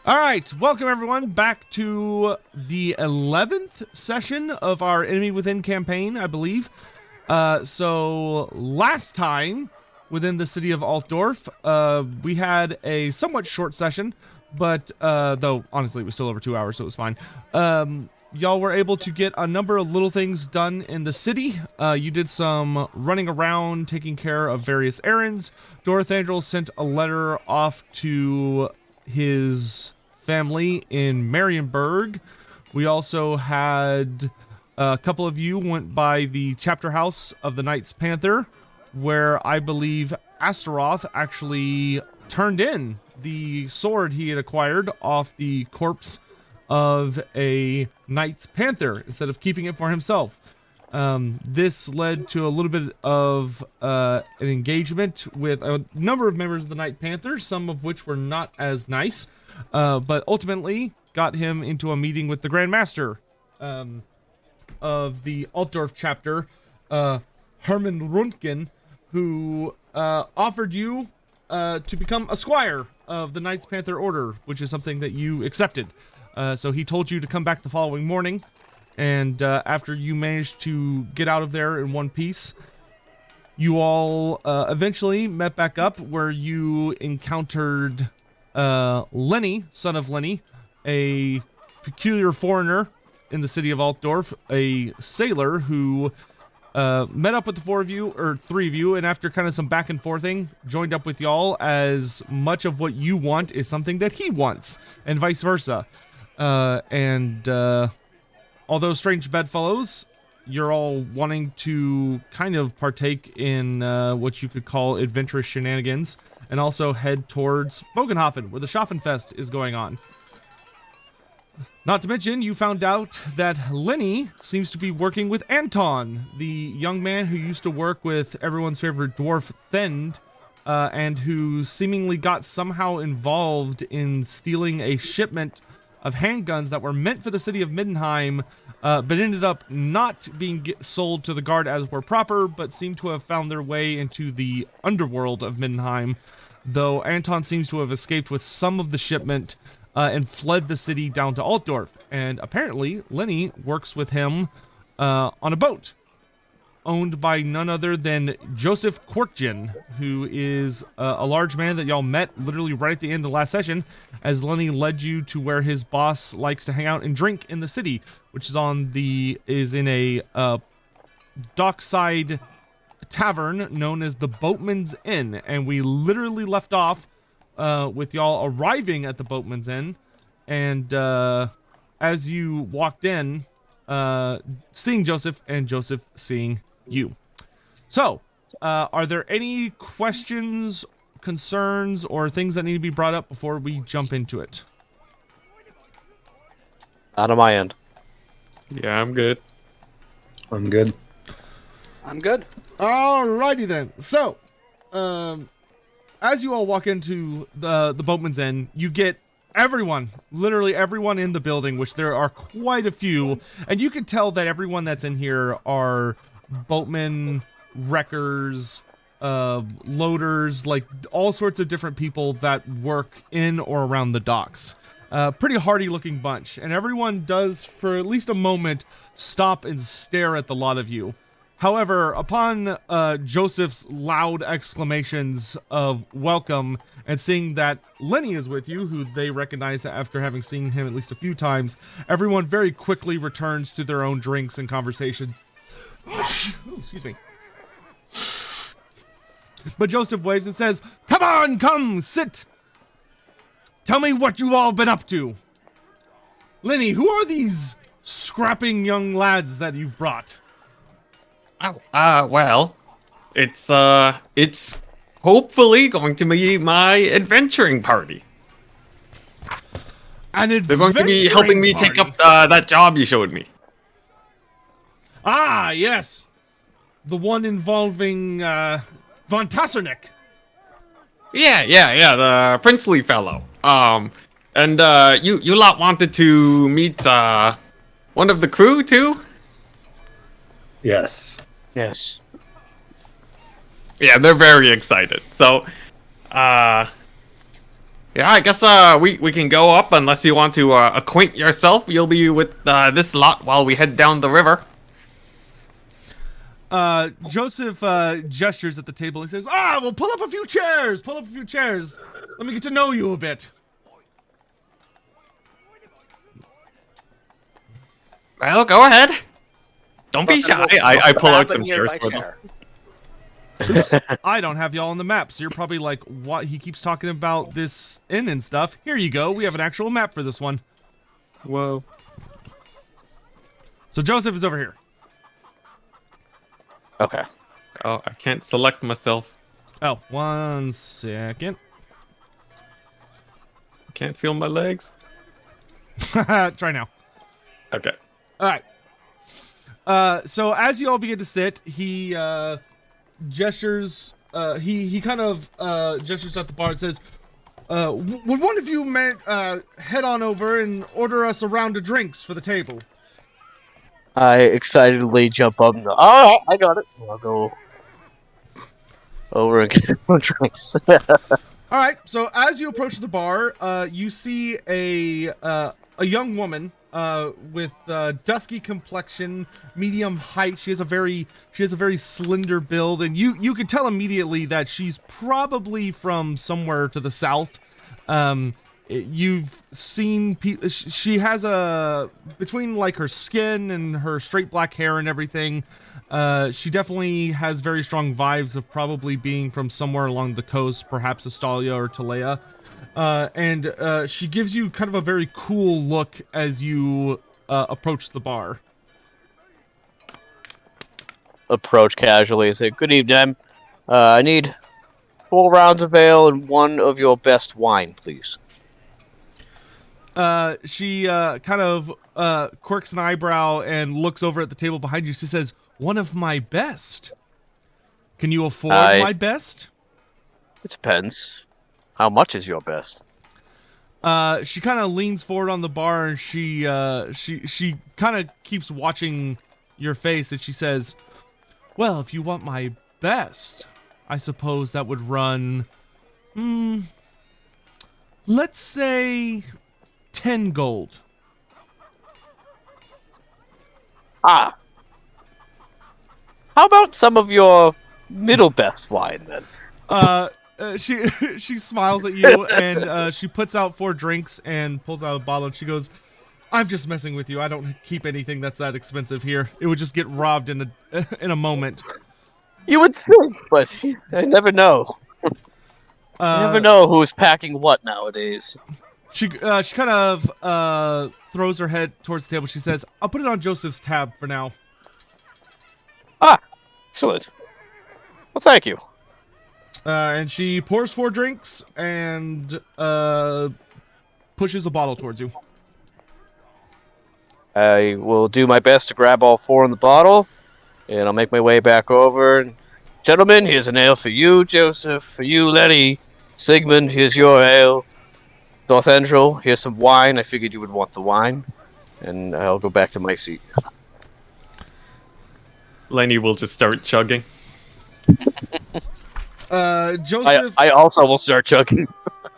All right, welcome everyone back to the 11th session of our Enemy Within campaign, I believe. So last time within the city of Altdorf, we had a somewhat short session, but though honestly it was still over 2 hours, so it was fine. Y'all were able to get a number of little things done in the city. You did some running around, taking care of various errands. Dorothandrel sent a letter off to his family in Marienburg. We also had a couple of you went by the chapter house of the Knights Panther, where I believe Astaroth actually turned in the sword he had acquired off the corpse of a Knights Panther instead of keeping it for himself. This led to a little bit of an engagement with a number of members of the Knight Panther, some of which were not as nice, but ultimately got him into a meeting with the Grand Master of the Altdorf chapter, Hermann Rundgen, who offered you to become a squire of the Knights Panther Order, which is something that you accepted. So he told you to come back the following morning, and after you managed to get out of there in one piece, you all eventually met back up where you encountered Lenny, son of Lenny, a peculiar foreigner in the city of Altdorf, a sailor who met up with the three of you, and after kind of some back and forthing, joined up with y'all, as much of what you want is something that he wants, and vice versa. Although strange bedfellows, you're all wanting to kind of partake in what you could call adventurous shenanigans, and also head towards Bogenhofen, where the Schaffenfest is going on. Not to mention, you found out that Lenny seems to be working with Anton, the young man who used to work with everyone's favorite dwarf, Thend, and who seemingly got somehow involved in stealing a shipment of handguns that were meant for the city of Middenheim, but ended up not being sold to the guard as were proper, but seem to have found their way into the underworld of Middenheim, though Anton seems to have escaped with some of the shipment and fled the city down to Altdorf. And apparently, Lenny works with him on a boat owned by none other than Josef Quartjin, who is a large man that y'all met literally right at the end of the last session, as Lenny led you to where his boss likes to hang out and drink in the city, which is in a dockside tavern known as the Boatman's Inn. And we literally left off with y'all arriving at the Boatman's Inn, and as you walked in, seeing Joseph, and Joseph seeing you. So, are there any questions, concerns, or things that need to be brought up before we jump into it? Not on my end. Yeah, I'm good. I'm good. I'm good. Alrighty then. So, as you all walk into the Boatman's Inn, you get everyone, literally everyone in the building, which there are quite a few, and you can tell that everyone that's in here are boatmen, wreckers, loaders, like all sorts of different people that work in or around the docks. Pretty hardy looking bunch, and everyone does, for at least a moment, stop and stare at the lot of you. However, upon Joseph's loud exclamations of welcome, and seeing that Lenny is with you, who they recognize after having seen him at least a few times, everyone very quickly returns to their own drinks and conversation. Ooh, excuse me. But Joseph waves and says, "Come on, come, sit! Tell me what you've all been up to. Lenny, who are these scrapping young lads that you've brought?" Well, it's hopefully going to be my adventuring party. They're going to be helping me take up that job you showed me. Ah, yes. The one involving, von Tassernick. Yeah, the princely fellow. And you lot wanted to meet one of the crew too? Yes. Yes. Yeah, they're very excited. So, yeah, Yeah, I guess we can go up unless you want to acquaint yourself. You'll be with this lot while we head down the river. Joseph gestures at the table. He says, well, pull up a few chairs. Pull up a few chairs. Let me get to know you a bit. Well, go ahead. Don't be shy. I pull out some chairs for them. Oops, I don't have y'all on the map, so you're probably like, what? He keeps talking about this inn and stuff. Here you go. We have an actual map for this one. Whoa. So Joseph is over here. Okay. Oh, I can't select myself. Oh, 1 second. Can't feel my legs. Try now. Okay. All right. So as you all begin to sit, he gestures. He kind of gestures at the bar and says, "Would one of you head on over and order us a round of drinks for the table?" I excitedly jump up and go, "Oh, I got it." I'll go over and get more drinks. All right. So as you approach the bar, you see a young woman with dusky complexion, medium height. She has a very slender build, and you can tell immediately that she's probably from somewhere to the south. You've seen she has between like her skin and her straight black hair and everything. She definitely has very strong vibes of probably being from somewhere along the coast, perhaps Astalia or Talea. And she gives you kind of a very cool look as you approach the bar. Approach casually and say, "Good evening. I need 4 rounds of ale and 1 of your best wine, please." She kind of quirks an eyebrow and looks over at the table behind you. She says, "One of my best. Can you afford my best?" It depends. How much is your best? She kind of leans forward on the bar and she kind of keeps watching your face, and she says, "Well, if you want my best, I suppose that would run, let's say 10 gold. Ah. How about some of your middle best wine, then? She smiles at you and she puts out 4 drinks and pulls out a bottle, and she goes, "I'm just messing with you. I don't keep anything that's that expensive here. It would just get robbed in a moment." You would think, but I never know. You never know who's packing what nowadays. She kind of throws her head towards the table. She says, "I'll put it on Joseph's tab for now." Ah, excellent. Well, thank you. And she pours 4 drinks and pushes a bottle towards you. I will do my best to grab all 4 in the bottle, and I'll make my way back over. Gentlemen, here's an ale for you, Joseph. For you, Lenny. Sigmund, here's your ale. Northendrel, here's some wine. I figured you would want the wine. And I'll go back to my seat. Lenny will just start chugging. Joseph. I also will start chugging.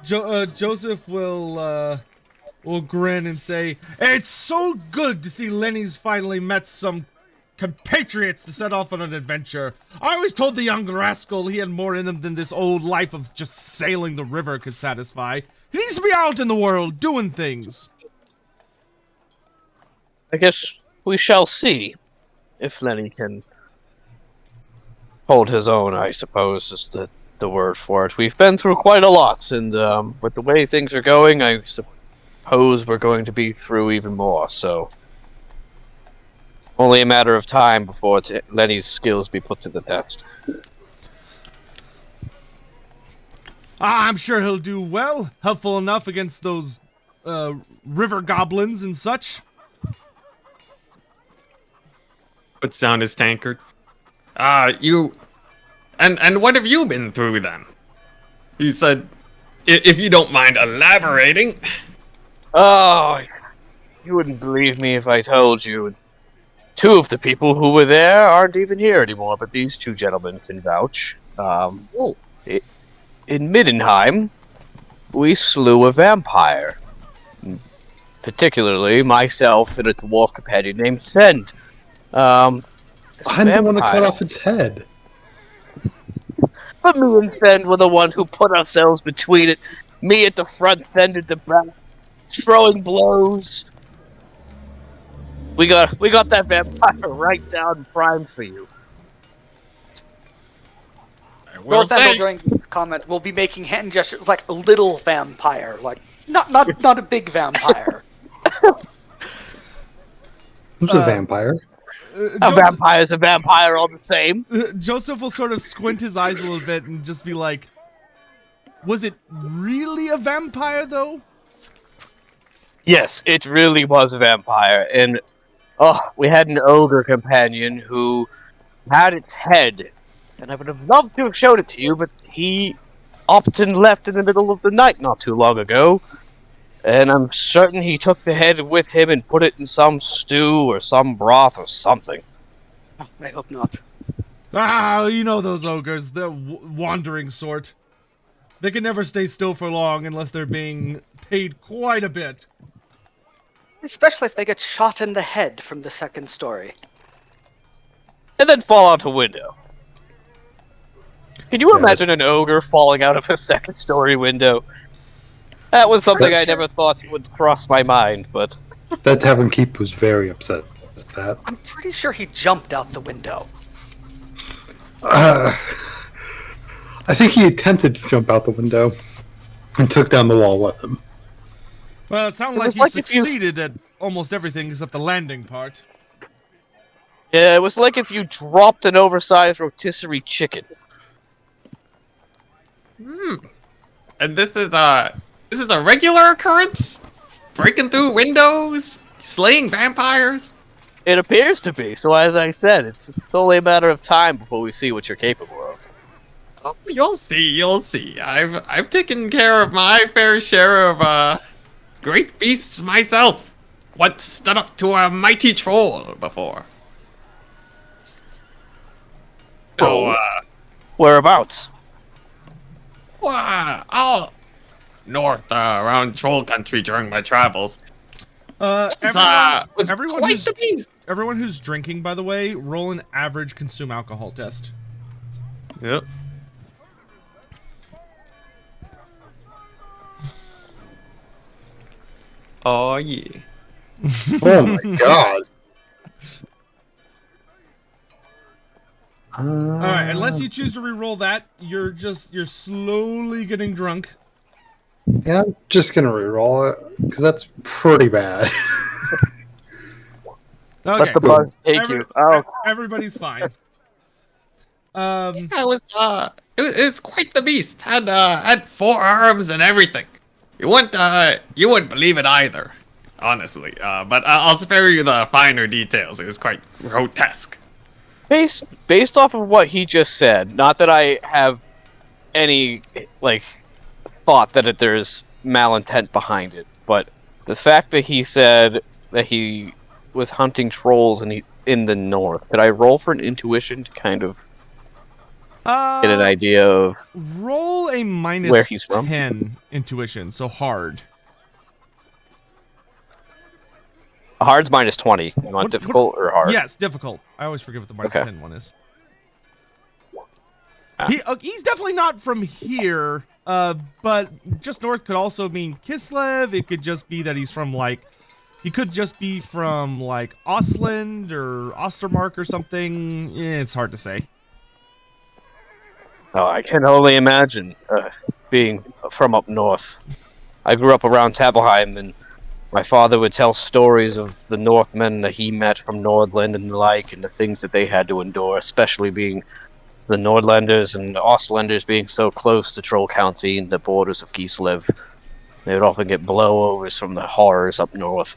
Joseph will grin and say, "It's so good to see Lenny's finally met some compatriots to set off on an adventure. I always told the young rascal he had more in him than this old life of just sailing the river could satisfy. He needs to be out in the world doing things." I guess we shall see if Lenny can hold his own, I suppose, is the word for it. We've been through quite a lot, and with the way things are going, I suppose we're going to be through even more, so only a matter of time before Lenny's skills be put to the test. I'm sure he'll do well. Helpful enough against those river goblins and such. Puts down his tankard. You... And what have you been through, then? He said, if you don't mind elaborating. Oh, you wouldn't believe me if I told you. 2 of the people who were there aren't even here anymore, but these 2 gentlemen can vouch. In Middenheim, we slew a vampire. Particularly myself and a dwarf companion named Send. I'm the one that cut off its head. But me and Send were the one who put ourselves between it. Me at the front, Send at the back, throwing blows. We got that vampire right down primed for you. We'll North Endel say, during this comment will be making hand gestures like a little vampire, like not a big vampire. Who's a vampire? A vampire's a vampire all the same. Joseph will sort of squint his eyes a little bit and just be like, was it really a vampire, though? Yes, it really was a vampire. And, we had an ogre companion who had its head. And I would have loved to have showed it to you, but he upped and left in the middle of the night not too long ago. And I'm certain he took the head with him and put it in some stew or some broth or something. I hope not. Ah, you know those ogres. They're wandering sort. They can never stay still for long unless they're being paid quite a bit. Especially if they get shot in the head from the second story. And then fall out a window. Can you imagine an ogre falling out of a second-story window? That was something I never thought would cross my mind, but... That Tavern Keep was very upset at that. I'm pretty sure he jumped out the window. I think he attempted to jump out the window and took down the wall with him. Well, it sounded like you succeeded at almost everything except the landing part. Yeah, it was like if you dropped an oversized rotisserie chicken. and this is a regular occurrence? Breaking through windows? Slaying vampires? It appears to be, so as I said, it's only a matter of time before we see what you're capable of. Oh, you'll see. I've taken care of my fair share of great beasts myself. Once stood up to a mighty troll before. So, Whereabouts? all north around troll country during my travels. Everyone Quite the beast. everyone who's drinking, by the way, roll an average consume alcohol test. Yep. Oh yeah. Oh my god. All right, unless you choose to re-roll that, you're slowly getting drunk. Yeah, I'm just gonna reroll it because that's pretty bad. Okay, Let the buzz take you. Oh, everybody's fine. It was quite the beast. Had 4 arms and everything. You wouldn't believe it either, honestly. But I'll spare you the finer details. It was quite grotesque. based off of what he just said, not that I have any thought that there's malintent behind it, but the fact that he said that he was hunting trolls in the north, could I roll for an intuition to kind of get an idea of roll a minus where he's from? 10 intuition, so hard. Hard's minus 20. You want difficult or hard? Yes, difficult. I always forget what the minus 10 one is. Ah. He's definitely not from here, but just north could also mean Kislev. It could just be that he's from he could just be from Ostland or Ostermark or something. It's hard to say. Oh, I can only imagine being from up north. I grew up around Tabelheim, and my father would tell stories of the Northmen that he met from Nordland and the like, and the things that they had to endure, especially being the Nordlanders and the Ostlanders being so close to Troll County and the borders of Kislev. They would often get blowovers from the horrors up north.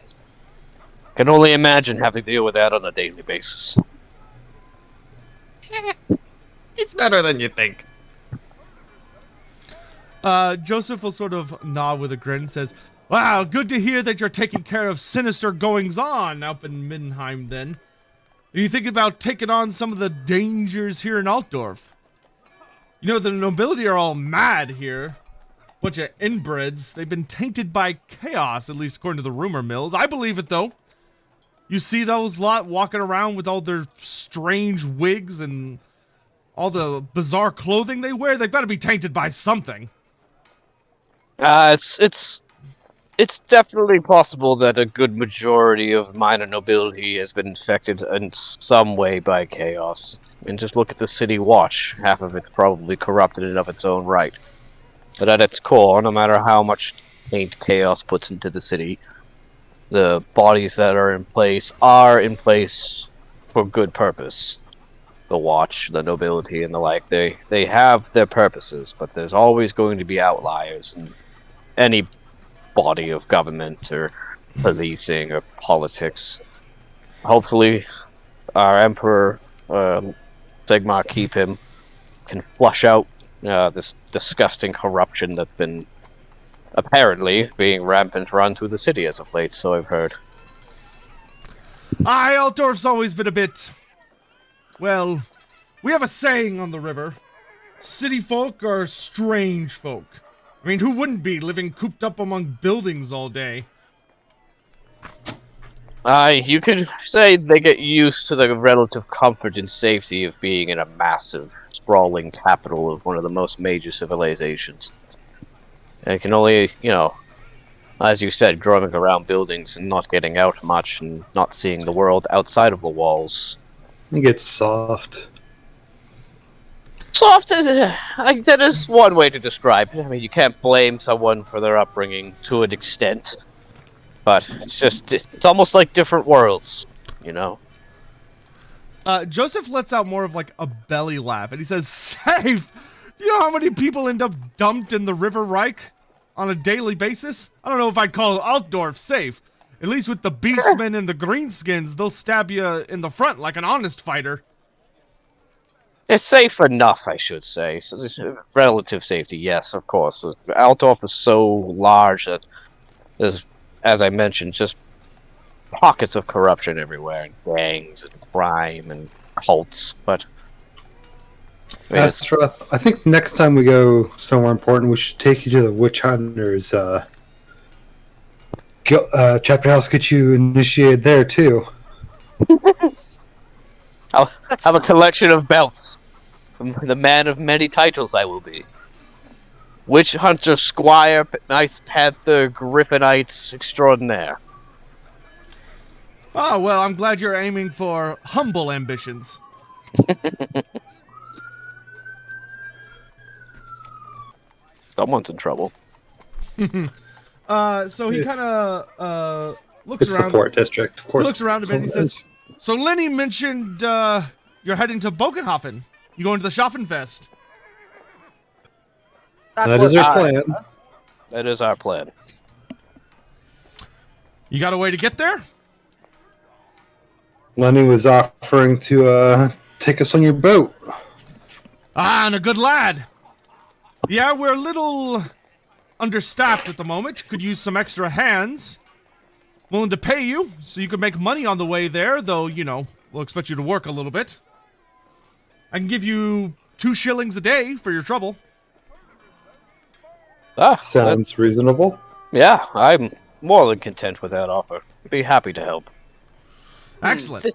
Can only imagine having to deal with that on a daily basis. It's better than you think. Joseph will sort of nod with a grin and says, "Wow, good to hear that you're taking care of sinister goings-on up in Mindenheim, then. Are you thinking about taking on some of the dangers here in Altdorf? You know, the nobility are all mad here. bunch of inbreds. They've been tainted by chaos, at least according to the rumor mills. I believe it, though. You see those lot walking around with all their strange wigs and all the bizarre clothing they wear. They've got to be tainted by something. It's definitely possible that a good majority of minor nobility has been infected in some way by chaos. And just look at the city watch. Half of it's probably corrupted and of its own right. But at its core, no matter how much taint chaos puts into the city, the bodies that are in place for good purpose. The watch, the nobility, and the like, they have their purposes, but there's always going to be outliers in any body of government or policing or politics. Hopefully, our Emperor, Sigmar Keep him, can flush out this disgusting corruption that's been apparently being rampant run through the city as of late, so I've heard. Altdorf's always been a bit... Well, we have a saying on the river. City folk are strange folk. I mean, who wouldn't be living cooped up among buildings all day? You could say they get used to the relative comfort and safety of being in a massive, sprawling capital of one of the most major civilizations. It can only, as you said, growing around buildings and not getting out much and not seeing the world outside of the walls. It gets soft. Soft is that is one way to describe it. I mean, you can't blame someone for their upbringing to an extent, but it's almost like different worlds, Joseph lets out more of like a belly laugh, and he says, "Safe! Do you know how many people end up dumped in the River Reich on a daily basis? I don't know if I'd call Altdorf safe. At least with the beastmen and the greenskins, they'll stab you in the front like an honest fighter." It's safe enough, I should say. So, relative safety, yes, of course. Altdorf is so large that there's, as I mentioned, just pockets of corruption everywhere, and gangs and crime and cults. But Astrath, I think next time we go somewhere important, we should take you to the Witch Hunters chapter house. Get you initiated there too. I'll have a collection of belts. From the man of many titles I will be. Witch Hunter, Squire, Nice Panther, Griffinites extraordinaire. Oh, well, I'm glad you're aiming for humble ambitions. Someone's in trouble. So he kind of looks It's around. the port district, of course. He looks around a bit and he says, "So Lenny mentioned you're heading to Bogenhofen. You going to the Schaffenfest?" That is our plan. That is our plan. You got a way to get there? Lenny was offering to take us on your boat. Ah, and a good lad. Yeah, we're a little understaffed at the moment. Could use some extra hands. Willing to pay you so you can make money on the way there, though, we'll expect you to work a little bit. I can give you 2 shillings a day for your trouble. Sounds reasonable. Yeah, I'm more than content with that offer. I'd be happy to help. Excellent.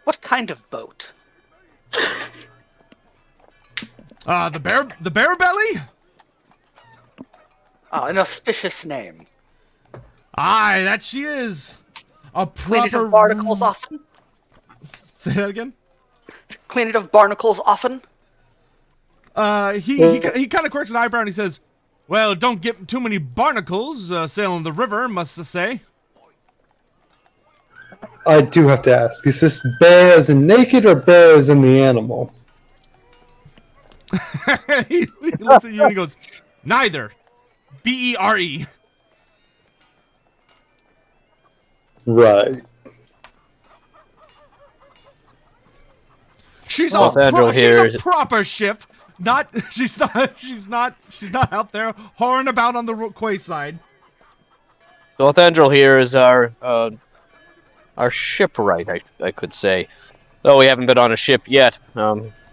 What kind of boat? The Berebelli? Oh, an auspicious name. Aye, that she is. A Clean it proper... of barnacles often? Say that again? Clean it of barnacles often? He kind of quirks an eyebrow and he says, "Well, don't get too many barnacles sailing the river, must I say." I do have to ask, is this bear as in naked or bear as in the animal? He looks at you and he goes, "Neither. Bere." Right. She's Nathaniel here she's a proper ship. She's not out there whoring about on the quayside. Nathaniel here is our shipwright, I could say. Though we haven't been on a ship yet.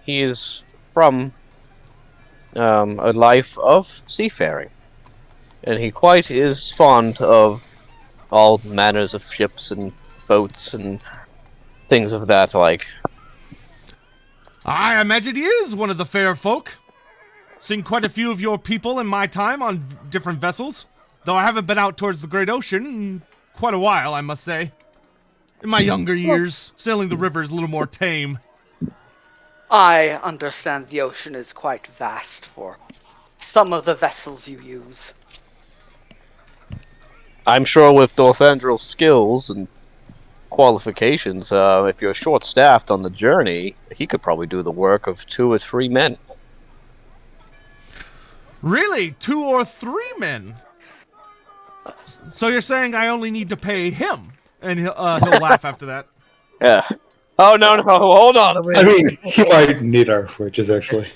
He is from a life of seafaring. and he quite is fond of all manners of ships and boats and things of that like. I imagine he is one of the fair folk. Seen quite a few of your people in my time on different vessels, though I haven't been out towards the great ocean in quite a while, I must say. In my younger years, sailing the river is a little more tame. I understand the ocean is quite vast for some of the vessels you use. I'm sure with Northandril's skills and qualifications, if you're short-staffed on the journey, he could probably do the work of 2 or 3 men. Really? 2 or 3 men? So you're saying I only need to pay him? And he'll laugh after that. Yeah. Oh, no, hold on a minute. I mean, he might need our forges, actually.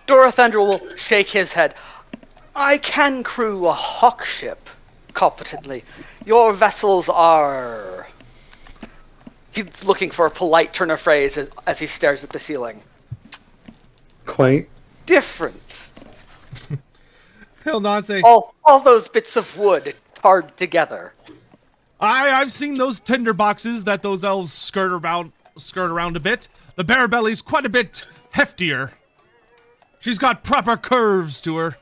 Dorathendra will shake his head. I can crew a hawk ship competently. Your vessels are... He's looking for a polite turn of phrase as he stares at the ceiling. Quaint. Different. He'll not say, All those bits of wood tarred together. I've seen those tinder boxes that those elves skirt around a bit. The Berebelli's quite a bit heftier. She's got proper curves to her.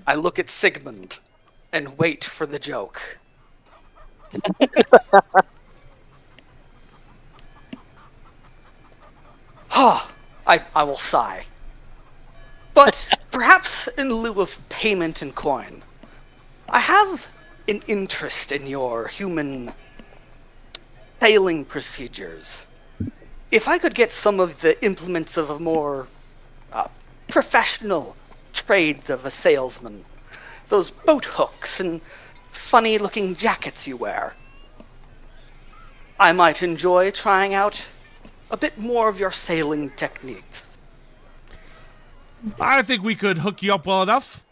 I look at Sigmund and wait for the joke. I will sigh. But perhaps in lieu of payment in coin, I have an interest in your human sailing procedures. If I could get some of the implements of a more professional trades of a salesman, those boat hooks and funny-looking jackets you wear, I might enjoy trying out a bit more of your sailing techniques. I think we could hook you up well enough.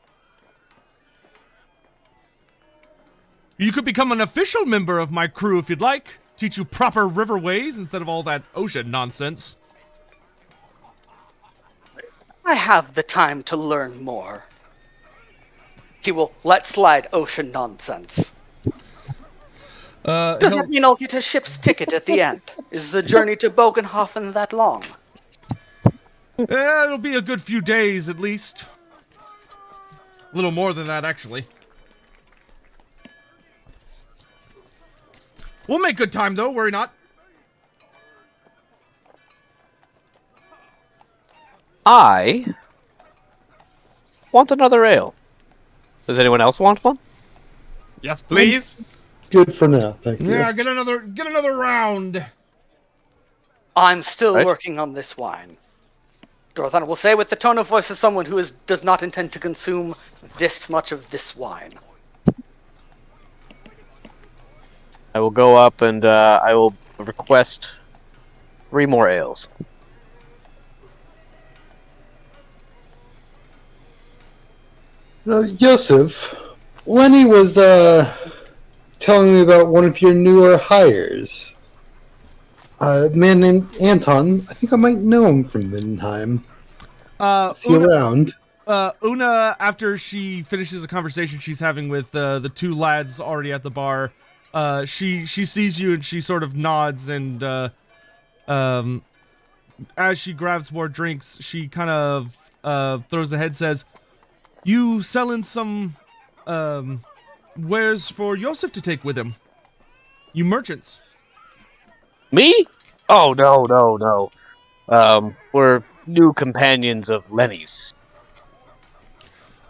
You could become an official member of my crew if you'd like. Teach you proper river ways instead of all that ocean nonsense. I have the time to learn more. He will let slide ocean nonsense. Does that mean I'll get a ship's ticket at the end? Is the journey to Bogenhofen that long? It'll be a good few days at least. A little more than that, actually. We'll make good time, though. Worry not. I want another ale. Does anyone else want one? Yes, please. Good for now, thank you. Yeah, get another round. I'm still Right. working on this wine. Dorothana will say with the tone of voice of someone who does not intend to consume this much of this wine. I will go up and I will request 3 more ales. Josef, Lenny was telling me about one of your newer hires. A man named Anton. I think I might know him from Mindenheim. Is he around? Una, after she finishes a conversation she's having with the 2 lads already at the bar, she sees you and she sort of nods, and as she grabs more drinks, she kind of throws the head, says, "You selling some wares for Josef to take with him? You merchants." Me? Oh, no. We're new companions of Lenny's.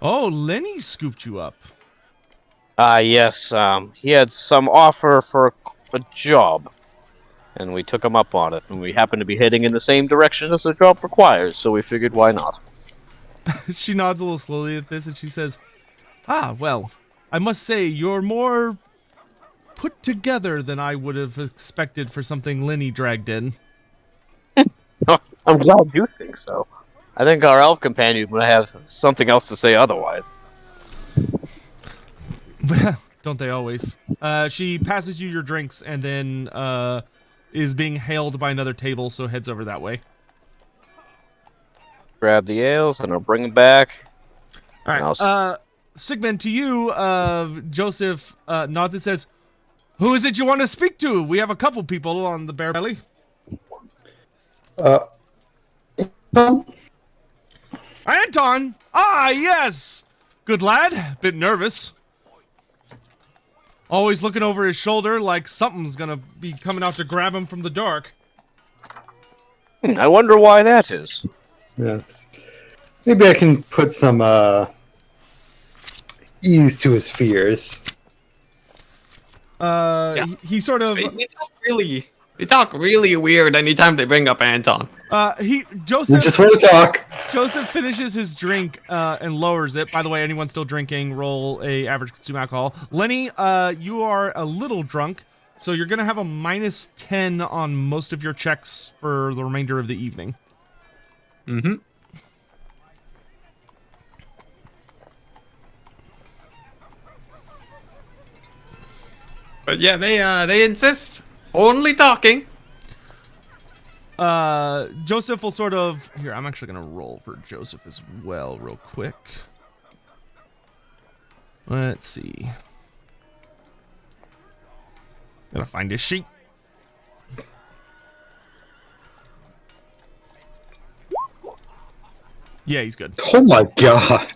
Oh, Lenny scooped you up. Yes, he had some offer for a job, and we took him up on it, and we happened to be heading in the same direction as the job requires, so we figured why not. She nods a little slowly at this and she says, well, I must say you're more put together than I would have expected for something Lenny dragged in." I'm glad you think so. I think our elf companion would have something else to say otherwise. Don't they always? She passes you your drinks and then is being hailed by another table, so heads over that way. grab the ales, and I'll bring them back. All And right. Sigmund, to you, Joseph nods and says, "Who is it you want to speak to? We have a couple people on the Berebelli." Anton! Ah, yes! Good lad. Bit nervous. Always looking over his shoulder like something's gonna be coming out to grab him from the dark. I wonder why that is. Yes. Maybe I can put some ease to his fears. He sort of... They talk really weird anytime they bring up Anton. We Joseph... just want to talk. Joseph finishes his drink and lowers it. By the way, anyone still drinking, roll a average consume alcohol. Lenny, you are a little drunk, so you're going to have a -10 on most of your checks for the remainder of the evening. Mm-hmm. But yeah, they insist only talking. Joseph will sort of... Here, I'm actually going to roll for Joseph as well real quick. Let's see. Gotta find his sheet. Yeah, he's good. Oh my god.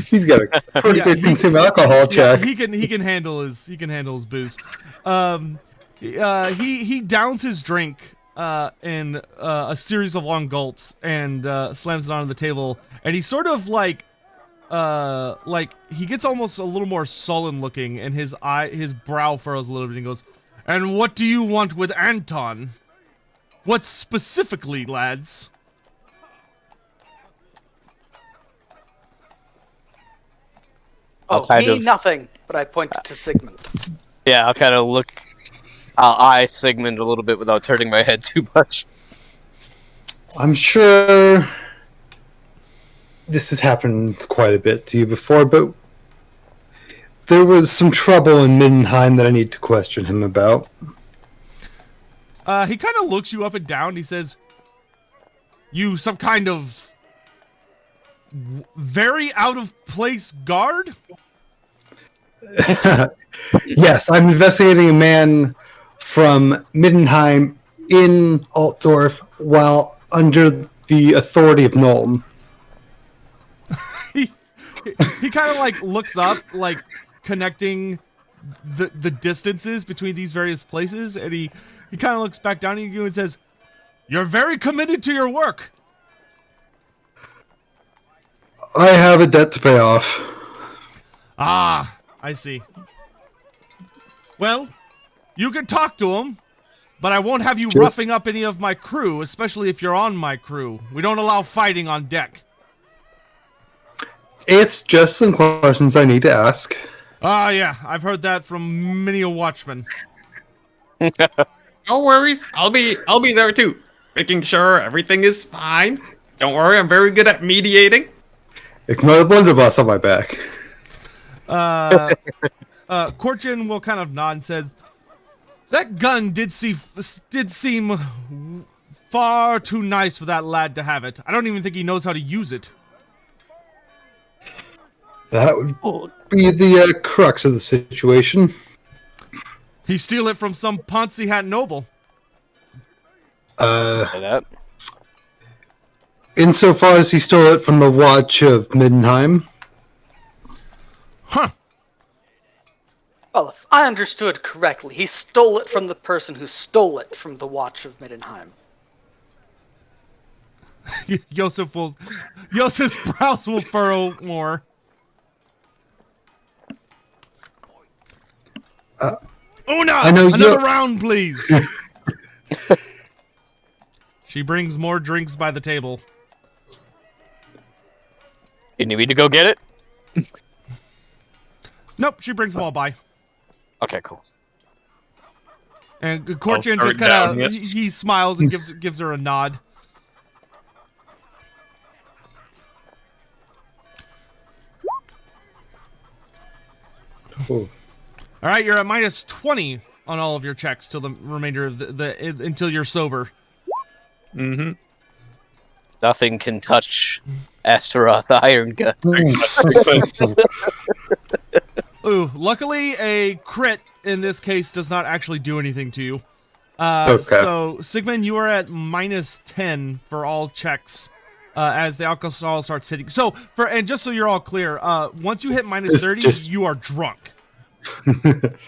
He's got a pretty good consume alcohol check. Yeah, he can handle his booze. He downs his drink in a series of long gulps and slams it onto the table, and he sort of like he gets almost a little more sullen looking, and his brow furrows a little bit, and he goes, "And what do you want with Anton? What specifically, lads?" I'll Oh, kind me of- nothing, but I point to Sigmund. Yeah, I'll kind of look. I'll eye Sigmund a little bit without turning my head too much. I'm sure this has happened quite a bit to you before, but there was some trouble in Middenheim that I need to question him about. He kind of looks you up and down. He says, "You some kind of very out of place guard?" Yes, I'm investigating a man from Middenheim in Altdorf while under the authority of Nuln. he kind of like looks up, like connecting the distances between these various places, and he kind of looks back down at you and says, "You're very committed to your work." I have a debt to pay off. Ah, I see. Well, you can talk to him, but I won't have you Sure. roughing up any of my crew, especially if you're on my crew. We don't allow fighting on deck. It's just some questions I need to ask. Ah, yeah, I've heard that from many a watchman. No worries. I'll be there too, making sure everything is fine. Don't worry, I'm very good at mediating. Ignore the blunderbuss on my back. Quartjin will kind of nod and said, "That gun did seem far too nice for that lad to have it. I don't even think he knows how to use it." That would be the crux of the situation. He steal it from some Ponzi hat noble. Say that. Insofar as he stole it from the Watch of Middenheim. Huh. Well, if I understood correctly, he stole it from the person who stole it from the Watch of Middenheim. Josef's brows will furrow more. Una, I know another you- round, please. She brings more drinks by the table. You need me to go get it? Nope, she brings them all by. Okay, cool. And Quartjin start just kind of down it. he smiles and gives her a nod. Oh. All right, you're at -20 on all of your checks till the remainder of the until you're sober. Mm-hmm. Nothing can touch Astaroth Iron Gut. Ooh, luckily a crit in this case does not actually do anything to you. Okay. So, Sigmund, you are at -10 for all checks as the alcohol starts hitting. So, and just so you're all clear, once you hit -30, you are drunk.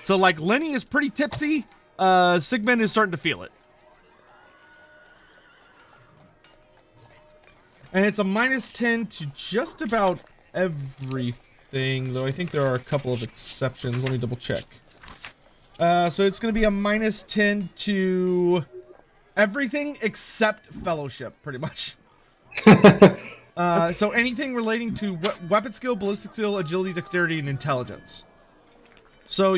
So, like, Lenny is pretty tipsy. Sigmund is starting to feel it. And it's a -10 to just about everything, though I think there are a couple of exceptions. Let me double check. So it's going to be a -10 to everything except fellowship, pretty much. So anything relating to weapon skill, ballistic skill, agility, dexterity, and intelligence. So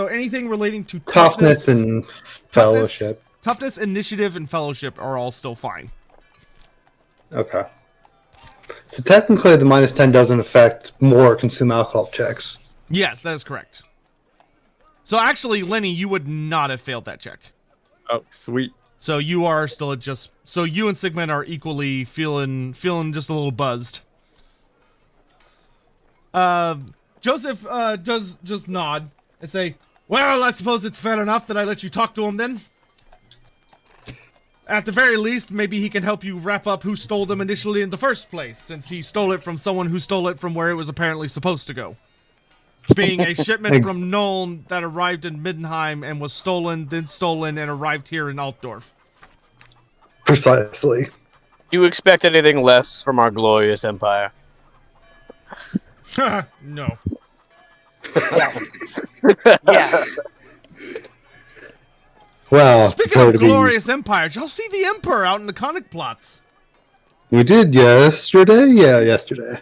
anything relating to Toughness and fellowship. Toughness, initiative, and fellowship are all still fine. Okay. So technically, the -10 doesn't affect more consume alcohol checks. Yes, that is correct. So actually, Lenny, you would not have failed that check. Oh, sweet. So you are still so you and Sigmund are equally feeling just a little buzzed. Joseph does just nod and say, "Well, I suppose it's fair enough that I let you talk to him then. At the very least, maybe he can help you wrap up who stole them initially in the first place, since he stole it from someone who stole it from where it was apparently supposed to go. Being a shipment from Nuln that arrived in Middenheim and was stolen, then stolen, and arrived here in Altdorf." Precisely. Do you expect anything less from our glorious empire? No. Yeah. Well, Speaking of glorious empire, did y'all see the Emperor out in the Conic plots? we did yesterday. Yeah, yesterday.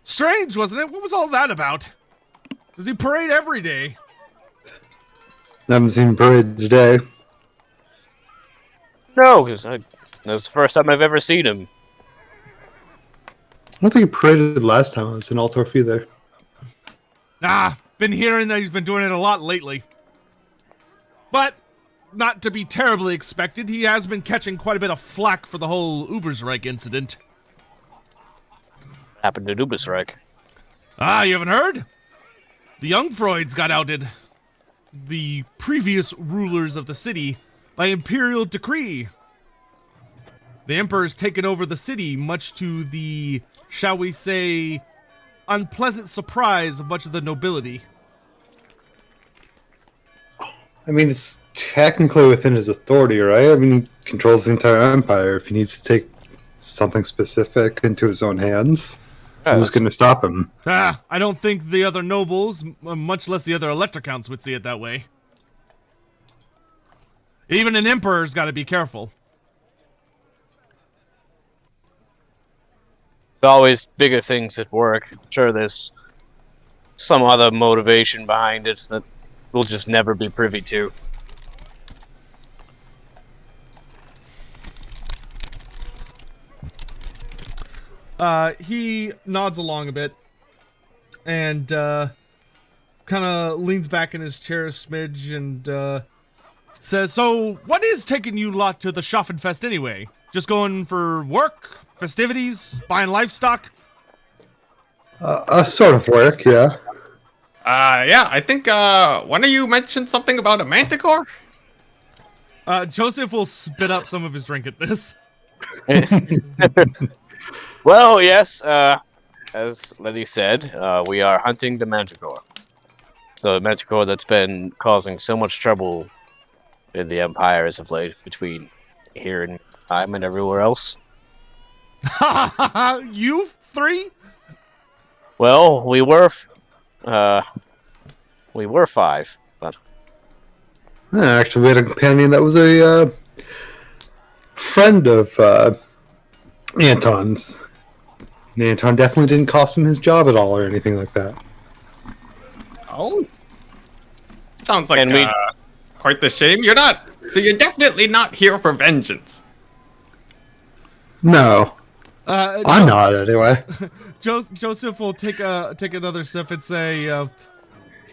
Strange, wasn't it? What was all that about? Does he parade every day? I haven't seen parade today. No, because that's the first time I've ever seen him. I don't think he paraded last time I was in Altdorf either. Nah, been hearing that he's been doing it a lot lately. But, not to be terribly expected, he has been catching quite a bit of flack for the whole Ubersreich incident. Happened to Ubersreich. Ah, you haven't heard? The Jungfreuds got outed. The previous rulers of the city by imperial decree. The Emperor's taken over the city, much to the, shall we say, unpleasant surprise of much of the nobility. I mean, it's technically within his authority, right? I mean, he controls the entire empire. If he needs to take something specific into his own hands, who's going to stop him? Ah, I don't think the other nobles, much less the other Electrocounts, would see it that way. Even an emperor's got to be careful. There's always bigger things at work. I'm sure there's some other motivation behind it that we'll just never be privy to. He nods along a bit and kind of leans back in his chair a smidge and says, "So, what is taking you lot to the Schaffenfest anyway? Just going for work, festivities, buying livestock?" Sort of work, yeah. Yeah, I think one of you mentioned something about a manticore. Joseph will spit up some of his drink at this. Well, yes, as Lenny said, we are hunting the manticore. The manticore that's been causing so much trouble in the Empire as of late, between here and time and everywhere else. You three? Well, we were 5, but Actually, we had a companion that was a friend of Anton's. And Anton definitely didn't cost him his job at all or anything like that. Oh, sounds like And we- quite the shame. You're definitely not here for vengeance. No, I'm not anyway. Joseph will take another sip and say,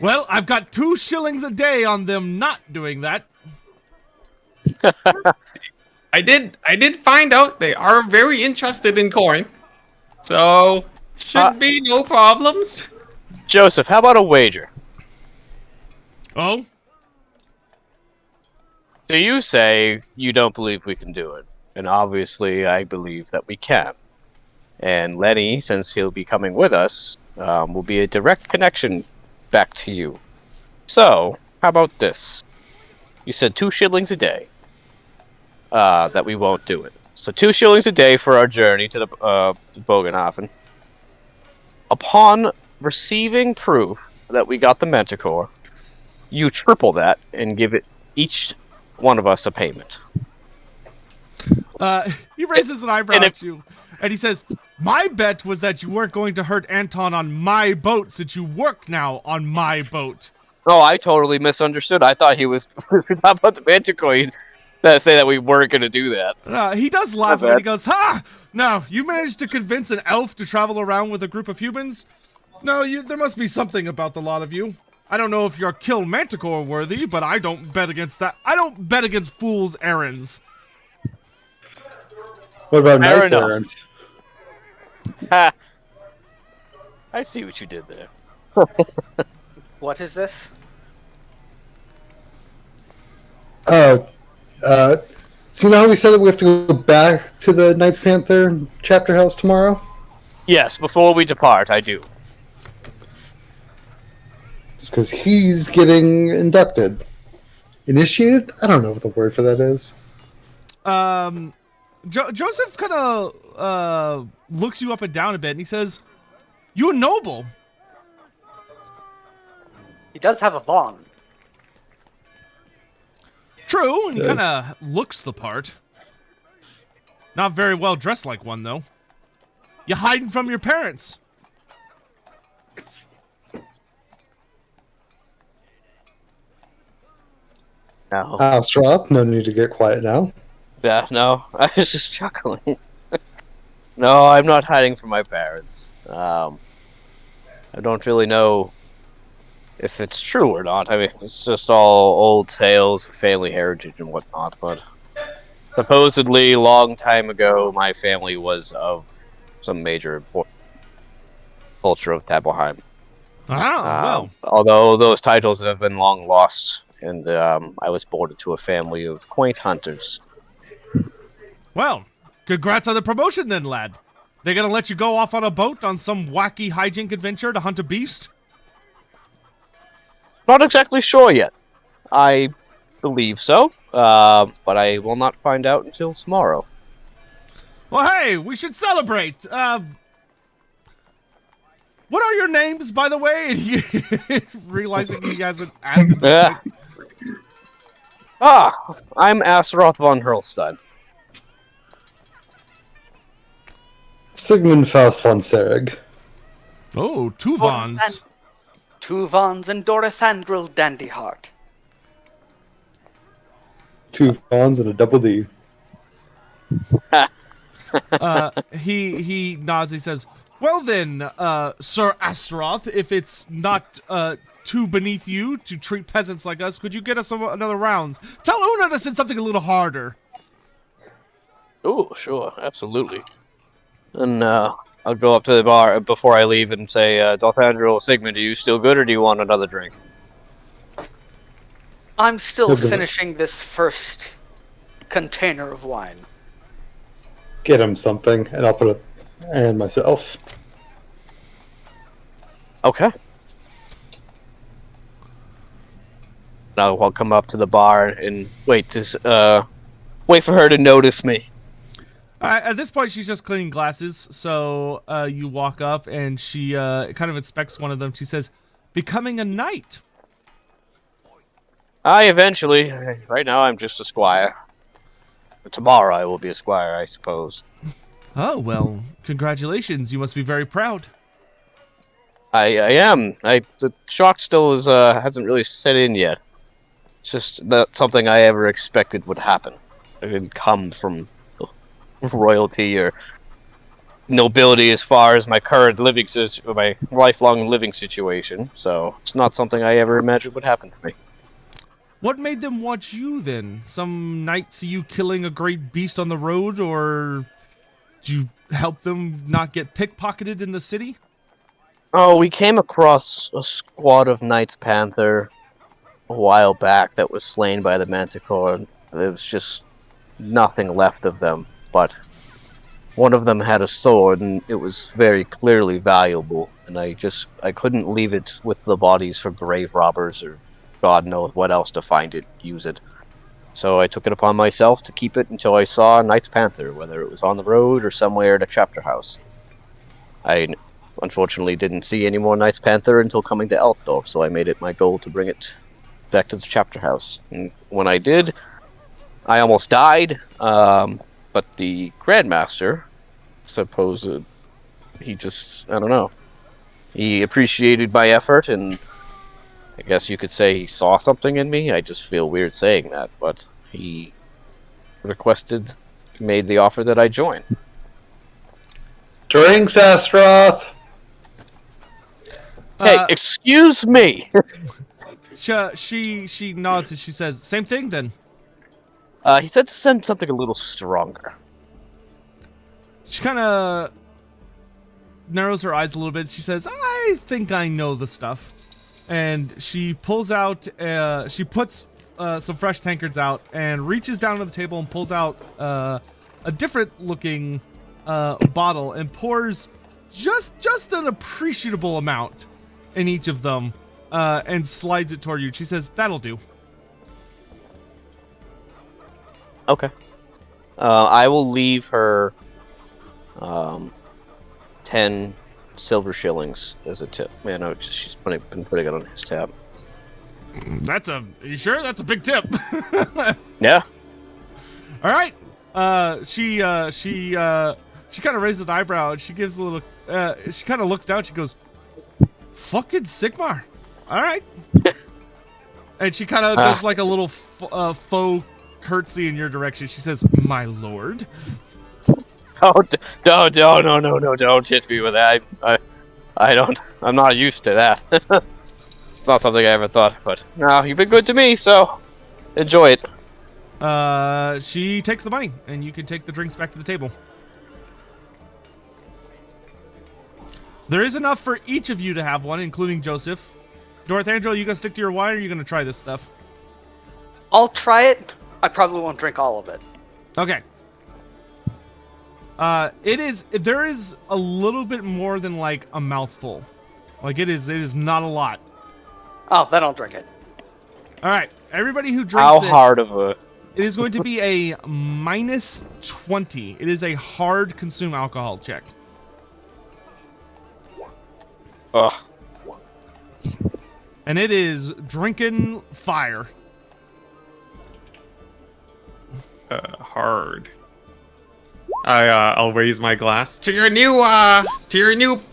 "Well, I've got 2 shillings a day on them not doing that." I did find out they are very interested in coin, so should be no problems. Joseph, how about a wager? Oh? So you say you don't believe we can do it, and obviously I believe that we can. And Lenny, since he'll be coming with us, will be a direct connection back to you. So, how about this? You said 2 shillings a day. That we won't do it. So 2 shillings a day for our journey to the Bogenhafen. Upon receiving proof that we got the Manticore, you triple that and give it each one of us a payment. He raises an eyebrow at you, and he says, "My bet was that you weren't going to hurt Anton on my boat, since you work now on my boat." Oh, I totally misunderstood. I thought he was talking about the Manticore. That say that we weren't going to do that. He does laugh and he goes, "Ha! Now, you managed to convince an elf to travel around with a group of humans? No, there must be something about the lot of you. I don't know if you're kill Manticore worthy, but I don't bet against that. I don't bet against fools' errands." What about Fair Knight's enough. Errant? Ha! I see what you did there. What is this? So you know how we said that we have to go back to the Knights Panther chapter house tomorrow? Yes, before we depart, I do. It's because he's getting inducted. Initiated? I don't know what the word for that is. Joseph kind of looks you up and down a bit, and he says, "You a noble?" He does have a bond. True, and he kind of looks the part. Not very well dressed like one, though. You hiding from your parents. No. Astroth, no need to get quiet now. Yeah, no. I was just chuckling. No, I'm not hiding from my parents. I don't really know if it's true or not. I mean, it's just all old tales, family heritage and whatnot, but supposedly, long time ago, my family was of some major importance. Culture of Tabelheim. Well. Although those titles have been long lost, and I was born into a family of quaint hunters. Well, congrats on the promotion then, lad. They gonna let you go off on a boat on some wacky hijink adventure to hunt a beast? Not exactly sure yet. I believe so, but I will not find out until tomorrow. Well, hey, we should celebrate. What are your names, by the way? And he, realizing he hasn't asked it. Yeah. I'm Aseroth von Hurlstein. Sigmund Faust von Serig. Oh, two Vons. Two Vons and Dorathandril Dandyheart. 2 Vons and a double D. He nods. He says, "Well then, Sir Astaroth, if it's not too beneath you to treat peasants like us, could you get us another rounds? Tell Una to send something a little harder." Oh, sure, absolutely. And I'll go up to the bar before I leave and say, Dolthandril, Sigmund, are you still good, or do you want another drink? I'm still Good. finishing this first container of wine. Get him something, and I'll put it and myself. Okay. Now I'll come up to the bar and wait for her to notice me. At this point, she's just cleaning glasses, so you walk up and she kind of inspects one of them. She says, "Becoming a knight." Eventually. Right now I'm just a squire. But tomorrow I will be a squire, I suppose. Oh, well, congratulations. You must be very proud. I am. The shock still hasn't really set in yet. It's just not something I ever expected would happen. I didn't come from royalty or nobility as far as my current my lifelong living situation. So it's not something I ever imagined would happen to me. What made them watch you then? Some night see you killing a great beast on the road, or did you help them not get pickpocketed in the city? Oh, we came across a squad of Knights Panther a while back that was slain by the Manticore. There was just nothing left of them, but one of them had a sword, and it was very clearly valuable, and I couldn't leave it with the bodies for grave robbers or God knows what else to find it, use it. So I took it upon myself to keep it until I saw Knights Panther, whether it was on the road or somewhere at a chapter house. I unfortunately didn't see any more Knights Panther until coming to Altdorf, so I made it my goal to bring it back to the chapter house. And when I did, I almost died, but the Grandmaster, supposed he just, I don't know, he appreciated my effort, and I guess you could say he saw something in me. I just feel weird saying that, but he made the offer that I join. Drinks, Astroth! Hey, excuse me! She nods and she says, same thing then. He said to send something a little stronger. She kind of narrows her eyes a little bit. She says, I think I know the stuff. And she pulls out, she puts some fresh tankards out and reaches down to the table and pulls out a different looking bottle and pours just an appreciable amount in each of them and slides it toward you. She says, that'll do. Okay. I will leave her 10 silver shillings as a tip. Man, no, she's been putting it on his tab. Are you sure? That's a big tip. Yeah. All right. She kind of raises an eyebrow and she gives a little, she kind of looks down. She goes, fucking Sigmar. All right. And she kind of does like a little faux curtsy in your direction. She says, my lord. Oh, no, don't hit me with that. I'm not used to that. It's not something I ever thought, but no, you've been good to me, so enjoy it. She takes the money, and you can take the drinks back to the table. There is enough for each of you to have one, including Joseph. Dorothandra, you gonna stick to your wine, or are you gonna try this stuff? I'll try it. I probably won't drink all of it. Okay. There is a little bit more than like a mouthful. Like it is not a lot. Oh, then I'll drink it. All right, everybody who drinks How hard of a... It is going to be a -20. It is a hard consume alcohol check. Ugh. And it is drinking fire. Hard. I'll raise my glass to your new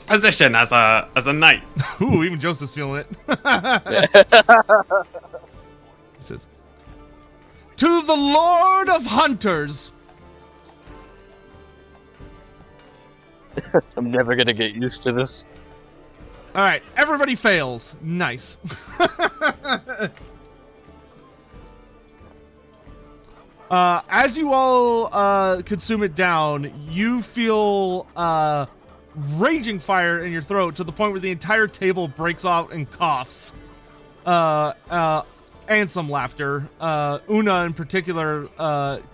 position as a knight. Ooh, even Joseph's feeling it. He says, to the Lord of Hunters. I'm never gonna get used to this. All right, everybody fails. Nice. As you all consume it down, you feel raging fire in your throat to the point where the entire table breaks out in coughs. And some laughter. Una, in particular,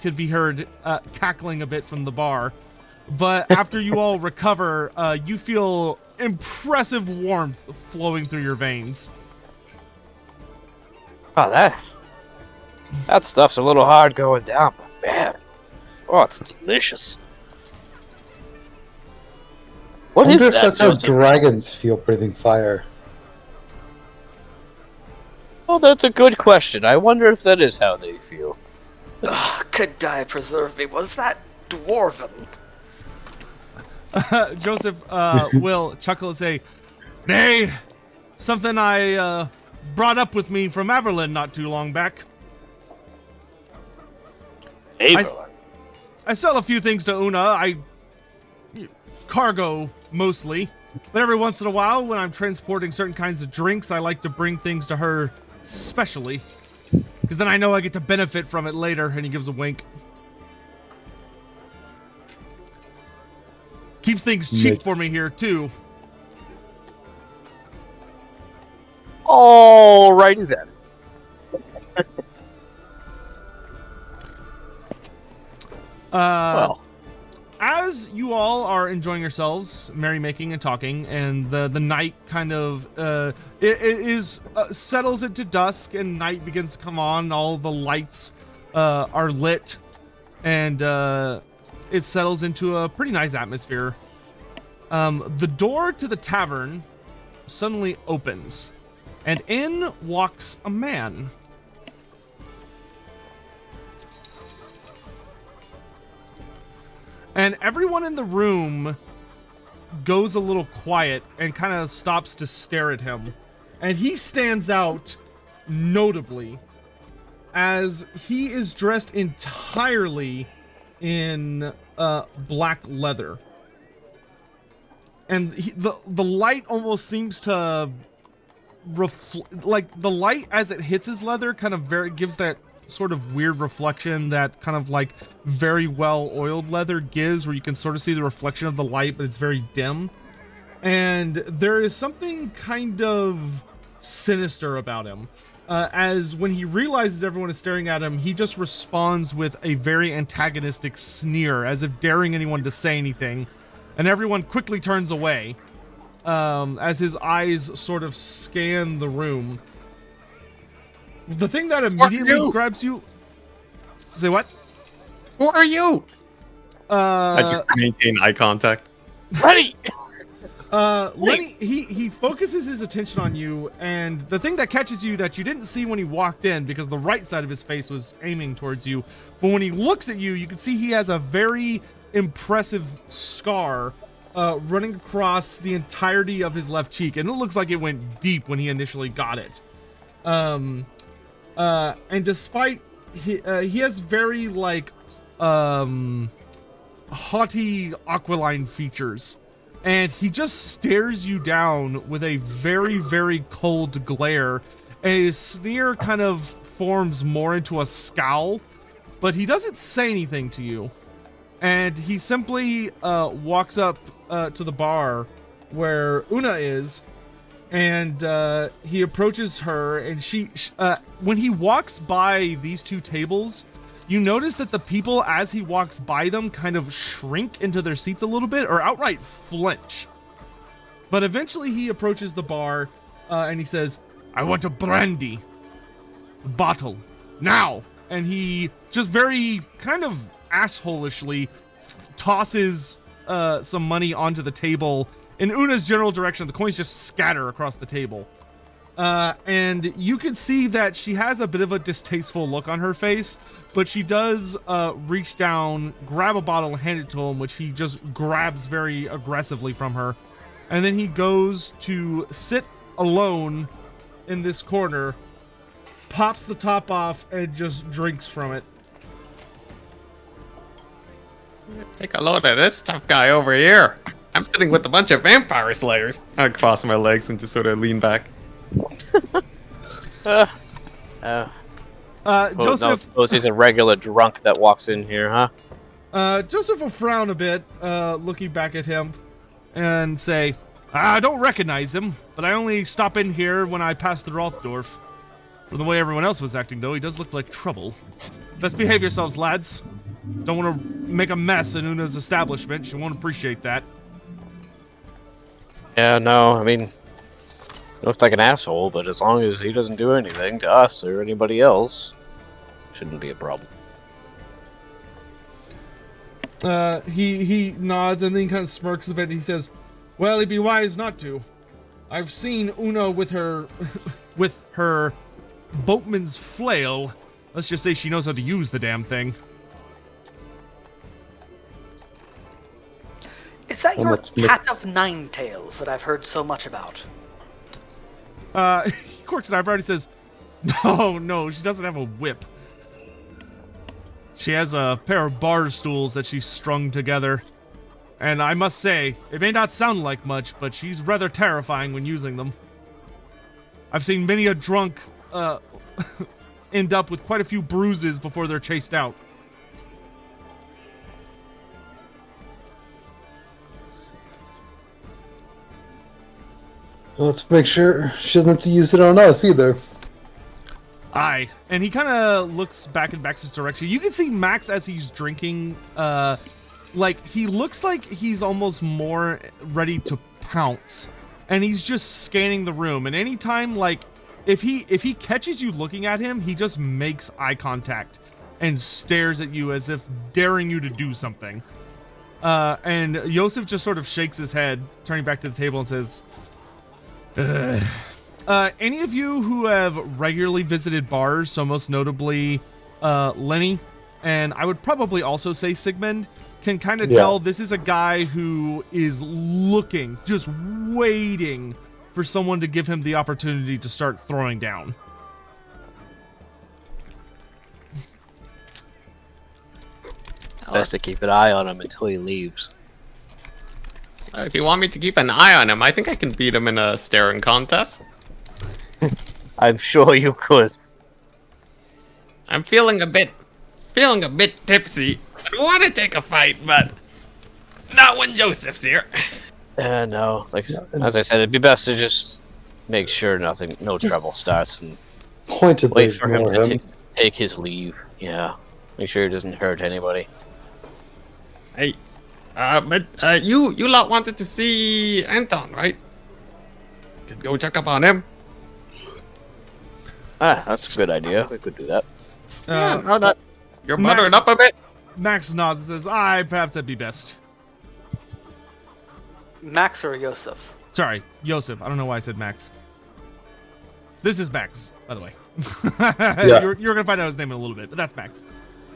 could be heard cackling a bit from the bar. But after you all recover, you feel impressive warmth flowing through your veins. Oh, that stuff's a little hard going down, but man, oh, it's delicious. What I is wonder if that? that's how Joseph? dragons feel breathing fire. Oh, that's a good question. I wonder if that is how they feel. Ugh, could die preserve me. Was that dwarven? Joseph will chuckle and say, nay, something I brought up with me from Averlin not too long back. I sell a few things to Una. Cargo, mostly. But every once in a while, when I'm transporting certain kinds of drinks, I like to bring things to her specially. Because then I know I get to benefit from it later. And he gives a wink. Keeps things cheap for me here, too. Alrighty then. Well, as you all are enjoying yourselves, merrymaking and talking, and the night kind of settles into dusk, and night begins to come on. All the lights are lit, and it settles into a pretty nice atmosphere. The door to the tavern suddenly opens, and in walks a man. And everyone in the room goes a little quiet and kind of stops to stare at him. And he stands out notably as he is dressed entirely in black leather. And the light almost seems to like the light as it hits his leather kind of gives that sort of weird reflection that kind of like very well oiled leather gives, where you can sort of see the reflection of the light, but it's very dim. And there is something kind of sinister about him. As when he realizes everyone is staring at him, he just responds with a very antagonistic sneer, as if daring anyone to say anything. And everyone quickly turns away as his eyes sort of scan the room. The thing that immediately grabs you... Say what? Who are you? I just maintain eye contact. Lenny! Lenny, he focuses his attention on you, and the thing that catches you that you didn't see when he walked in, because the right side of his face was aiming towards you, but when he looks at you, you can see he has a very impressive scar running across the entirety of his left cheek, and it looks like it went deep when he initially got it. And despite he has very like haughty aquiline features, and he just stares you down with a very, very cold glare. And his sneer kind of forms more into a scowl, but he doesn't say anything to you. And he simply walks up to the bar where Una is, and he approaches her, and she when he walks by these two tables, you notice that the people, as he walks by them, kind of shrink into their seats a little bit, or outright flinch. But eventually he approaches the bar, and he says, "I want a brandy bottle now." And he just very kind of assholishly tosses some money onto the table in Una's general direction. The coins just scatter across the table. And you can see that she has a bit of a distasteful look on her face, but she does reach down, grab a bottle, and hand it to him, which he just grabs very aggressively from her. And then he goes to sit alone in this corner, pops the top off, and just drinks from it. Take a load of this tough guy over here. I'm sitting with a bunch of vampire slayers. I cross my legs and just sort of lean back. Josef, suppose he's a regular drunk that walks in here, huh? Josef will frown a bit, looking back at him, and say, "I don't recognize him, but I only stop in here when I pass through Altdorf. From the way everyone else was acting, though, he does look like trouble. Best behave yourselves, lads. Don't want to make a mess in Una's establishment. She won't appreciate that." Yeah, no, I mean, he looks like an asshole, but as long as he doesn't do anything to us or anybody else, shouldn't be a problem. He nods and then kind of smirks a bit. He says, "Well, he'd be wise not to. I've seen Una with her boatman's flail. Let's just say she knows how to use the damn thing." Is that your cat of nine tails that I've heard so much about? He quirks an eyebrow and he says, No, she doesn't have a whip. She has a pair of bar stools that she's strung together. And I must say, it may not sound like much, but she's rather terrifying when using them. I've seen many a drunk, end up with quite a few bruises before they're chased out. Let's make sure she doesn't have to use it on us either. Aye. And he kind of looks back in Max's direction. You can see Max as he's drinking, like, he looks like he's almost more ready to pounce. And he's just scanning the room. And anytime, like, if he catches you looking at him, he just makes eye contact and stares at you as if daring you to do something. And Josef just sort of shakes his head, turning back to the table and says, any of you who have regularly visited bars, so most notably Lenny, and I would probably also say Sigmund, can kind of tell this is a guy who is looking, just waiting for someone to give him the opportunity to start throwing down. Best to keep an eye on him until he leaves. If you want me to keep an eye on him, I think I can beat him in a staring contest. I'm sure you could. I'm feeling a bit tipsy. I want to take a fight, but not when Joseph's here. No, like as I said, it'd be best to just make sure no trouble starts and Pointedly wait for him ignore to take his leave. Yeah, make sure he doesn't hurt anybody. Hey, but you lot wanted to see Anton, right? Could go check up on him. That's a good idea. We could do that. Yeah, now that you're Max- buttering up a bit. Max nods and says, perhaps that'd be best. Max or Josef? Sorry, Josef. I don't know why I said Max. This is Max, by the way. Yeah. You're going to find out his name in a little bit, but that's Max.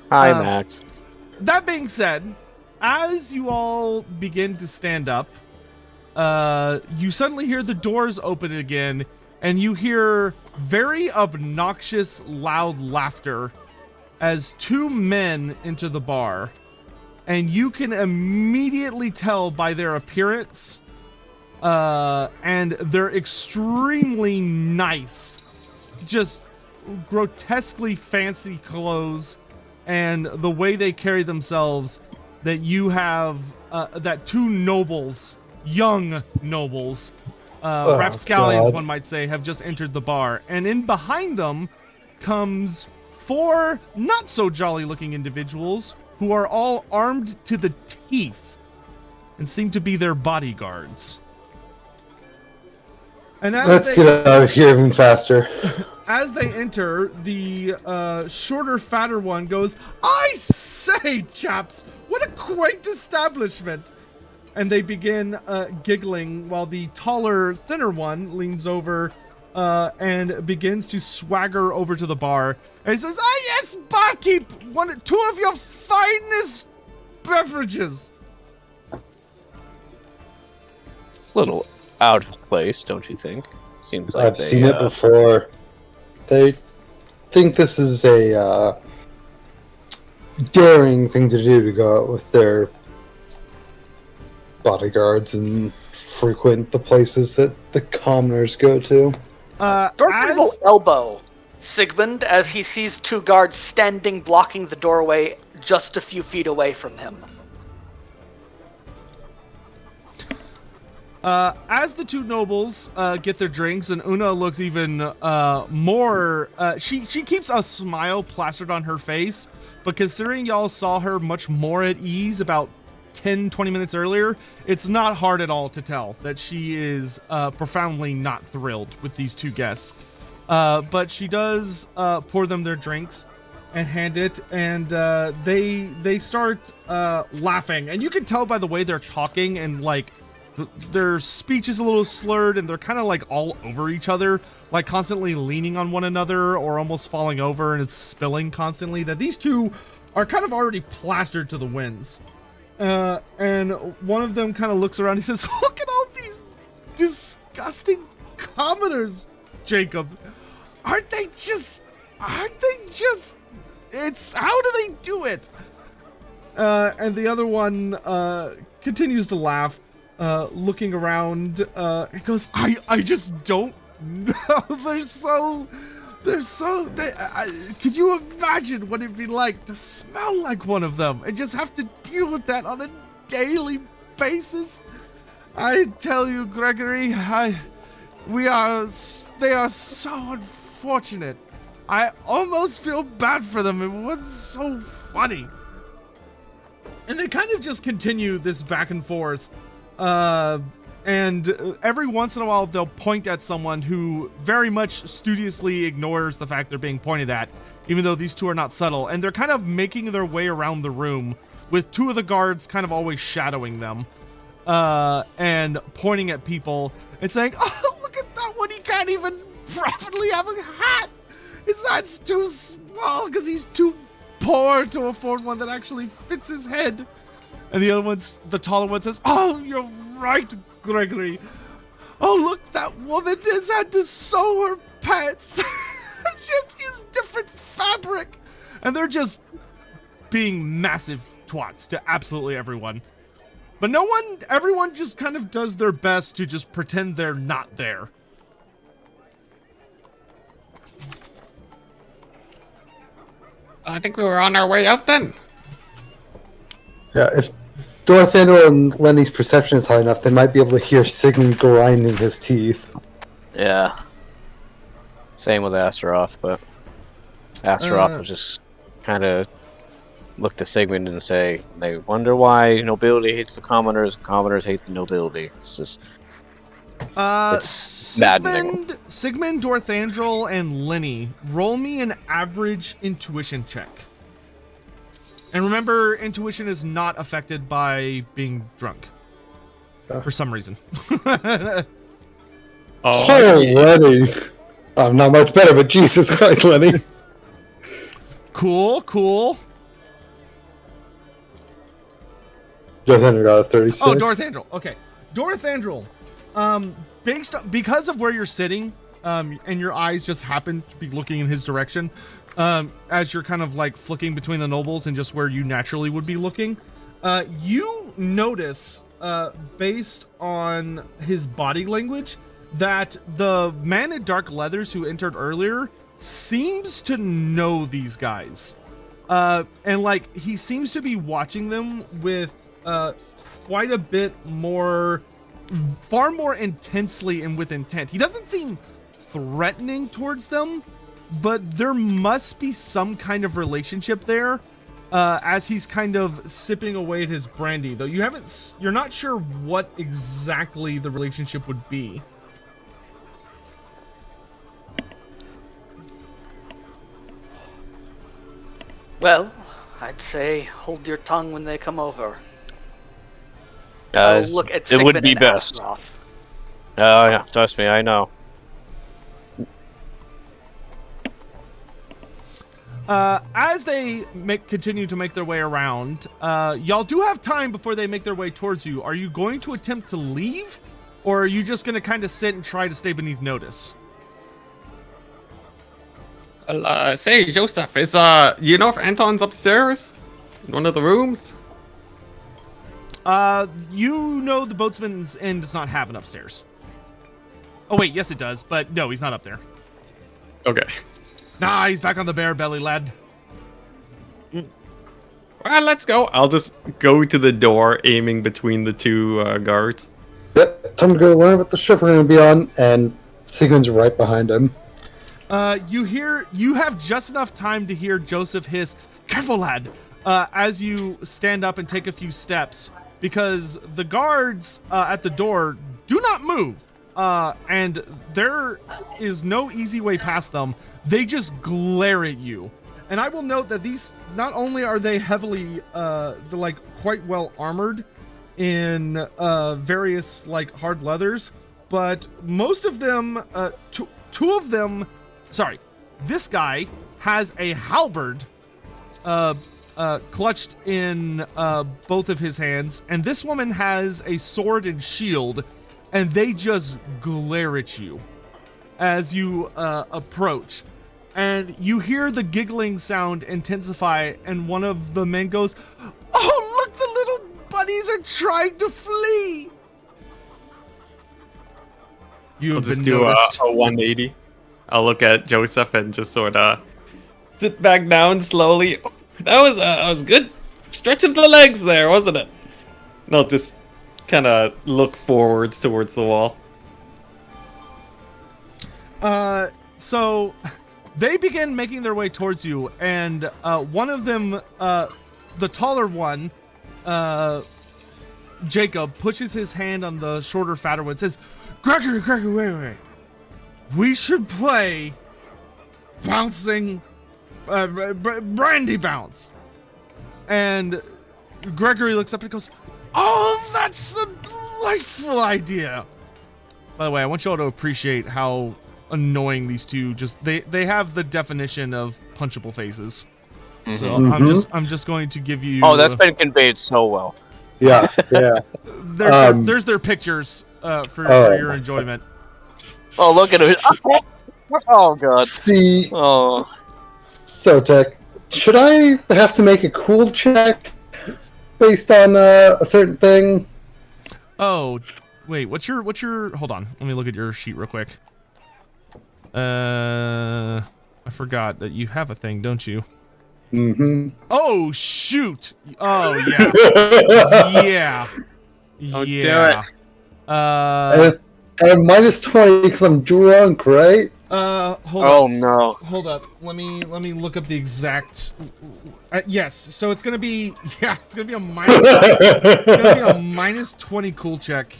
Hi, Max. That being said, as you all begin to stand up, you suddenly hear the doors open again, and you hear very obnoxious, loud laughter as two men enter the bar. And you can immediately tell by their appearance, and their extremely nice, just grotesquely fancy clothes, and the way they carry themselves, that you have, that two nobles, young nobles, rapscallions, God. one might say, have just entered the bar. And in behind them comes four not so jolly looking individuals who are all armed to the teeth and seem to be their bodyguards. And as Let's get out of here even faster. as they enter, the shorter, fatter one goes, "I say, chaps, what a quaint establishment!" And they begin giggling while the taller, thinner one leans over and begins to swagger over to the bar. And he says, yes, barkeep, two of your finest beverages. Little out of place, don't you think? Seems like I've seen it before. They think this is a daring thing to do, to go out with their bodyguards and frequent the places that the commoners go to. Dwarf will elbow Sigmund as he sees two guards standing blocking the doorway just a few feet away from him. As the two nobles get their drinks, and Una looks even more, she keeps a smile plastered on her face, but considering y'all saw her much more at ease about 10-20 minutes earlier, it's not hard at all to tell that she is profoundly not thrilled with these two guests. But she does pour them their drinks and hand it, and they start laughing, and you can tell by the way they're talking, and like their speech is a little slurred, and they're kind of like all over each other, like constantly leaning on one another or almost falling over, and it's spilling constantly, that these two are kind of already plastered to the winds. And one of them kind of looks around. He says, "Look at all these disgusting commoners, Jacob. Aren't they just, it's, how do they do it?" And the other one continues to laugh, looking around, and goes, I just don't know. They're so. Could you imagine what it'd be like to smell like one of them and just have to deal with that on a daily basis? I tell you, Gregory, they are so unfortunate. I almost feel bad for them. It was so funny. And they kind of just continue this back and forth. And every once in a while, they'll point at someone who very much studiously ignores the fact they're being pointed at, even though these two are not subtle. And they're kind of making their way around the room with two of the guards kind of always shadowing them and pointing at people and saying, oh, look at that one. He can't even properly have a hat. His hat's too small because he's too poor to afford one that actually fits his head. And the other one's, the taller one says, oh, you're right, Gregory. Oh, look, that woman has had to sew her pants. Just use different fabric. And they're just being massive twats to absolutely everyone. But everyone just kind of does their best to just pretend they're not there. I think we were on our way out then. Yeah, if Dorthandel and Lenny's perception is high enough, they might be able to hear Sigmund grinding his teeth. Yeah. Same with Astaroth, but Astaroth was just kind of look to Sigmund and say, they wonder why nobility hates the commoners, commoners hate the nobility. It's just... it's maddening. Sigmund, Dorthandel, and Lenny, roll me an average intuition check. And remember, intuition is not affected by being drunk. For some reason. Lenny! I'm not much better, but Jesus Christ, Lenny. Cool. Dorthandel got a 36. Oh, Dorthandel. Okay. Dorthandel. Because of where you're sitting, and your eyes just happen to be looking in his direction, as you're kind of like flicking between the nobles and just where you naturally would be looking, you notice, based on his body language, that the man in dark leathers who entered earlier seems to know these guys. And like, he seems to be watching them with, quite a bit more, far more intensely and with intent. He doesn't seem threatening towards them, but there must be some kind of relationship there, as he's kind of sipping away at his brandy, though you're not sure what exactly the relationship would be. Well, I'd say hold your tongue when they come over. Look at it Sigmund would be and best. Astaroth. Oh yeah, trust me, I know. As they continue to make their way around, y'all do have time before they make their way towards you. Are you going to attempt to leave, or are you just going to kind of sit and try to stay beneath notice? Say, Joseph, you know if Anton's upstairs? In one of the rooms? You know the Boatman's Inn does not have an upstairs. Oh wait, yes it does, but no, he's not up there. Okay. Nah, he's back on the Berebelli, lad. Well, let's go. I'll just go to the door, aiming between the two guards. Yep, time to go learn what the ship we're going to be on, and Sigmund's right behind him. You have just enough time to hear Joseph hiss, "Careful, lad," as you stand up and take a few steps, because the guards at the door do not move, and there is no easy way past them. They just glare at you. And I will note that these, not only are they heavily, they're like quite well armored in various like hard leathers, but most of them, two of them, sorry, this guy has a halberd clutched in both of his hands, and this woman has a sword and shield, and they just glare at you as you approach. And you hear the giggling sound intensify, and one of the men goes, "Oh, look, the little bunnies are trying to flee!" I'll just do a 180. I'll look at Joseph and just sort of sit back down slowly. That was good stretch of the legs there, wasn't it? And I'll just kind of look forwards towards the wall. So they begin making their way towards you, and one of them, the taller one, Jacob, pushes his hand on the shorter, fatter one and says, Gregory, wait. We should play bouncing, brandy bounce. And Gregory looks up and goes, oh, that's a delightful idea. By the way, I want you all to appreciate how annoying these two they have the definition of punchable faces. So I'm just going to give you. Oh, that's been conveyed so well. Yeah. There's their pictures for your enjoyment. Oh, look at it. Oh god. See, Oh. Sotek, should I have to make a cool check based on a certain thing? Oh, wait. What's your? Hold on. Let me look at your sheet real quick. I forgot that you have a thing, don't you? Mm-hmm. Oh shoot! Oh yeah, yeah, Don't do yeah. And a minus 20 because I'm drunk, right? Hold Oh up. no. Hold up. Let me look up the exact. Yes. So it's gonna be it's gonna be a minus. It's gonna be a minus 20 cool check.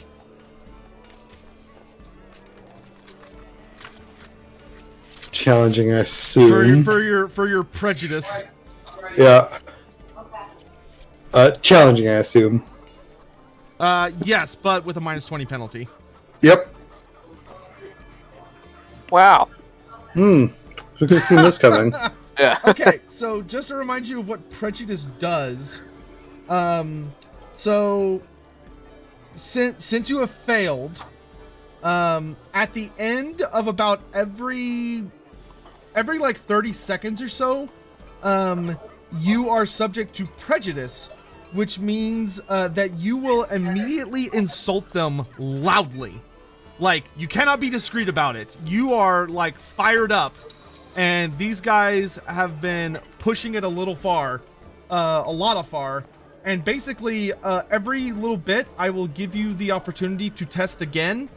Challenging, I assume. For your prejudice. Yeah. Challenging, I assume. Yes, but with a minus 20 penalty. Yep. Wow. Who could have seen this coming? Yeah. Okay, so just to remind you of what prejudice does, so since you have failed, at the end of about every like 30 seconds or so, you are subject to prejudice, which means that you will immediately insult them loudly. Like, you cannot be discreet about it. You are, like, fired up, and these guys have been pushing it a little far, a lot of far, and basically, every little bit, I will give you the opportunity to test again.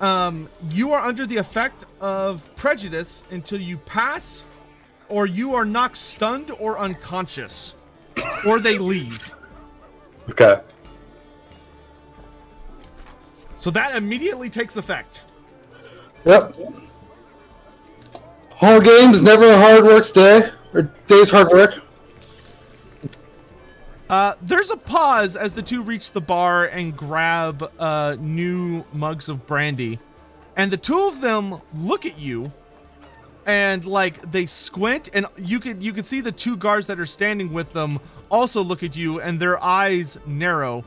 You are under the effect of prejudice until you pass, or you are knocked stunned or unconscious, or they leave. Okay. So that immediately takes effect. Yep. Whole game's never a hard work's day, or day's hard work. There's a pause as the two reach the bar and grab new mugs of brandy. And the two of them look at you and like they squint, and you can see the two guards that are standing with them also look at you, and their eyes narrow.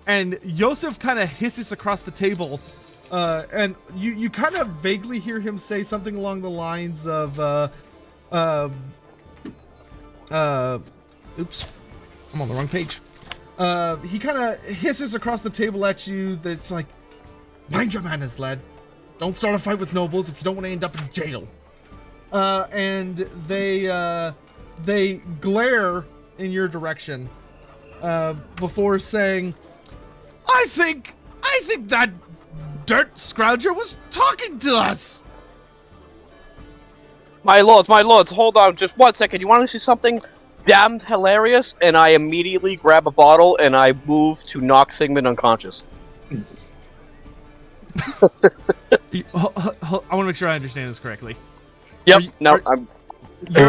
And Josef kind of hisses across the table, and you kind of vaguely hear him say something along the lines of oops, I'm on the wrong page. He kind of hisses across the table at you that's like, mind your manners, lad. Don't start a fight with nobles if you don't want to end up in jail. And they glare in your direction before saying, I think that dirt scrounger was talking to us. My lords, hold on just 1 second. You want to see something damned hilarious? And I immediately grab a bottle and I move to knock Sigmund unconscious. I want to make sure I understand this correctly. Yep.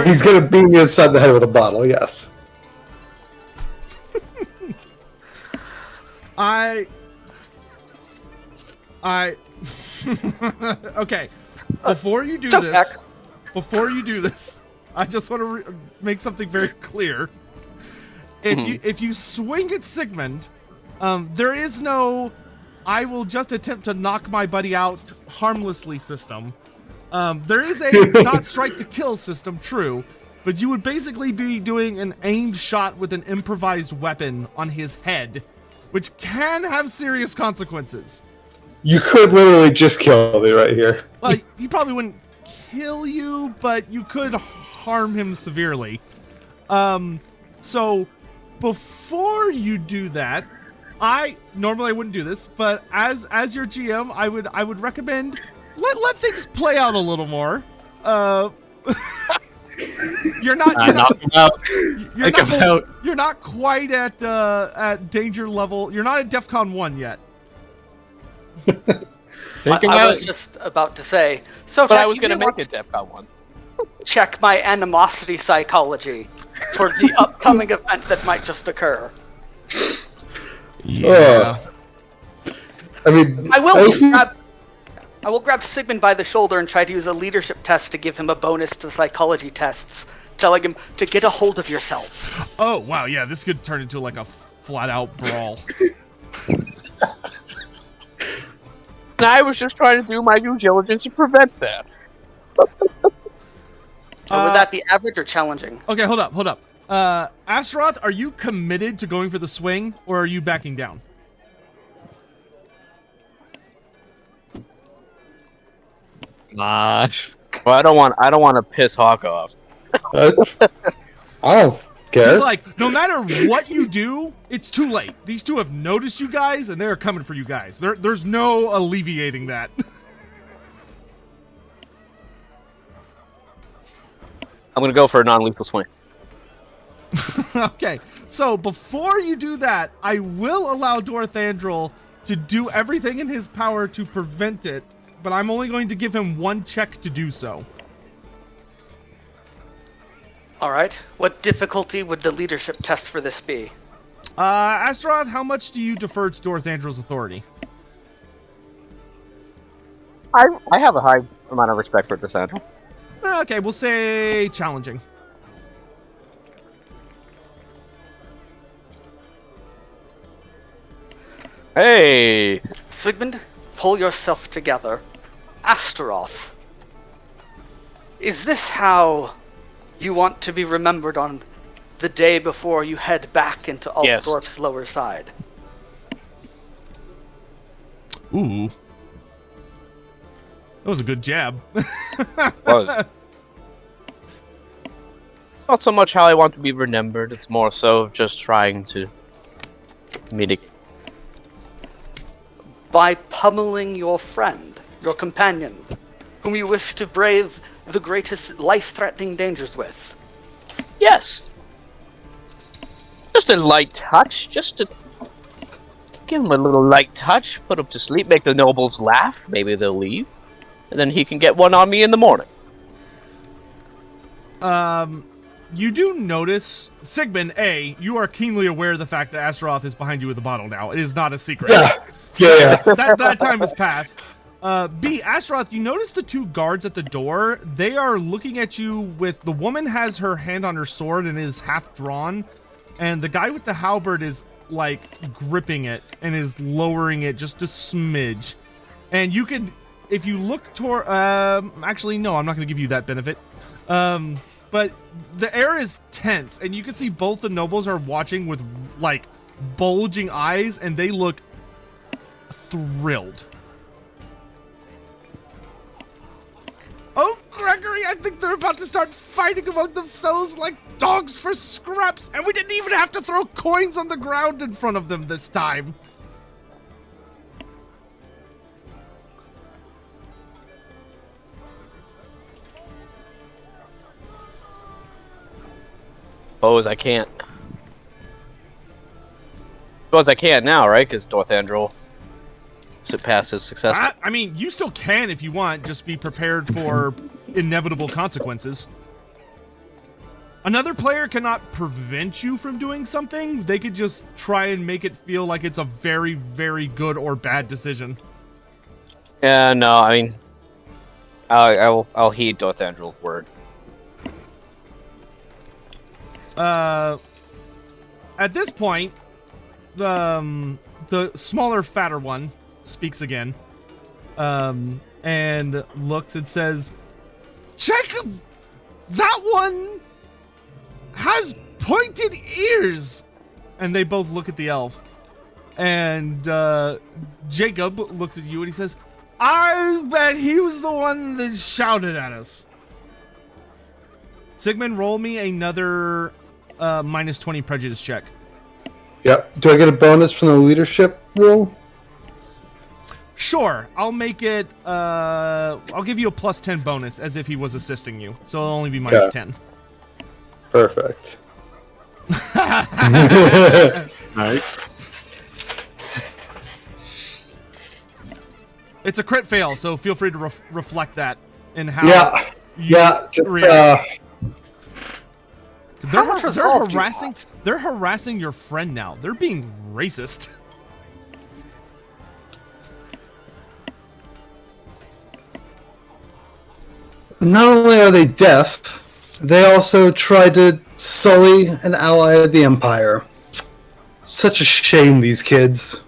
He's gonna beam you upside the head with a bottle, yes. Okay. Before you do this, I just want to make something very clear. If you swing at Sigmund, there is no I will just attempt to knock my buddy out harmlessly system. There is a not strike to kill system, true, but you would basically be doing an aimed shot with an improvised weapon on his head, which can have serious consequences. You could literally just kill me right here. Well, he probably wouldn't kill you, but you could harm him severely. So before you do that, normally I wouldn't do this, but as your GM, I would recommend let things play out a little more. You're not quite at danger level. You're not at DEFCON 1 yet. I was just about to say. So, But I was going to make it DEFCON 1. Check my animosity psychology for the upcoming event that might just occur. Yeah. I mean, I will grab Sigmund by the shoulder and try to use a leadership test to give him a bonus to psychology tests, telling him to get a hold of yourself. Oh wow, yeah, this could turn into like a flat-out brawl. And I was just trying to do my due diligence to prevent that. Would that be average or challenging? Okay, hold up. Astaroth, are you committed to going for the swing, or are you backing down? Well, I don't want to piss Hawk off. I don't care. It's like, no matter what you do, it's too late. These two have noticed you guys, and they're coming for you guys. There's no alleviating that. I'm going to go for a non-lethal swing. Okay, so before you do that, I will allow Dwarthandrel to do everything in his power to prevent it, but I'm only going to give him one check to do so. Alright. What difficulty would the leadership test for this be? Astaroth, how much do you defer to Dwarthandrel's authority? I have a high amount of respect for Dwarthandrel. Okay, we'll say challenging. Hey! Sigmund, pull yourself together. Astaroth. Is this how you want to be remembered on the day before you head back into Altdorf's lower side? Ooh. That was a good jab. Was. Not so much how I want to be remembered, it's more so just trying to mitigate. By pummeling your friend, your companion, whom you wish to brave the greatest life-threatening dangers with. Yes! Just a light touch, just to give him a little light touch, put him to sleep, make the nobles laugh, maybe they'll leave, and then he can get one on me in the morning. You do notice, Sigmund, you are keenly aware of the fact that Astaroth is behind you with the bottle now. It is not a secret. Yeah. That time has passed. B, Astaroth, you notice the two guards at the door. They are looking at you with... The woman has her hand on her sword and is half drawn. And the guy with the halberd is, like, gripping it and is lowering it just a smidge. And you can... If you look toward... actually, no, I'm not going to give you that benefit. But the air is tense, and you can see both the nobles are watching with, like, bulging eyes, and they look thrilled. Oh, Gregory, I think they're about to start fighting among themselves like dogs for scraps, and we didn't even have to throw coins on the ground in front of them this time. Suppose I can't. Suppose I can't now, right? Because Dwarthandrel passes successfully. I mean, you still can if you want. Just be prepared for inevitable consequences. Another player cannot prevent you from doing something. They could just try and make it feel like it's a very, very good or bad decision. Yeah, no, I mean, I'll heed Dwarthandrel's word. At this point, the smaller, fatter one speaks again, and looks and says, "Check! That one has pointed ears!" And they both look at the elf. And Jacob looks at you and he says, I bet he was the one that shouted at us. Sigmund, roll me another minus 20 prejudice check. Yeah. Do I get a bonus from the leadership roll? Sure, I'll make it, I'll give you a plus 10 bonus as if he was assisting you. So it'll only be minus Okay. 10. Perfect. Nice. It's a crit fail, so feel free to reflect that in how Yeah. you Yeah. Just, react. How much resolve do you harassing. have? They're harassing your friend now. They're being racist. not only are they deaf, they also tried to sully an ally of the Empire. Such a shame, these kids.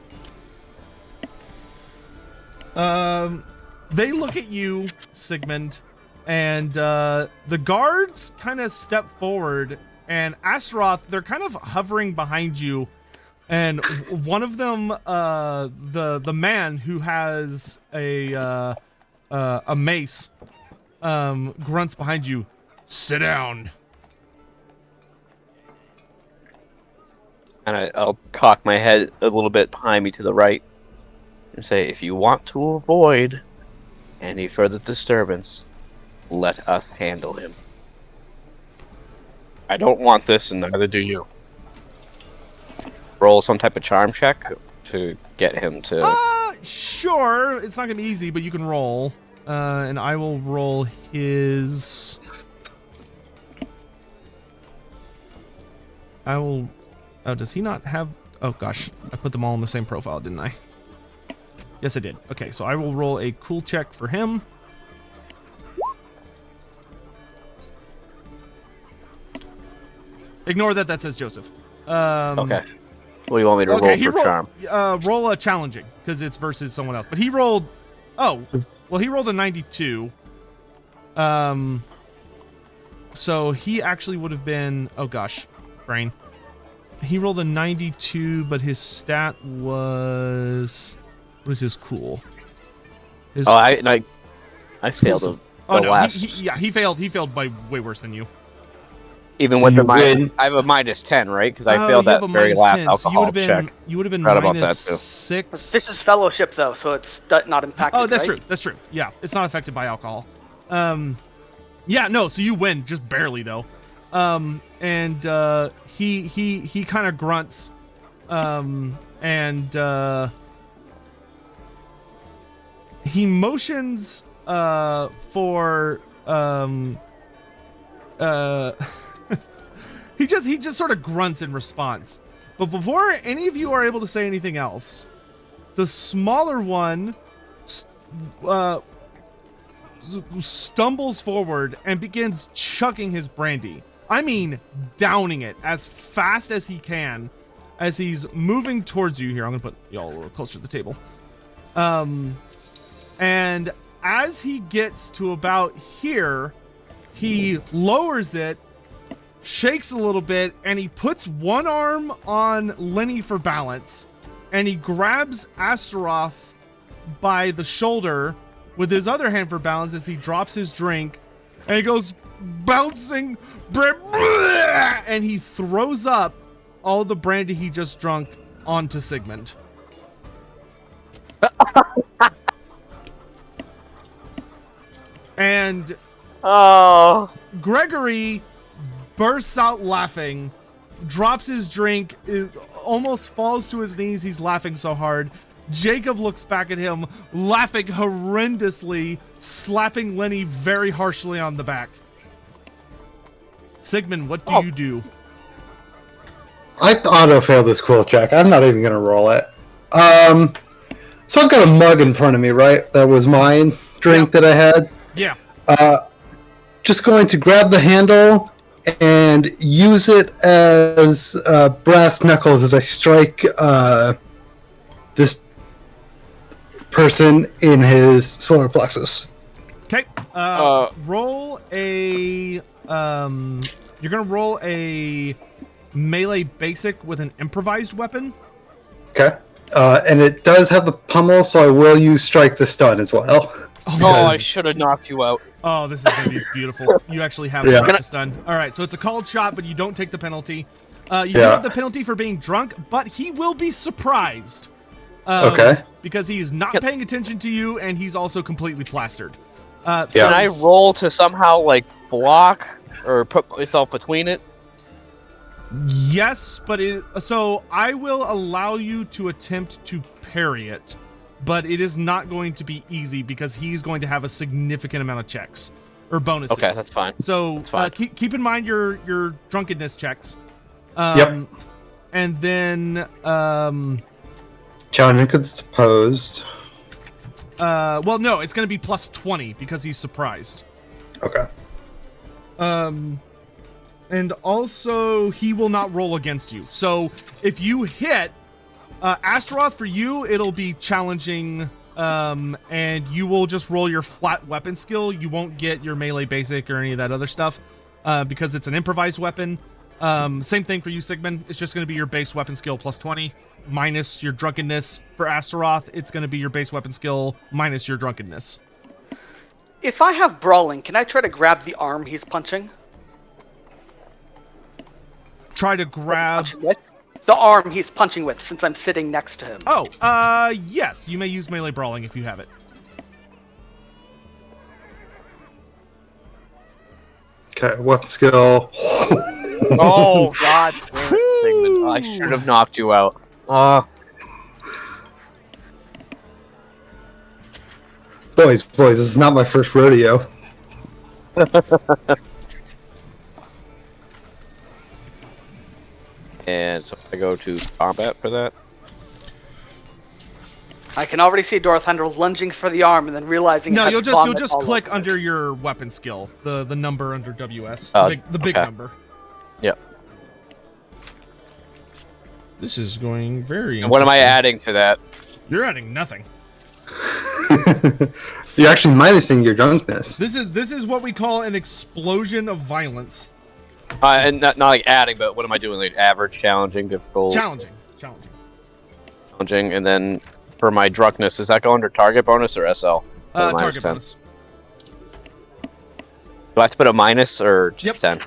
They look at you, Sigmund, and the guards kind of step forward, and Astaroth, they're kind of hovering behind you, and one of them, the man who has a mace, grunts behind you, sit down. And I'll cock my head a little bit behind me to the right and say, if you want to avoid any further disturbance, let us handle him. I don't want this, and neither do you. Roll some type of charm check to get him to... Sure, it's not gonna be easy, but you can roll. And I will roll his... I will... Oh, does he not have... Oh, gosh. I put them all in the same profile, didn't I? Yes, I did. Okay, so I will roll a cool check for him. Ignore that. That says Joseph. Okay. What do you want me to roll Okay, for charm? roll a challenging, because it's versus someone else. But he rolled... Oh, well, he rolled a 92. So he actually would have been... Oh, gosh. Brain. He rolled a 92, but his stat was... What was his cool? His I failed cool- the Oh, no. last... He failed. He failed by way worse than you. Even So with the you minus... win. I have a minus 10, right? Because I Oh, failed you have that a very minus last 10, so alcohol check. You would have been Forgot about minus that, too. 6. This is fellowship, though, so it's not impacted. Oh, that's right? true. That's true. Yeah, it's not affected by alcohol. Yeah, no. So you win, just barely though. And he kind of grunts, and he motions for he just sort of grunts in response. But before any of you are able to say anything else, the smaller one stumbles forward and begins chugging his brandy. I mean, downing it as fast as he can as he's moving towards you. Here, I'm gonna put y'all a little closer to the table. And as he gets to about here, he lowers it, shakes a little bit, and he puts one arm on Lenny for balance, and he grabs Astaroth by the shoulder with his other hand for balance as he drops his drink, and he goes bouncing, and he throws up all the brandy he just drunk onto Sigmund. And Oh. Gregory bursts out laughing, drops his drink, almost falls to his knees. He's laughing so hard. Jacob looks back at him, laughing horrendously, slapping Lenny very harshly on the back. Sigmund, what do you do? I auto-failed this cool check. I'm not even going to roll it. So I've got a mug in front of me, right? That was mine drink that I had. Yeah. Just going to grab the handle and use it as brass knuckles as I strike this person in his solar plexus. Okay. Roll a. You're gonna roll a melee basic with an improvised weapon. Okay. And it does have the pummel, so I will use strike to stun as well. Oh, I should have knocked you out. Oh, this is going to be beautiful. You actually have the stun. All right, so it's a called shot, but you don't take the penalty. You do have the penalty for being drunk, but he will be surprised. Okay. Because he's not paying attention to you, and he's also completely plastered. Can I roll to somehow, like, block or put myself between it? Yes, but so I will allow you to attempt to parry it, but it is not going to be easy because he's going to have a significant amount of checks or bonuses. Okay, that's fine. So that's fine. Keep in mind your drunkenness checks. Yep. And then challenging because it's opposed. well, no, it's going to be plus 20 because he's surprised. Okay. And also, he will not roll against you. So, if you hit, Astaroth, for you, it'll be challenging, and you will just roll your flat weapon skill. You won't get your melee basic or any of that other stuff, because it's an improvised weapon. Same thing for you, Sigmund. It's just going to be your base weapon skill plus 20, minus your drunkenness. For Astaroth, it's going to be your base weapon skill minus your drunkenness. If I have brawling, can I try to grab the arm he's punching? Try to grab the arm he's punching with, since I'm sitting next to him. Oh, yes, you may use melee brawling if you have it. Okay, weapon skill. Oh, God. Sigmund, I should have knocked you out. Boys, this is not my first rodeo. And so I go to combat for that. I can already see Dorthander lunging for the arm and then realizing. No, you'll just click under your weapon skill, the number under WS, the big number. Yep. This is going very. And what am I adding to that? You're adding nothing. You're actually minusing your drunkenness. This is what we call an explosion of violence. And not like adding, but what am I doing? Like average, challenging, difficult? Challenging, and then for my drunkenness, does that go under target bonus or SL? Target bonus. Do I have to put a minus or just 10?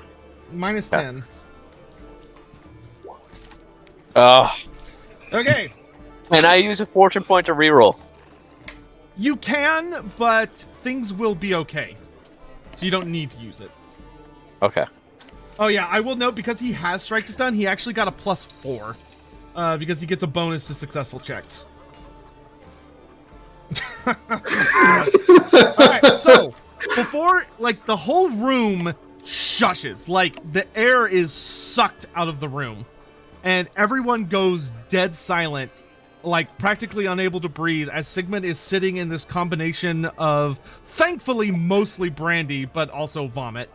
Minus 10. Okay. And I use a fortune point to reroll. You can, but things will be okay. So you don't need to use it. Okay. Oh yeah, I will note, because he has strike to stun, he actually got a +4. Because he gets a bonus to successful checks. Alright, so, before, like, the whole room shushes. Like, the air is sucked out of the room. And everyone goes dead silent, like, practically unable to breathe, as Sigmund is sitting in this combination of, thankfully, mostly brandy, but also vomit.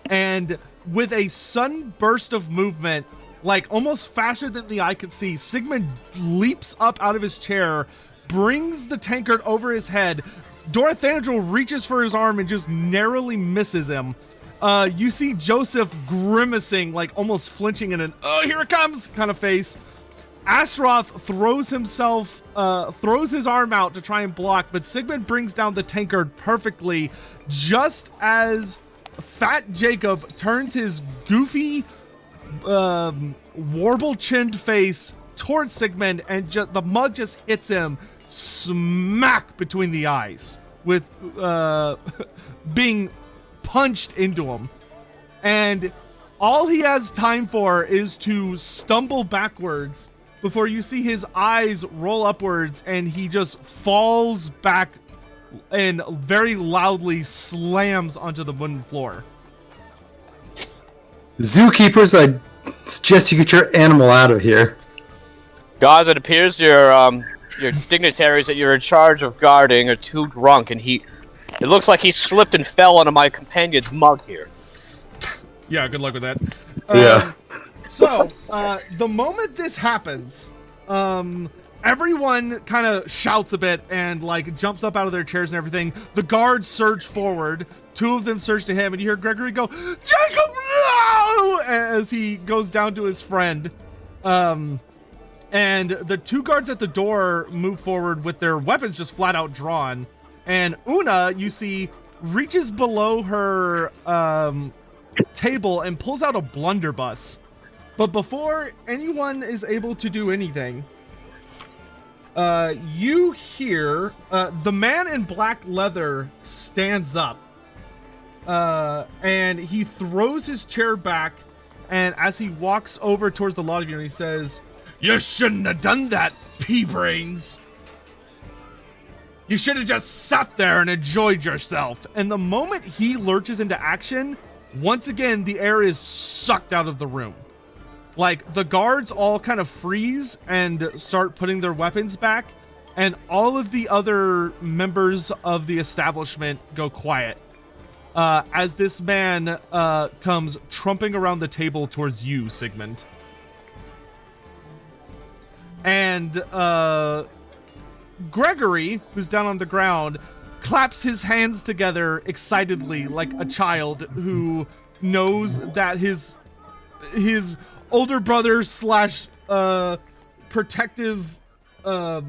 And with a sudden burst of movement, like almost faster than the eye could see, Sigmund leaps up out of his chair, brings the tankard over his head. Dorothandrel reaches for his arm and just narrowly misses him. You see Josef grimacing, like almost flinching in an "oh, here it comes" kind of face. Astaroth throws his arm out to try and block, but Sigmund brings down the tankard perfectly, just as Fat Jacob turns his goofy, warble-chinned face towards Sigmund, and the mug just hits him smack between the eyes, with being punched into him. And all he has time for is to stumble backwards before you see his eyes roll upwards, and he just falls back and very loudly slams onto the wooden floor. Zookeepers, I suggest you get your animal out of here. Guys, it appears your dignitaries that you're in charge of guarding are too drunk, and it looks like he slipped and fell onto my companion's mug here. Yeah, good luck with that. Yeah. So, the moment this happens, everyone kind of shouts a bit and, like, jumps up out of their chairs and everything. The guards surge forward. Two of them surge to him, and you hear Gregory go, "Jacob, no!" as he goes down to his friend. And And the two guards at the door move forward with their weapons just flat out drawn. And Una, you see, reaches below her table and pulls out a blunderbuss. But before anyone is able to do anything, you hear the man in black leather stands up. And he throws his chair back. And as he walks over towards the lot of you, and he says, "You shouldn't have done that, pea-brains. You should have just sat there and enjoyed yourself." And the moment he lurches into action, once again, the air is sucked out of the room. Like, the guards all kind of freeze and start putting their weapons back, and all of the other members of the establishment go quiet. As this man comes trumping around the table towards you, Sigmund. And Gregory, who's down on the ground, claps his hands together excitedly like a child who knows that his older brother slash protective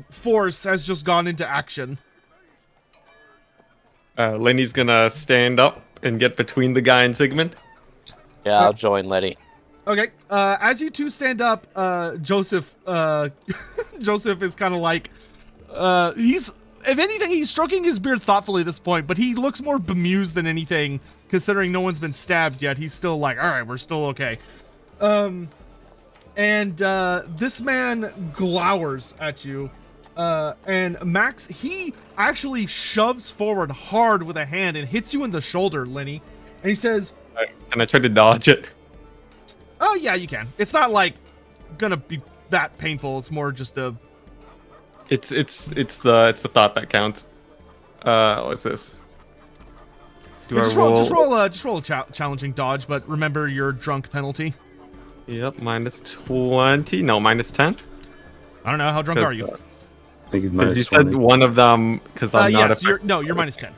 force has just gone into action. Lenny's gonna stand up and get between the guy and Sigmund. Yeah, I'll join Lenny. Okay, as you two stand up, Joseph is kind of like, if anything, he's stroking his beard thoughtfully at this point, but he looks more bemused than anything, considering no one's been stabbed yet. He's still like, all right, we're still okay. And this man glowers at you. And Max, he actually shoves forward hard with a hand and hits you in the shoulder, Lenny. And he says, "Can I try to dodge it?" "Oh yeah, you can. It's not like gonna be that painful. It's more just a." It's the thought that counts. What's this? Just roll a challenging dodge, but remember your drunk penalty. Yep, minus 20. No, minus 10. I don't know, how drunk are you? I think it's You minus said 20. one of them because I'm not. Yes, you're minus 10.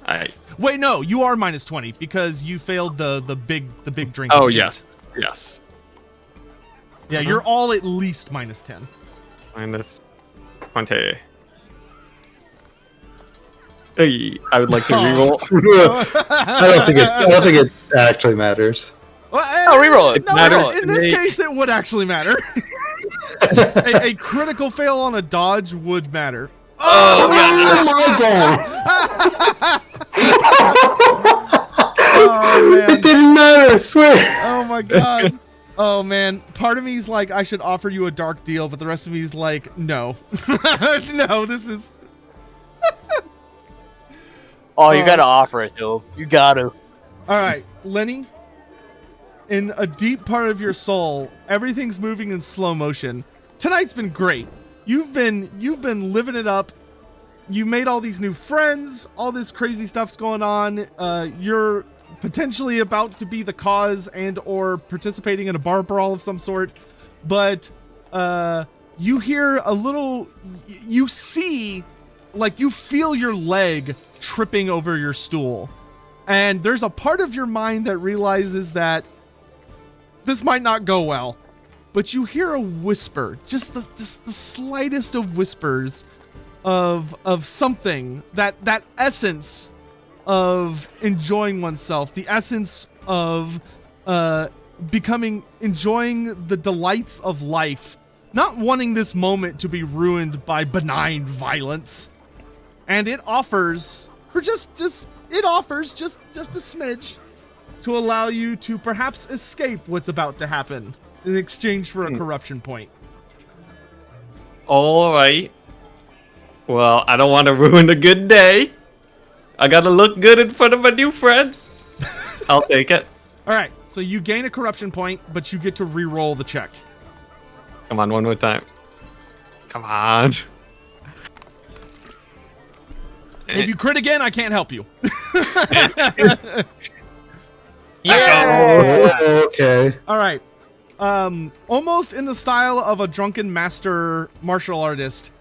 I. Wait, no, you are minus 20 because you failed the big drink. Oh yes, yes. Yeah, you're all at least minus 10. Minus 20. Hey, I would like to reroll. I don't think it actually matters. Well, Oh, reroll it. No, Matters in to this me. case, it would actually matter. a critical fail on a dodge would matter. Oh my god! Oh man! It didn't matter, I swear! Oh my god! Oh man! Part of me is like, I should offer you a dark deal, but the rest of me is like, no, no. This is. Oh, you gotta offer it to him. You gotta. All right, Lenny. In a deep part of your soul, everything's moving in slow motion. Tonight's been great. You've been living it up. You made all these new friends. All this crazy stuff's going on. You're potentially about to be the cause and or participating in a bar brawl of some sort. But you hear a little. You see, like you feel your leg tripping over your stool, and there's a part of your mind that realizes that this might not go well, but you hear a whisper, just the slightest of whispers of something, that essence of enjoying oneself, the essence of enjoying the delights of life, not wanting this moment to be ruined by benign violence. And it offers for just a smidge to allow you to perhaps escape what's about to happen in exchange for a corruption point. All right. Well, I don't want to ruin a good day. I gotta look good in front of my new friends. I'll take it. All right, so you gain a corruption point, but you get to re-roll the check. Come on, one more time. Come on. If you crit again, I can't help you. Oh, okay. All right. Almost in the style of a drunken master martial artist,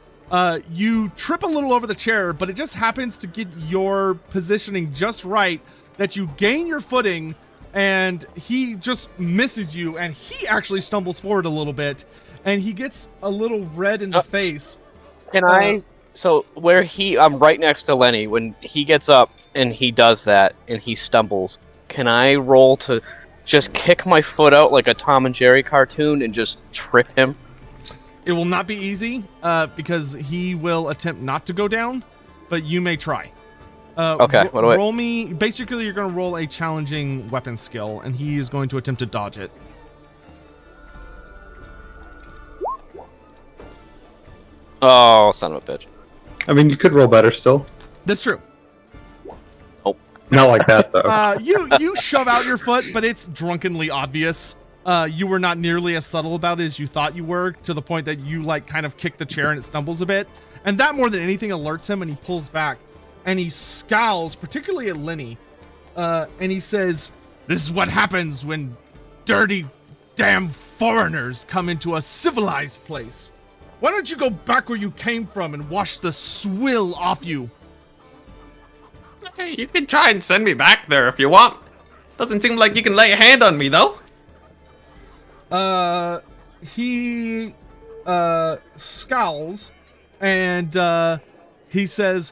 you trip a little over the chair, but it just happens to get your positioning just right that you gain your footing, and he just misses you, and he actually stumbles forward a little bit, and he gets a little red in the face. Can I? So I'm right next to Lenny. When he gets up and he does that and he stumbles, can I roll to just kick my foot out like a Tom and Jerry cartoon and just trip him? It will not be easy because he will attempt not to go down, but you may try. Okay, what do I... Roll me... Basically, you're going to roll a challenging weapon skill, and he is going to attempt to dodge it. Oh, son of a bitch. I mean, you could roll better still. That's true. Not like that, though. You shove out your foot, but it's drunkenly obvious. You were not nearly as subtle about it as you thought you were, to the point that you, like, kind of kick the chair and it stumbles a bit. And that, more than anything, alerts him, and he pulls back. And he scowls, particularly at Lenny, and he says, "This is what happens when dirty, damn foreigners come into a civilized place. Why don't you go back where you came from and wash the swill off you?" Hey, you can try and send me back there if you want. Doesn't seem like you can lay a hand on me, though. He scowls, and he says,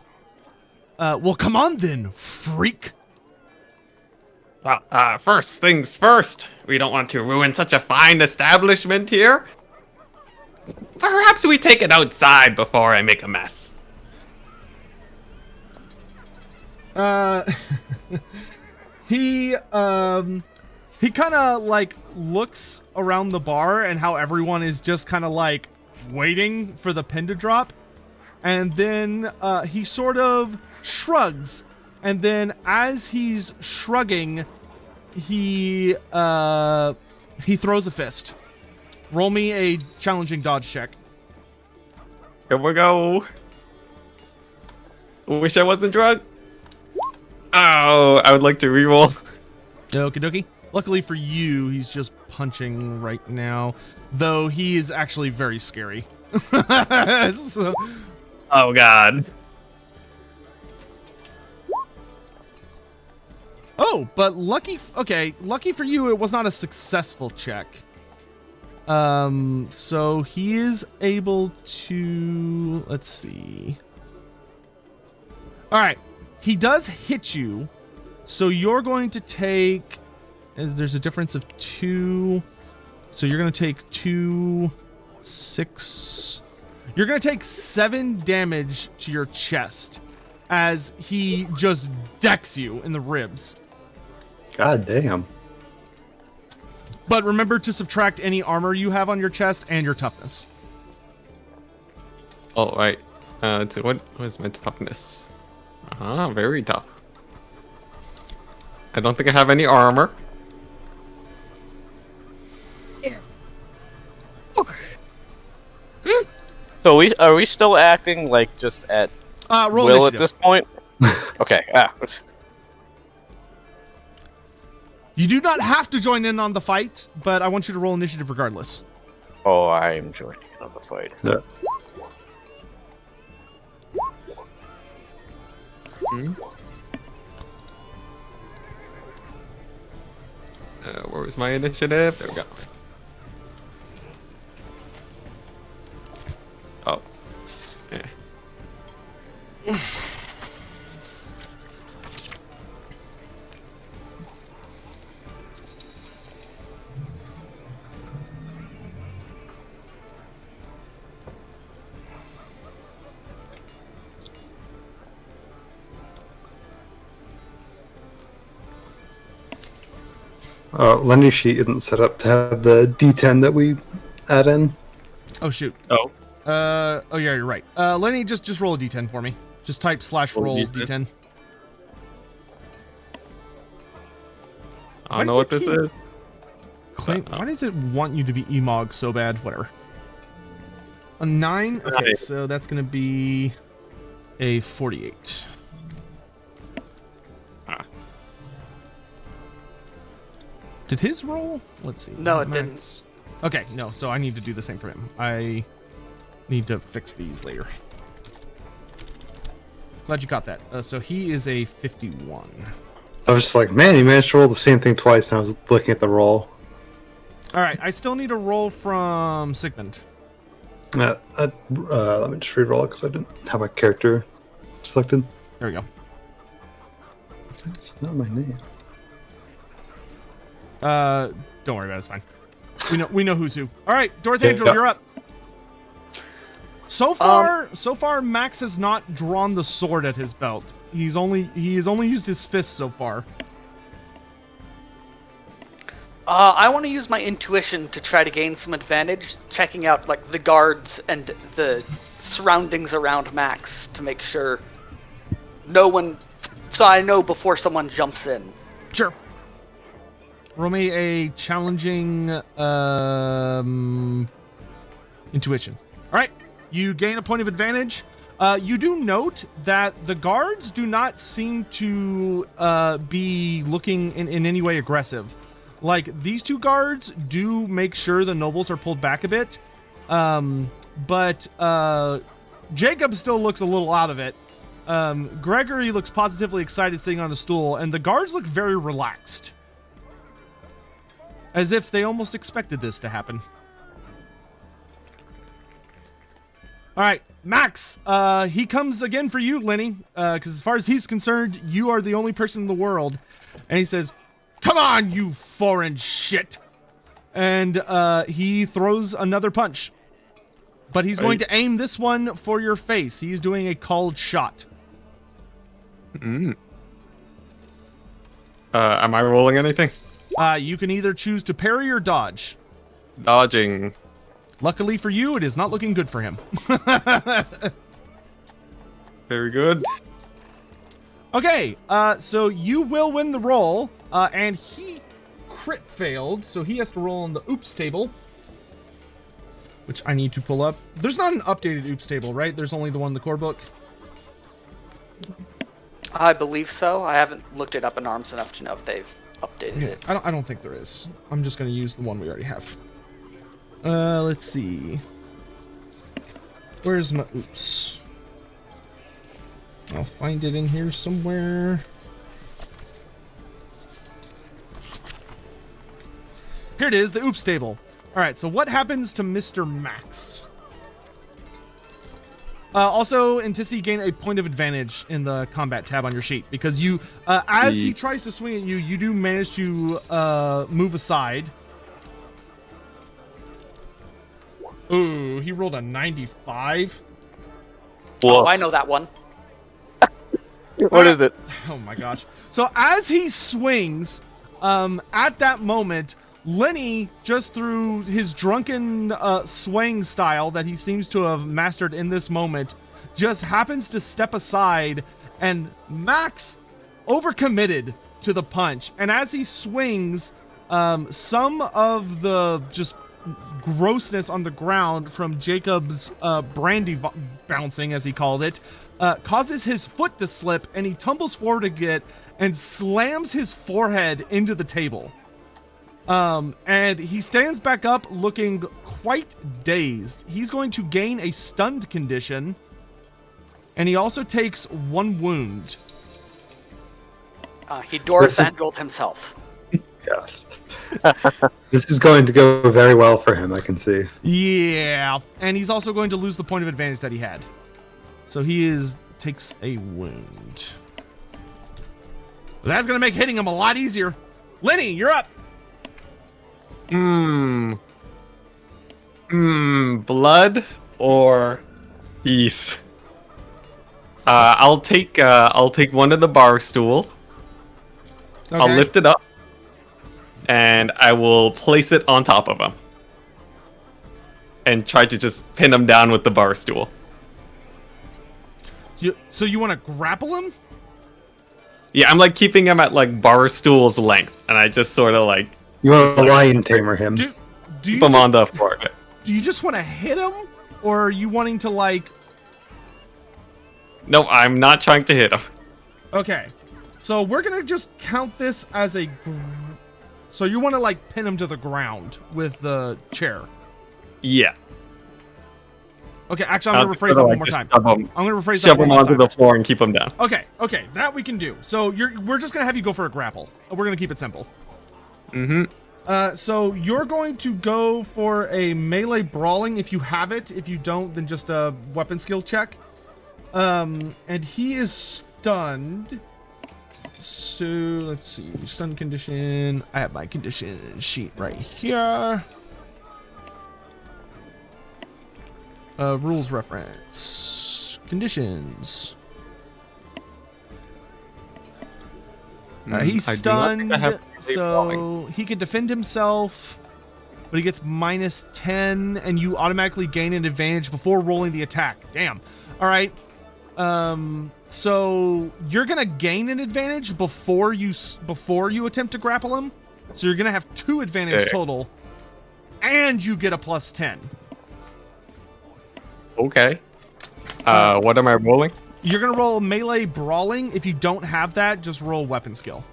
"Well, come on then, freak." Well, first things first. We don't want to ruin such a fine establishment here. Perhaps we take it outside before I make a mess. He kind of like looks around the bar and how everyone is just kind of like waiting for the pin to drop, and then he sort of shrugs, and then as he's shrugging, he throws a fist. Roll me a challenging dodge check. Here we go. Wish I wasn't drunk. Oh, I would like to reroll. Okie dokie. Luckily for you, he's just punching right now, though he is actually very scary. So, Oh, God. oh, but lucky for you, it was not a successful check. So he is able to, let's see. All right. He does hit you, so you're going to take, there's a difference of 2, so you're going to take 2, 6, you're going to take 7 damage to your chest as he just decks you in the ribs. God damn. But remember to subtract any armor you have on your chest and your toughness. Oh, right. So what was my toughness? Very tough. I don't think I have any armor. So are we still acting like just at Roll will initiative. at this point? Okay. You do not have to join in on the fight, but I want you to roll initiative regardless. Oh, I am joining in on the fight. Yeah. Where was my initiative? There we go. Oh. Yeah. Lenny's sheet isn't set up to have the D10 that we add in. Oh shoot. Oh. Oh yeah, you're right. Lenny, just roll a d10 for me. Just type /roll d10. I don't know what this is. Why does it want you to be Emog so bad? Whatever. A 9? Okay, so that's gonna be a 48. Did his roll? Let's see. No, it didn't. Okay, no, so I need to do the same for him. I need to fix these later. Glad you got that. So he is a 51. I was just like, man, you managed to roll the same thing twice, and I was looking at the roll. All right, I still need a roll from Sigmund. Let me just re-roll it because I didn't have a character selected. There we go. That's not my name. Don't worry about it. It's fine. We know who's who. All right, Dorthangel, you're up. So far, Max has not drawn the sword at his belt. He has only used his fist so far. I want to use my intuition to try to gain some advantage, checking out like the guards and the surroundings around Max to make sure so I know before someone jumps in. Sure. Roll me a challenging intuition. All right, you gain a point of advantage. You do note that the guards do not seem to be looking in any way aggressive. Like, these two guards do make sure the nobles are pulled back a bit, but Jacob still looks a little out of it. Gregory looks positively excited sitting on a stool, and the guards look very relaxed. As if they almost expected this to happen. All right, Max, he comes again for you, Lenny, because as far as he's concerned, you are the only person in the world. And he says, "Come on, you foreign shit!" And he throws another punch. But he's going to aim this one for your face. He's doing a called shot. Am I rolling anything? You can either choose to parry or dodge. Dodging. Luckily for you, it is not looking good for him. Very good. Okay, so you will win the roll, and he crit failed, so he has to roll on the oops table, which I need to pull up. There's not an updated oops table, right? There's only the one in the core book. I believe so. I haven't looked it up in ARMS enough to know if they've updated it. I don't think there is. I'm just going to use the one we already have. Let's see. Where's my oops? I'll find it in here somewhere. Here it is, the oops table. All right, so what happens to Mr. Max? Also, Antici, gain a point of advantage in the combat tab on your sheet because you, as he tries to swing at you, you do manage to move aside. Ooh, he rolled a 95. Whoa. Oh, I know that one. What is it? Oh my gosh. So as he swings, at that moment, Lenny, just through his drunken swaying style that he seems to have mastered in this moment, just happens to step aside, and Max overcommitted to the punch. And as he swings, some of the just grossness on the ground from Jacob's brandy bouncing, as he called it, causes his foot to slip, and he tumbles forward again and slams his forehead into the table. And he stands back up looking quite dazed. He's going to gain a stunned condition, and he also takes 1 wound. He Dwarf himself. Yes. This is going to go very well for him, I can see. Yeah, and he's also going to lose the point of advantage that he had. So he takes a wound. But that's going to make hitting him a lot easier. Lenny, you're up. Blood or peace? I'll take one of the bar stools. Okay. I'll lift it up, and I will place it on top of him, and try to just pin him down with the bar stool. So you want to grapple him? Yeah, I'm like keeping him at like bar stool's length, and I just sort of like You want to lion tamer him. Do you keep him on the floor. Do you just want to hit him, or are you wanting to like? No, I'm not trying to hit him. Okay, so we're gonna just count this as a. So you want to like pin him to the ground with the chair? Yeah. Okay, actually, I'm gonna rephrase that one more time. I'm gonna rephrase that Shove one him more onto time. the floor and keep him down. Okay, that we can do. So we're just gonna have you go for a grapple. We're gonna keep it simple. Mm-hmm. So you're going to go for a melee brawling if you have it. If you don't, then just a weapon skill check. And he is stunned. So let's see, stun condition. I have my condition sheet right here. Rules reference. Conditions. He's stunned, so he can defend himself, but he gets -10, and you automatically gain an advantage before rolling the attack. Damn. All right. So you're gonna gain an advantage before you attempt to grapple him. So you're gonna have 2 advantage total, and you get a +10. Okay. What am I rolling? You're gonna roll melee brawling. If you don't have that, just roll weapon skill.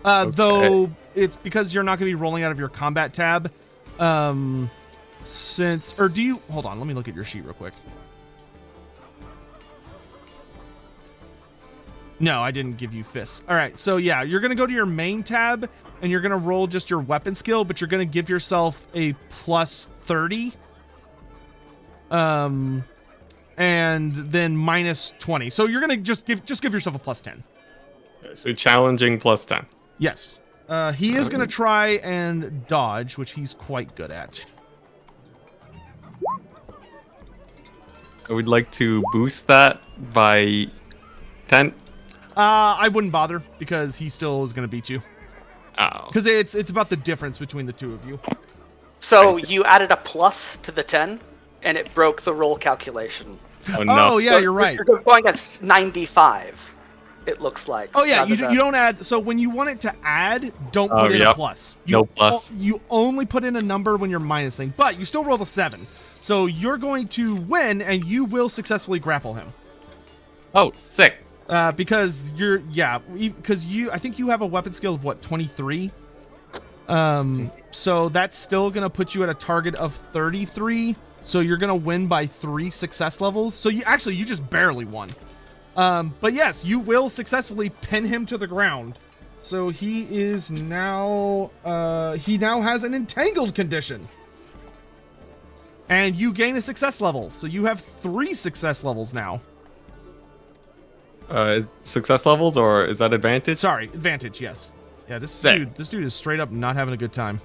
Though it's because you're not gonna be rolling out of your combat tab. Hold on, let me look at your sheet real quick. No, I didn't give you fists. All right, so yeah, you're gonna go to your main tab and you're gonna roll just your weapon skill, but you're gonna give yourself a +30. And then -20. So you're gonna just give yourself a +10. So challenging +10. Yes. He is gonna try and dodge, which he's quite good at. I would like to boost that by 10. I wouldn't bother because he still is gonna beat you. Oh. Because it's about the difference between the two of you. So you added a plus to the 10, and it broke the roll calculation. Oh, no. Oh yeah, you're right. You're going at 95. It looks like. Oh yeah, rather you than- don't add. So when you want it to add, don't put in a yep. plus. No plus. You only put in a number when you're minusing, but you still roll a 7. So you're going to win, and you will successfully grapple him. Oh, sick. Because I think you have a weapon skill of what, 23. So that's still gonna put you at a target of 33. So you're gonna win by 3 success levels. So you just barely won. But yes, you will successfully pin him to the ground. So he is now has an entangled condition. And you gain a success level. So you have 3 success levels now. Success levels, or is that advantage? Sorry, advantage, yes. Yeah, this Sick. dude is straight up not having a good time.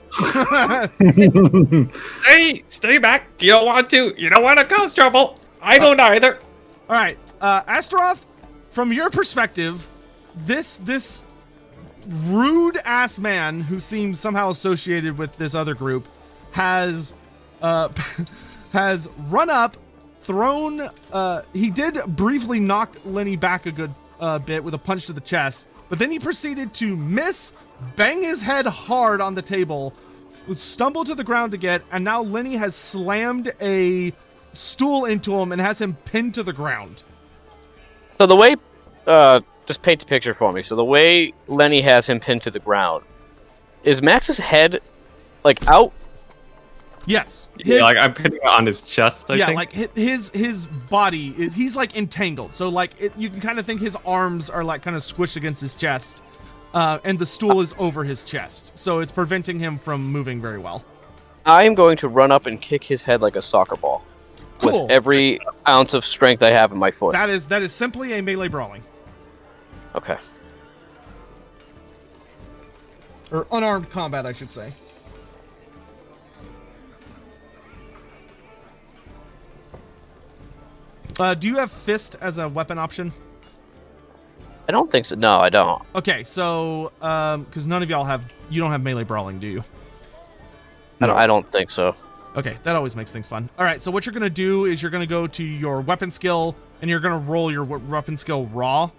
Stay back. You don't want to cause trouble. I don't either. All right, Astaroth, from your perspective, this rude ass man who seems somehow associated with this other group has has run up, thrown. He did briefly knock Lenny back a good bit with a punch to the chest, but then he proceeded to miss, bang his head hard on the table, stumble to the ground again, and now Lenny has slammed a stool into him and has him pinned to the ground. So the way, just paint the picture for me. So the way Lenny has him pinned to the ground, is Max's head, like, out? Yes. Like I'm pinning it on his chest, I think. Like his body is, he's like entangled. So like you can kind of think his arms are like kind of squished against his chest, and the stool is over his chest. So it's preventing him from moving very well. I am going to run up and kick his head like a soccer ball. Cool. With every ounce of strength I have in my foot. That is simply a melee brawling. Okay. Or unarmed combat, I should say. Do you have fist as a weapon option? I don't think so. No, I don't. Okay, so because none of y'all you don't have melee brawling, do you? I don't think so. Okay, that always makes things fun. All right, so what you're gonna do is you're gonna go to your weapon skill and you're gonna roll your weapon skill raw,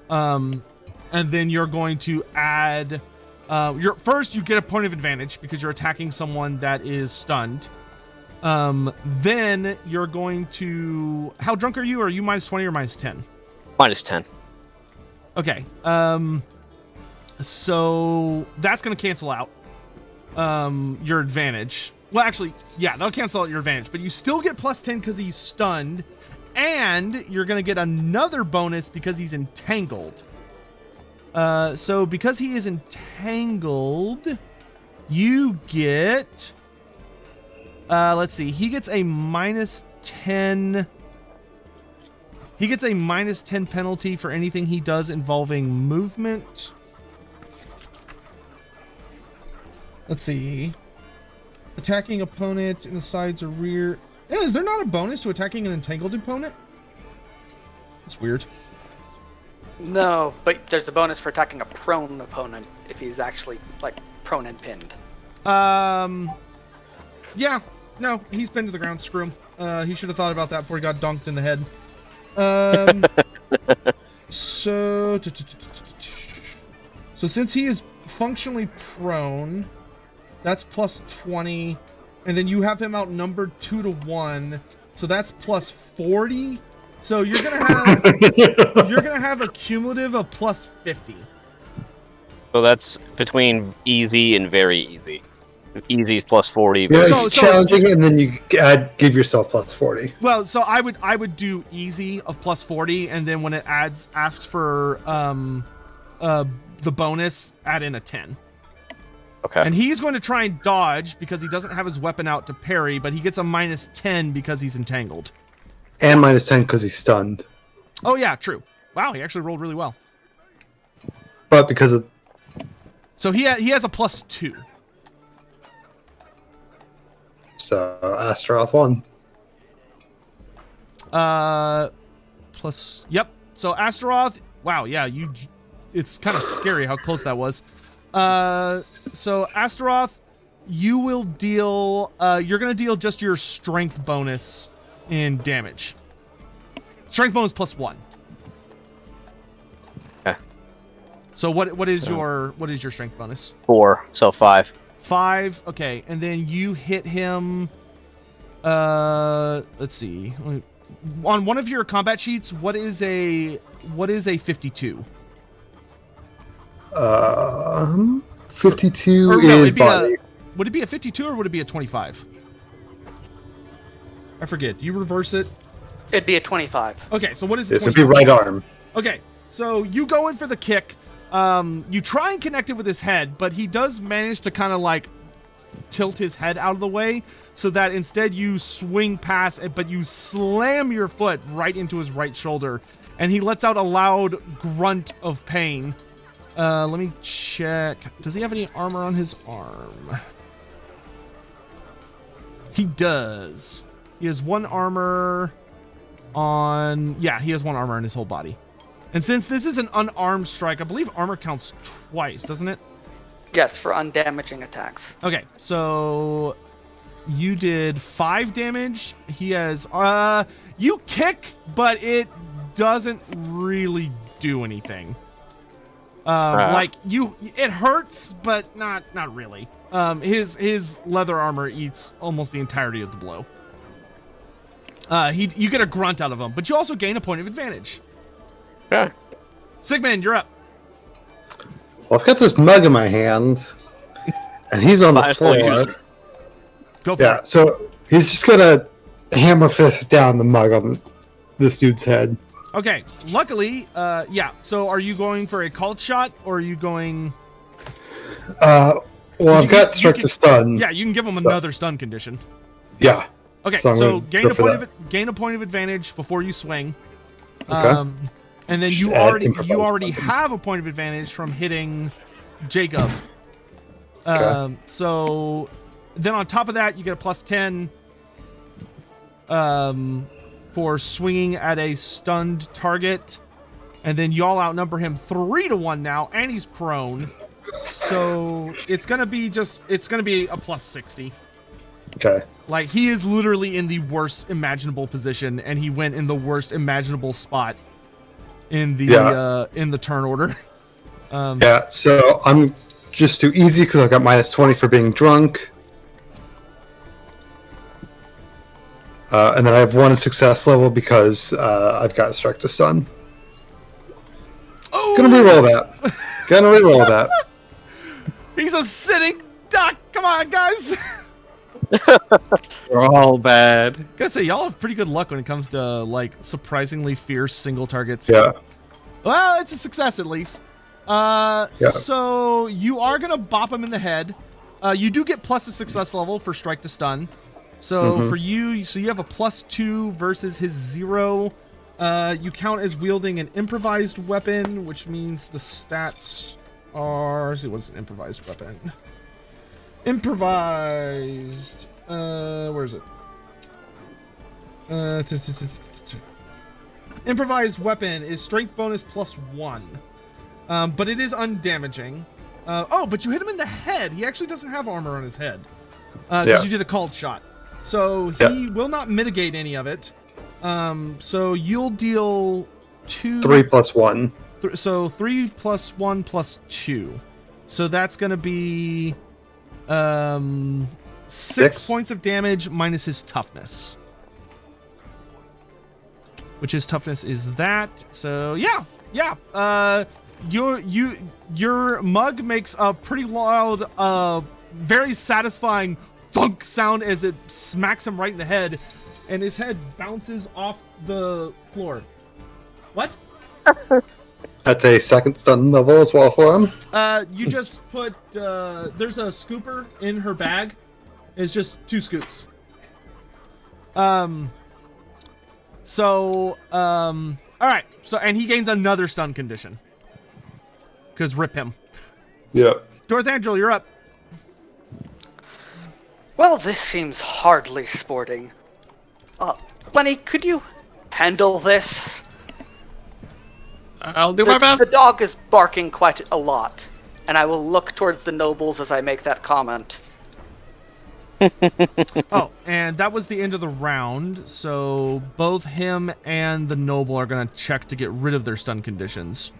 and then you're going to add first you get a point of advantage because you're attacking someone that is stunned. Then you're going to, how drunk are you? Are you -20 or -10? -10. Okay. So that's going to cancel out, your advantage. Well, actually, yeah, that'll cancel out your advantage, but you still get +10 because he's stunned, and you're going to get another bonus because he's entangled. So because he is entangled, You get... let's see. He gets a minus 10... He gets a minus 10 penalty for anything he does involving movement. Let's see. Attacking opponent in the sides or rear. Yeah, is there not a bonus to attacking an entangled opponent? That's weird. No, but there's a bonus for attacking a prone opponent if he's actually, like, prone and pinned. Yeah. No, he's pinned to the ground. Screw him. He should have thought about that before he got donked in the head. So since he is functionally prone, that's plus 20, and then you have him outnumbered 2-1, so that's plus 40. So you're gonna have a cumulative of plus 50. So that's between easy and very easy. Easy is plus 40. Yeah, So- it's challenging, and then you give yourself plus 40. Well, so I would do easy of plus 40, and then when it asks for the bonus, add in a 10. Okay. And he's going to try and dodge because he doesn't have his weapon out to parry, but he gets a minus 10 because he's entangled. And minus 10 because he's stunned. Oh yeah, true. Wow, he actually rolled really well. But because of... So he has a plus 2. So, Astaroth 1. Plus, yep. So Astaroth, wow, yeah, it's kind of scary how close that was. So Astaroth, you will deal, you're going to deal just your strength bonus in damage. Strength bonus plus 1. Okay. So what is your strength bonus? 4, so 5. 5. Okay, and then you hit him. Let's see. On one of your combat sheets, what is a 52? 52 Or, no, is body. would it be a 52 or would it be a 25? I forget. Do you reverse it? It'd be a 25. Okay, so what is the This would be 25? right arm. Okay, so you go in for the kick. You try and connect it with his head, but he does manage to kind of like tilt his head out of the way so that instead you swing past it, but you slam your foot right into his right shoulder, and he lets out a loud grunt of pain. Let me check. Does he have any armor on his arm? He does. He has 1 armor on... Yeah, he has 1 armor on his whole body. And since this is an unarmed strike, I believe armor counts twice, doesn't it? Yes, for undamaging attacks. Okay, so you did 5 damage. He has... you kick, but it doesn't really do anything. Like, it hurts, but not really. His leather armor eats almost the entirety of the blow. You get a grunt out of him, but you also gain a point of advantage. Okay. Sigmund, you're up. Well, I've got this mug in my hand, and he's on the Might as well use floor. it. Go for Yeah, it. so he's just gonna hammer fist down the mug on this dude's head. Okay, luckily, yeah. So are you going for a cult shot, or are you going... Well, I've got strike can- to stun. Yeah, you can give him another stun condition. Yeah. Okay, So I'm so gonna gain go a for point that. gain a point of advantage before you swing. Okay. And then Just you add already improvised weapon. have a point of advantage from hitting Jacob. Okay. So then on top of that, you get a plus 10 for swinging at a stunned target. And then y'all outnumber him 3-1 now, and he's prone. So it's gonna be a plus 60. Okay. Like, he is literally in the worst imaginable position, and he went in the worst imaginable spot in the turn order. Yeah, so I'm just too easy because I got minus 20 for being drunk. And then I have 1 success level because I've got strike to stun. Oh, Gonna reroll that. Gonna reroll that. he's a sitting duck. Come on, guys. We're all bad. Gotta say, y'all have pretty good luck when it comes to like surprisingly fierce single targets. Yeah. Well, it's a success at least. So you are gonna bop him in the head. You do get plus a success level for strike to stun. So for you, you have a +2 versus his 0. You count as wielding an improvised weapon, which means the stats are... Let's see, what's an improvised weapon? Improvised... where is it? Improvised weapon is strength bonus +1. But it is undamaging. But you hit him in the head. He actually doesn't have armor on his head. Because you did a called shot. So he will not mitigate any of it. So you'll deal 2... 3 plus 1. So 3 plus 1 plus 2. So that's going to be 6 points of damage minus his toughness. Which his toughness is that. So yeah. Your mug makes a pretty loud, very satisfying thunk sound as it smacks him right in the head, and his head bounces off the floor. What? That's a second stun level as well for him. You just put, there's a scooper in her bag. It's just 2 scoops. Alright. So, and he gains another stun condition. Because rip him. Yep. Dorthandrel, you're up. Well, this seems hardly sporting. Lenny, could you handle this? I'll do my best. The dog is barking quite a lot, and I will look towards the nobles as I make that comment. Oh, and that was the end of the round, so both him and the noble are going to check to get rid of their stun conditions.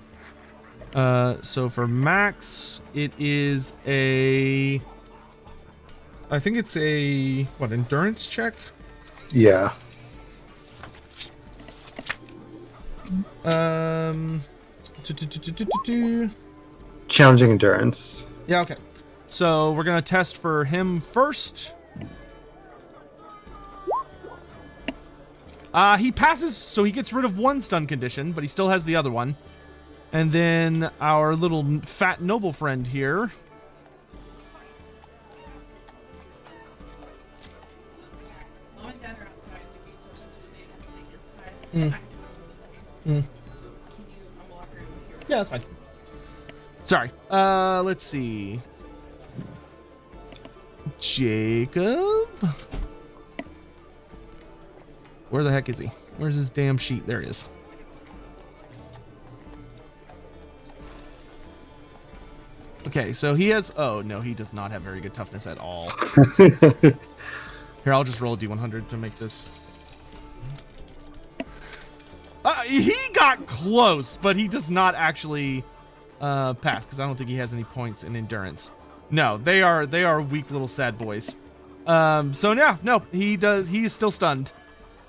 So for Max, it is a... I think it's a... What, endurance check? Yeah. Challenging endurance. Yeah, okay. So we're going to test for him first. He passes, so he gets rid of 1 stun condition, but he still has the other one. And then our little fat noble friend here. Mom and Dad are outside. The gate opens to stay inside. Can you unlock her here? Yeah, that's fine. Sorry. Let's see. Jacob? Where the heck is he? Where's his damn sheet? There he is. Okay, so he has... Oh, no, he does not have very good toughness at all. Here, I'll just roll a D100 to make this... he got close, but he does not actually pass, because I don't think he has any points in endurance. No, they are weak little sad boys. So yeah, no, he is still stunned.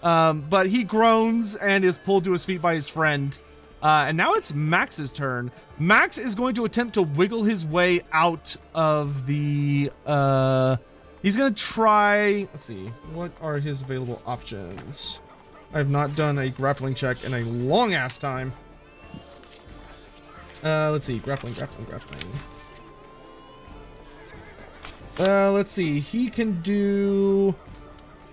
But he groans and is pulled to his feet by his friend. And now it's Max's turn. Max is going to attempt to wiggle his way out of the... he's going to try... Let's see. What are his available options? I have not done a grappling check in a long-ass time. Let's see. Grappling. Let's see. He can do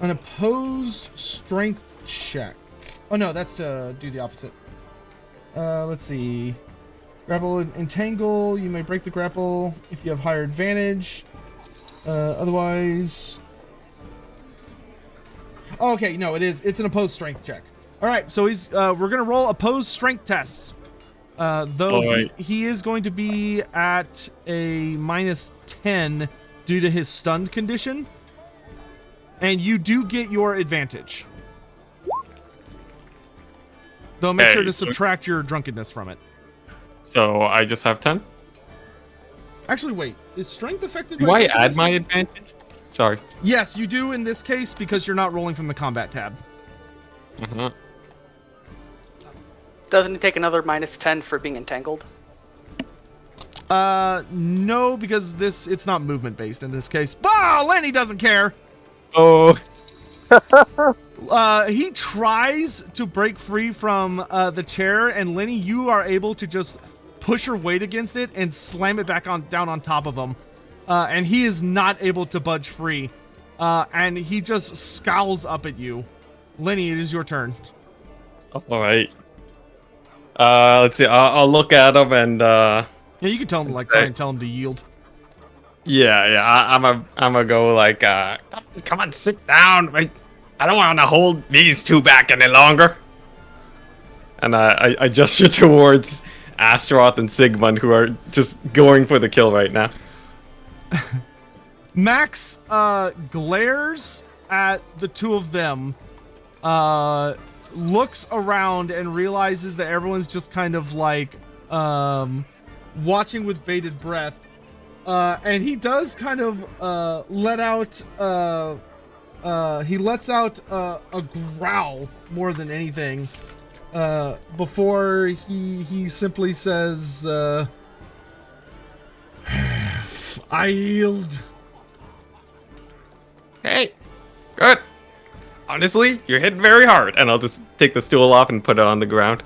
an opposed strength check. Oh, no. That's to do the opposite. Let's see. Grapple and entangle. You may break the grapple if you have higher advantage. Otherwise... Oh, okay, no, it's an opposed strength check. All right, so he's we're gonna roll opposed strength tests. Though he is going to be at a -10 due to his stunned condition, and you do get your advantage. Though make sure to subtract your drunkenness from it. So I just have 10? Actually, wait, is strength affected? Do I add my advantage? Sorry. Yes, you do in this case because you're not rolling from the combat tab. Uh-huh. Doesn't he take another -10 for being entangled? No, because it's not movement based in this case. Bah, Lenny doesn't care. Oh. He tries to break free from the chair, and Lenny, you are able to just push your weight against it and slam it back down on top of him. and he is not able to budge free. And he just scowls up at you. Lenny, it is your turn. All right. Let's see. I'll look at him and Yeah, you can tell him, like, try and tell him to yield. yeah. I'm gonna go like, come on, sit down. I don't want to hold these two back any longer. And I gesture towards Astaroth and Sigmund, who are just going for the kill right now. Max glares at the two of them, looks around and realizes that everyone's just kind of like watching with bated breath, and he does kind of let out a growl more than anything, before he simply says, I yield. Hey, good. Honestly, you're hitting very hard. And I'll just take the stool off and put it on the ground.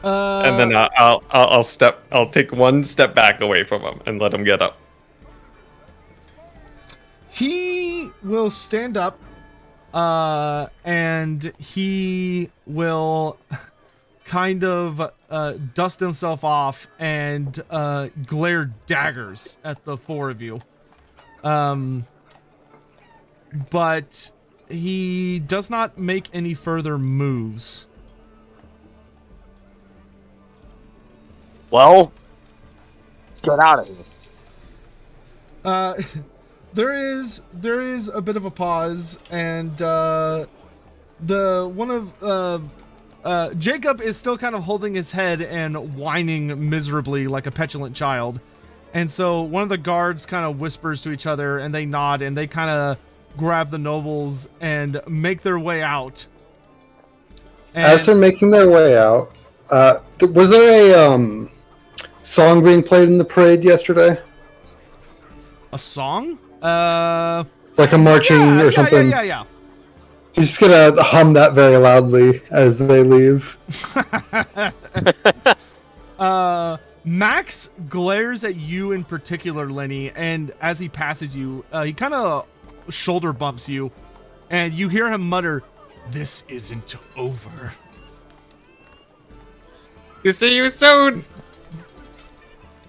And then I'll take one step back away from him and let him get up. He will stand up, and he will kind of dust himself off and glare daggers at the four of you. But he does not make any further moves. Well, get out of here. There is a bit of a pause, and Jacob is still kind of holding his head and whining miserably like a petulant child. And so one of the guards kind of whispers to each other, and they nod, and they kind of grab the nobles and make their way out. And As they're making their way out, was there a song being played in the parade yesterday? a song? Like a marching or something? Yeah. He's just gonna hum that very loudly as they leave. Max glares at you in particular, Lenny, and as he passes you, he kind of shoulder bumps you, and you hear him mutter, "This isn't over." You see you soon.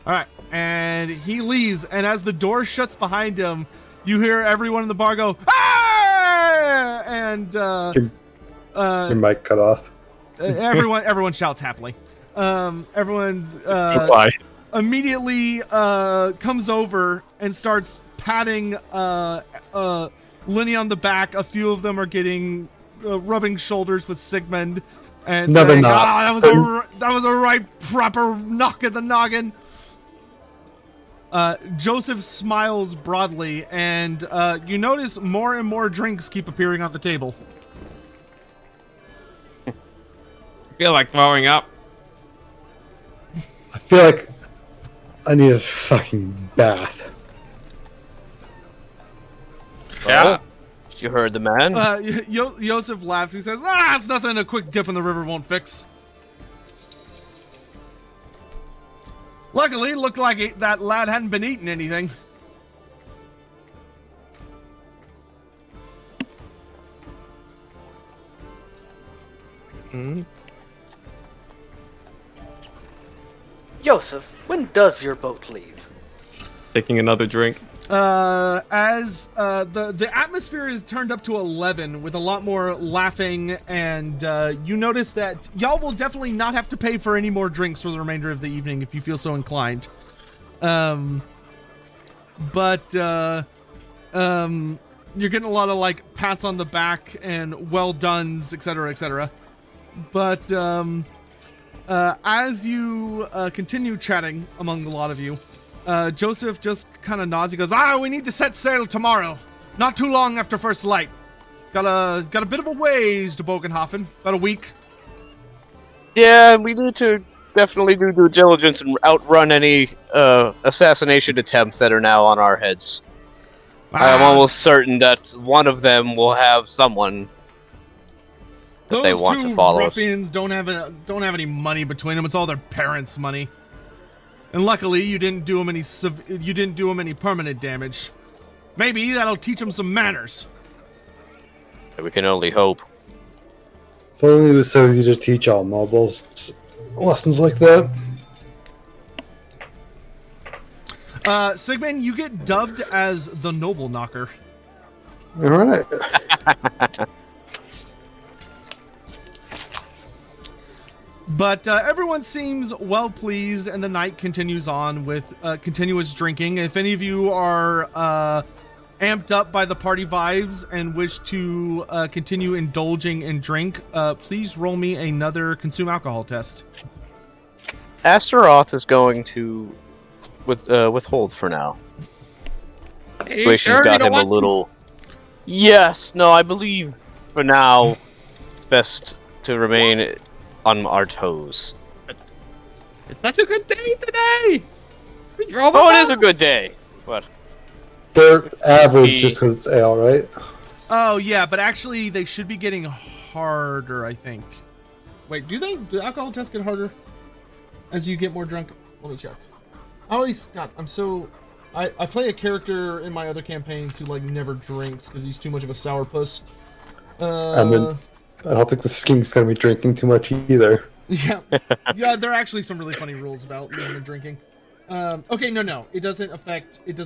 All right, and he leaves, and as the door shuts behind him, you hear everyone in the bar go, "Ah!" And Your mic cut off. everyone shouts happily. Everyone Goodbye. immediately comes over and starts patting Lenny on the back. A few of them are getting rubbing shoulders with Sigmund and No, they're saying, not. that was a right proper knock at the noggin." Joseph smiles broadly, and you notice more and more drinks keep appearing on the table. I feel like throwing up. I feel like I need a fucking bath. Yeah. Well, you heard the man. Joseph laughs. He says, it's nothing a quick dip in the river won't fix. Luckily, it looked like that lad hadn't been eating anything. Joseph, when does your boat leave? Taking another drink. As the atmosphere is turned up to 11 with a lot more laughing, and you notice that y'all will definitely not have to pay for any more drinks for the remainder of the evening if you feel so inclined. But you're getting a lot of like pats on the back and well dones, etc., etc. But as you continue chatting among a lot of you, Joseph just kind of nods. He goes, we need to set sail tomorrow. Not too long after first light. Got a bit of a ways to Bogenhofen. About a week. Yeah, we need to definitely do due diligence and outrun any assassination attempts that are now on our heads. I'm almost certain that one of them will have someone that they want to follow us. Those two ruffians don't have any money between them. It's all their parents' money. And luckily, you didn't do him any permanent damage. Maybe that'll teach him some manners. We can only hope. If only it was so easy to teach all nobles lessons like that. Sigmund, you get dubbed as the Noble Knocker. All right. But everyone seems well pleased, and the night continues on with continuous drinking. If any of you are amped up by the party vibes and wish to continue indulging in drink, please roll me another consume alcohol test. Astaroth is going to withhold for now. You Situation's sure you got don't him want a little. Yes, no, I believe for now, best to remain on our toes. It's such a good day today. Oh, it is a good day, but They're average just because it's ale, right? Oh, yeah, but actually they should be getting harder, I think. Wait, do they? Do alcohol tests get harder as you get more drunk? Let me check. I play a character in my other campaigns who, like, never drinks because he's too much of a sourpuss. And then I don't think the skink's going to be drinking too much either. Yeah. Yeah, there are actually some really funny rules about living and drinking. Okay, no. It does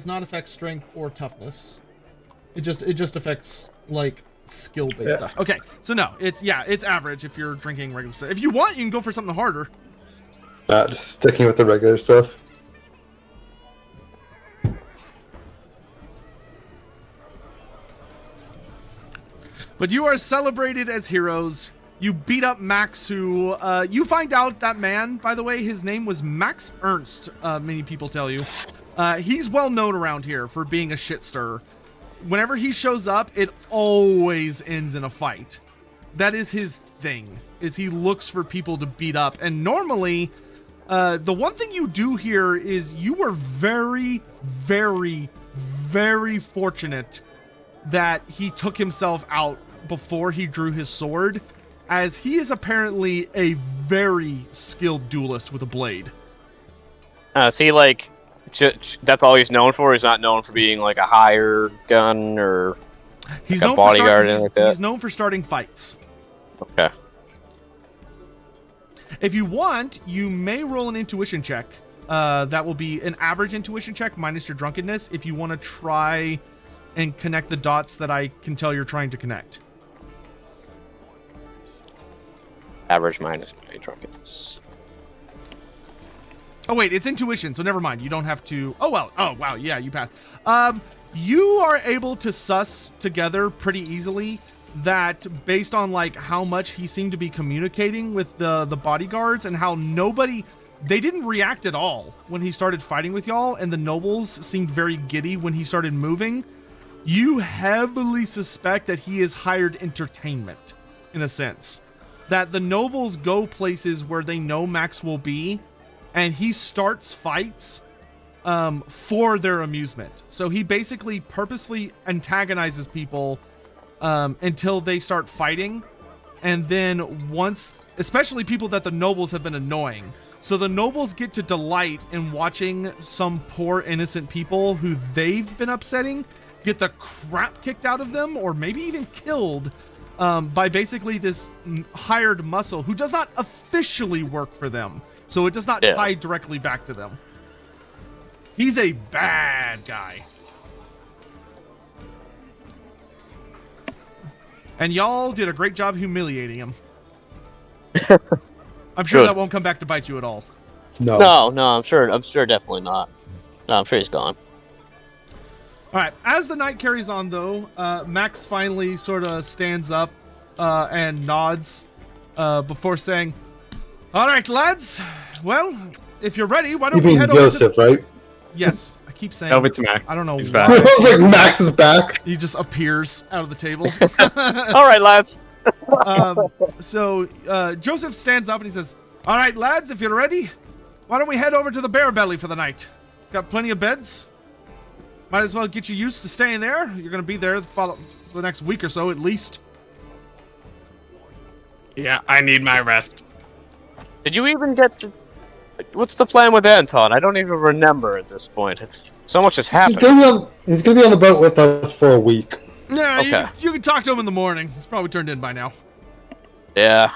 not affect strength or toughness. It just affects, like, skill-based stuff. Okay, so no, it's average if you're drinking regular stuff. If you want, you can go for something harder. Just sticking with the regular stuff. But you are celebrated as heroes. You beat up Max, who, you find out that man, by the way, his name was Max Ernst, many people tell you. He's well known around here for being a shit stirrer. Whenever he shows up, it always ends in a fight. That is his thing, is he looks for people to beat up. And normally, the one thing you do here is you were very, very, very fortunate that he took himself out before he drew his sword, as he is apparently a very skilled duelist with a blade. is he like that's all he's known for? He's not known for being like a hire gun or He's like known a bodyguard or for anything like that? he's known for starting fights. Okay. If you want, you may roll an intuition check. That will be an average intuition check minus your drunkenness if you want to try and connect the dots that I can tell you're trying to connect. Average minus my drunkenness. Oh wait, it's intuition, so never mind. You don't have to. Oh well. Oh wow. Yeah, you pass. You are able to suss together pretty easily that based on like how much he seemed to be communicating with the bodyguards and how they didn't react at all when he started fighting with y'all, and the nobles seemed very giddy when he started moving. You heavily suspect that he is hired entertainment, in a sense. That the nobles go places where they know Max will be, and he starts fights for their amusement. So he basically purposely antagonizes people until they start fighting, and then once, especially people that the nobles have been annoying. So the nobles get to delight in watching some poor innocent people who they've been upsetting get the crap kicked out of them, or maybe even killed by basically this hired muscle who does not officially work for them. So it does not tie directly back to them. He's a bad guy. And y'all did a great job humiliating him. I'm sure that won't come back to bite you at all. No. No, I'm sure definitely not. No, I'm sure he's gone. All right, as the night carries on, though, Max finally sort of stands up and nods before saying, "All right, lads. Well, if you're ready, why don't You we mean head Joseph, over to..." right? Yes, I keep saying. Over to Max. I don't know He's why. back. I was like, Max is back. He just appears out of the table. All right, lads. So Joseph stands up and he says, "All right, lads, if you're ready, why don't we head over to the Berebelli for the night? Got plenty of beds. Might as well get you used to staying there. You're going to be there for the next week or so, at least." Yeah, I need my rest. Did you even get to What's the plan with Anton? I don't even remember at this point. It's so much has He's happened. gonna be on the boat with us for a week. Yeah, Okay. you can talk to him in the morning. He's probably turned in by now. Yeah,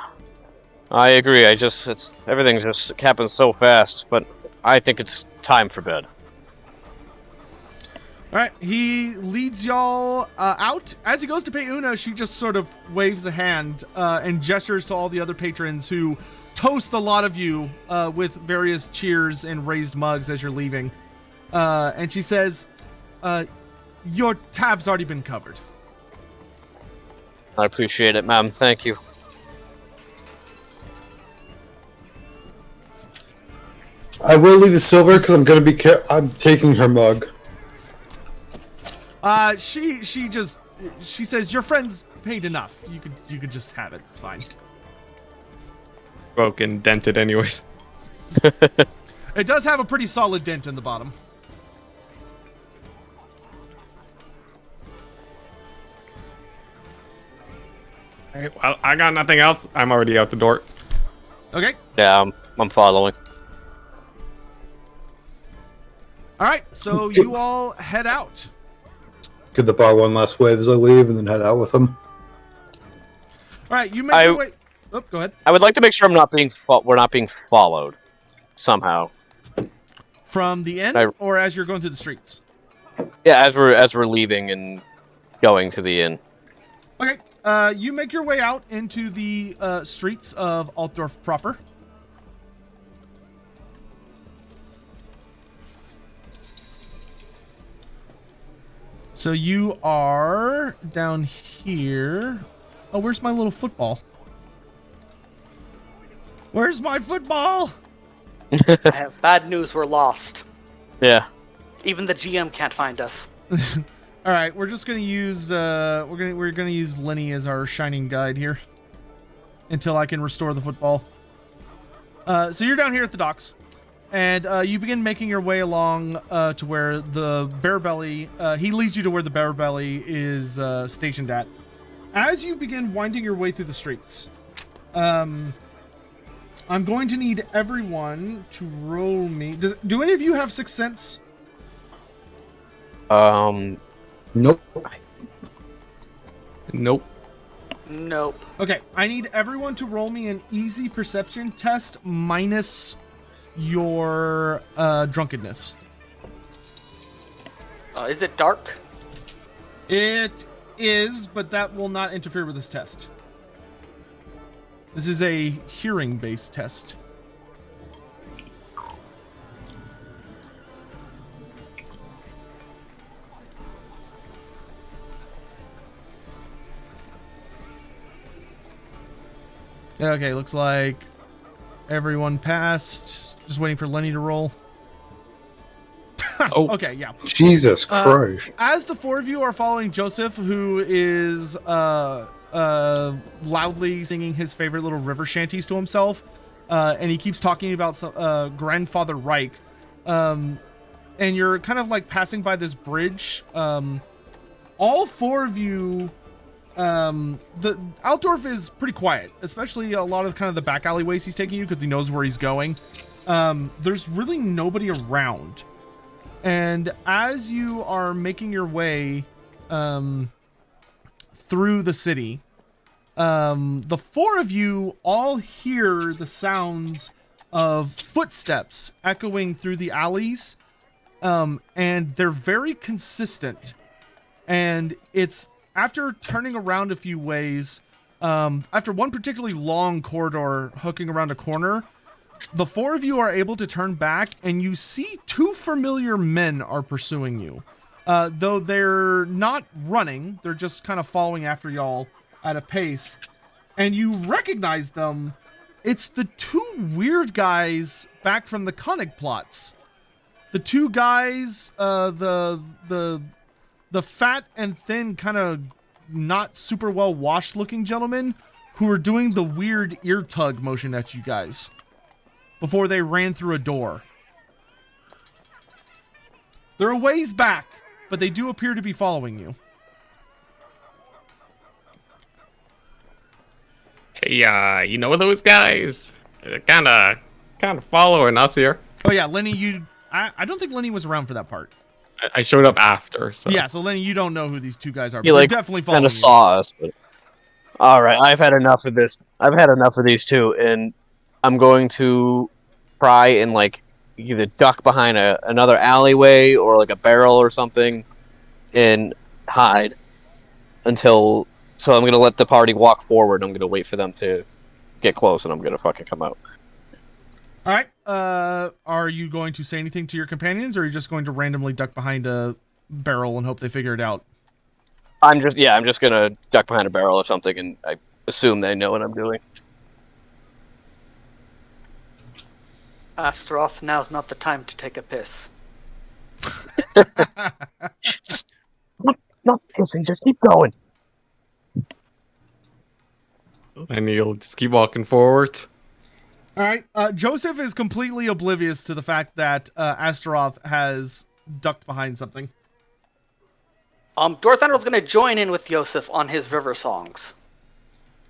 I agree. Everything just happens so fast, but I think it's time for bed. All right, he leads y'all out. As he goes to pay Una, she just sort of waves a hand and gestures to all the other patrons who toast a lot of you with various cheers and raised mugs as you're leaving. And she says, your tab's already been covered. I appreciate it, ma'am. Thank you. I will leave the silver because I'm gonna be. I'm taking her mug. She says your friends paid enough. You could just have it. It's fine. Broken, dented, anyways. It does have a pretty solid dent in the bottom. Alright, well, I got nothing else. I'm already out the door. Okay. Yeah, I'm following. All right. So you all head out. Give the bar one last wave as I leave, and then head out with them. All right. You make your way. Oh, go ahead. I would like to make sure we're not being followed somehow. From the inn, or as you're going through the streets? Yeah, as we're leaving and going to the inn. Okay. You make your way out into the streets of Altdorf proper. So you are down here. Oh, where's my little football? Where's my football? I have bad news. We're lost. Yeah. Even the GM can't find us. All right, we're just gonna use we're gonna use Lenny as our shining guide here until I can restore the football. So you're down here at the docks, and you begin making your way along to where the Berebelli. He leads you to where the Berebelli is stationed at. As you begin winding your way through the streets, I'm going to need everyone to roll me. Do any of you have Sixth Sense? Nope. Nope. Nope. Okay, I need everyone to roll me an easy perception test minus your drunkenness. Is it dark? It is, but that will not interfere with this test. This is a hearing-based test. Okay, looks like everyone passed. Just waiting for Lenny to roll. Oh. Okay, yeah. Jesus Christ. As the four of you are following Joseph, who is loudly singing his favorite little river shanties to himself, and he keeps talking about Grandfather Reich, and you're kind of like passing by this bridge. All four of you, the Altdorf is pretty quiet, especially a lot of kind of the back alleyways he's taking you because he knows where he's going. There's really nobody around. And as you are making your way through the city, the four of you all hear the sounds of footsteps echoing through the alleys, and they're very consistent. And it's after turning around a few ways, after one particularly long corridor hooking around a corner, the four of you are able to turn back, and you see two familiar men are pursuing you. Though they're not running, they're just kind of following after y'all at a pace. And you recognize them. It's the two weird guys back from the Koenig plots. The two guys, the fat and thin, kind of not super well washed looking gentlemen who are doing the weird ear tug motion at you guys before they ran through a door. They're a ways back, but they do appear to be following you. Hey, you know those guys? They're kinda kind of following us here. Oh yeah, Lenny, I don't think Lenny was around for that part. I showed up after, so. Yeah, so Lenny, you don't know who these two guys are, He but they're like definitely following kind of you. saw us, but all right, I've had enough of this. I've had enough of these two, and I'm going to try and like either duck behind another alleyway or like a barrel or something, and hide until. So I'm gonna let the party walk forward. I'm gonna wait for them to get close, and I'm gonna fucking come out. All right. Are you going to say anything to your companions, or are you just going to randomly duck behind a barrel and hope they figure it out? I'm just gonna duck behind a barrel or something, and I assume they know what I'm doing. Astaroth, now's not the time to take a piss. Just not pissing. Just keep going. And you'll just keep walking forward. All right. Joseph is completely oblivious to the fact that Astaroth has ducked behind something. Dorthandel's gonna join in with Josef on his river songs.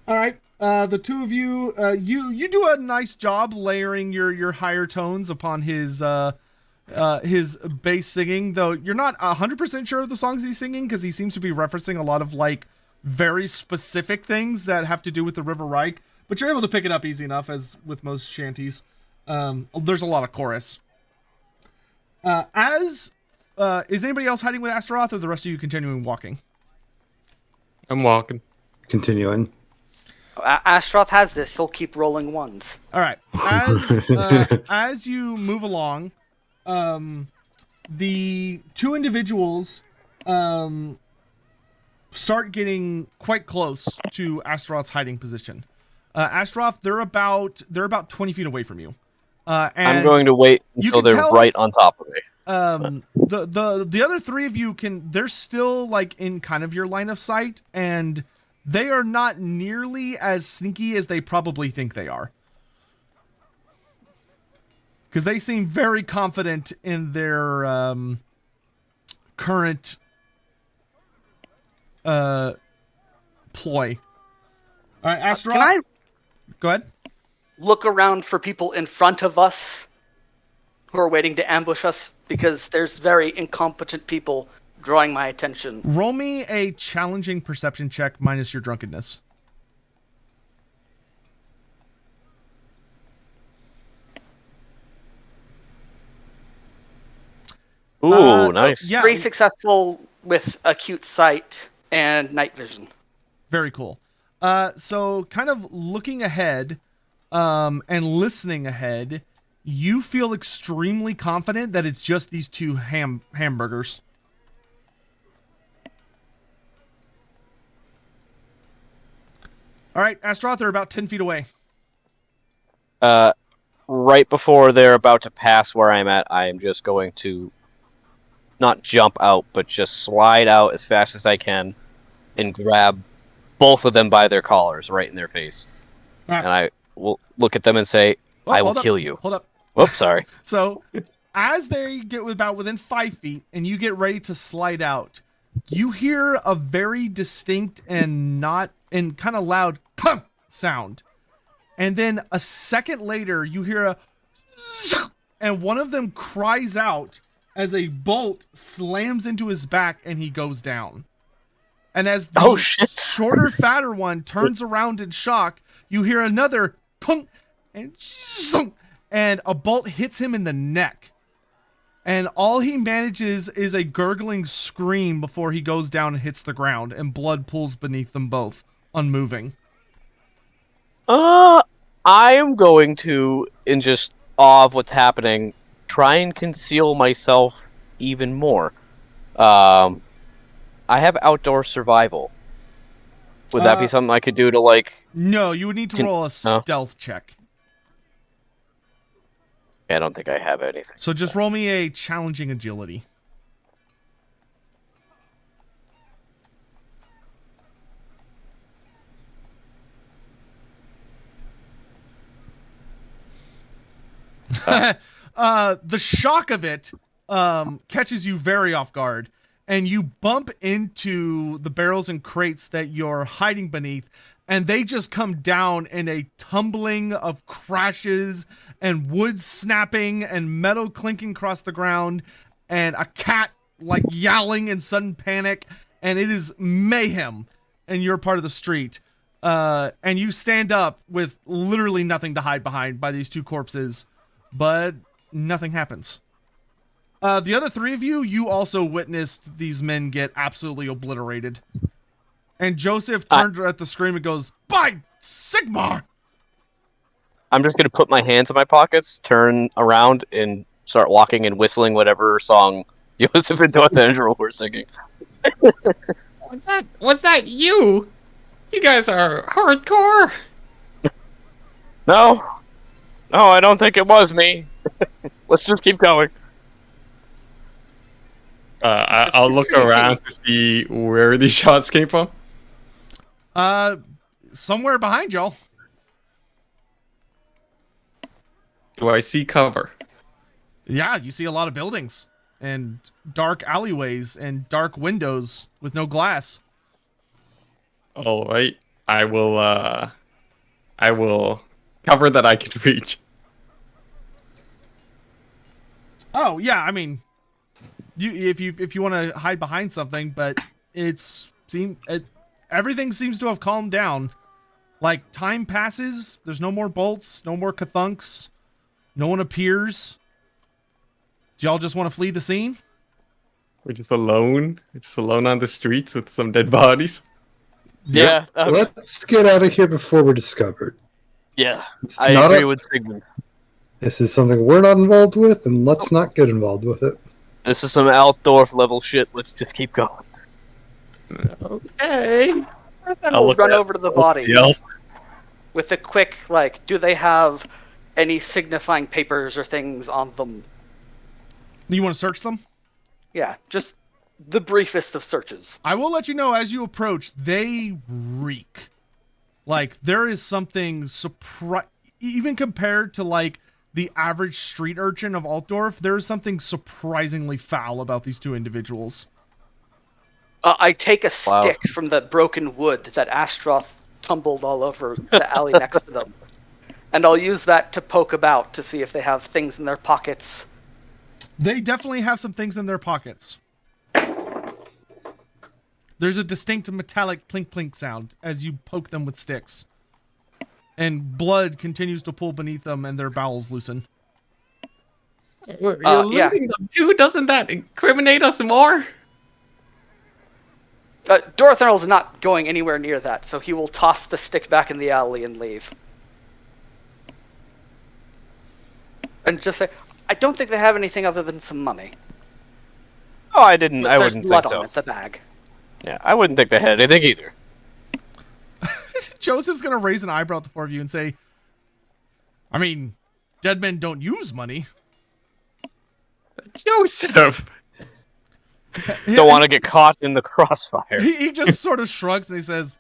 All right. The two of you, you do a nice job layering your higher tones upon his bass singing, though you're not 100% sure of the songs he's singing because he seems to be referencing a lot of like very specific things that have to do with the River Reich, but you're able to pick it up easy enough, as with most shanties. There's a lot of chorus. Is anybody else hiding with Astaroth, or the rest of you continuing walking? I'm walking. Continuing. Astaroth has this. He'll keep rolling ones. All right. As you move along, the two individuals start getting quite close to Astaroth's hiding position. Astaroth, they're about 20 feet away from you. And I'm going to wait until they're right on top of me. The other three of you they're still like in kind of your line of sight, and they are not nearly as sneaky as they probably think they are. Because they seem very confident in their current ploy. All right, Astaroth. Can I Go ahead. look around for people in front of us who are waiting to ambush us? Because there's very incompetent people drawing my attention. Roll me a challenging perception check minus your drunkenness. Ooh, nice. Yeah, Very successful with acute sight and night vision. very cool. So kind of looking ahead and listening ahead, you feel extremely confident that it's just these two hamburgers. All right, Astaroth, they're about 10 feet away. Right before they're about to pass where I'm at, I am just going to not jump out, but just slide out as fast as I can and grab both of them by their collars right in their face. All right. And I will look at them and say, Oh, I will hold up, kill you. Hold up. Whoops, sorry. So, as they get about within 5 feet and you get ready to slide out, you hear a very distinct and kind of loud thump sound. And then a second later, you hear a and one of them cries out as a bolt slams into his back and he goes down. And as the shorter, fatter one turns around in shock, you hear another thunk and a bolt hits him in the neck. And all he manages is a gurgling scream before he goes down and hits the ground, and blood pools beneath them both, unmoving. I am going to, in just awe of what's happening, try and conceal myself even more. I have outdoor survival. Would that be something I could do to, like... No, you would need to roll a stealth check. I don't think I have anything. So just roll me a challenging agility. The shock of it catches you very off guard. and you bump into the barrels and crates that you're hiding beneath, and they just come down in a tumbling of crashes and wood snapping and metal clinking across the ground and a cat like yowling in sudden panic, and it is mayhem in your part of the street. And you stand up with literally nothing to hide behind by these two corpses, but nothing happens. The other three of you also witnessed these men get absolutely obliterated. And Joseph turned at the scream and goes, "By Sigmar!" I'm just gonna put my hands in my pockets, turn around, and start walking and whistling whatever song Joseph and Dwarf were singing. Was that you? You guys are hardcore. No, I don't think it was me. Let's just keep going. I'll look around to see where these shots came from. Somewhere behind y'all. Do I see cover? Yeah, you see a lot of buildings and dark alleyways and dark windows with no glass. All right. I will cover that I can reach. Oh yeah, I mean, if you want to hide behind something, but everything seems to have calmed down. Like, time passes, there's no more bolts, no more kathunks, no one appears. Do y'all just want to flee the scene? We're just alone. We're just alone on the streets with some dead bodies. Yeah, Let's get out of here before we're discovered. yeah. It's I not agree a- with Sigmund. This is something we're not involved with, and let's not get involved with it. This is some Altdorf level shit. Let's just keep going. Okay. Then I'll we'll look run at over to the bodies the elf. with a quick, like, do they have any signifying papers or things on them? You want to search them? Yeah, just the briefest of searches. I will let you know as you approach, they reek. Like, there is something even compared to, like, the average street urchin of Altdorf, there is something surprisingly foul about these two individuals. I take a Wow. stick from the broken wood that Astroth tumbled all over the alley next to them, and I'll use that to poke about to see if they have things in their pockets. They definitely have some things in their pockets. There's a distinct metallic plink-plink sound as you poke them with sticks. And blood continues to pool beneath them and their bowels loosen. You're yeah. looting them too. Doesn't that incriminate us more? Dorotherl's not going anywhere near that, so he will toss the stick back in the alley and leave. And just say, I don't think they have anything other than some money. Oh, I didn't. But I there's wouldn't blood think so. on it, the bag. Yeah, I wouldn't think they had anything either. Joseph's going to raise an eyebrow at the four of you and say, I mean, dead men don't use money. Joseph. Don't want to get caught in the crossfire. He just sort of shrugs and he says,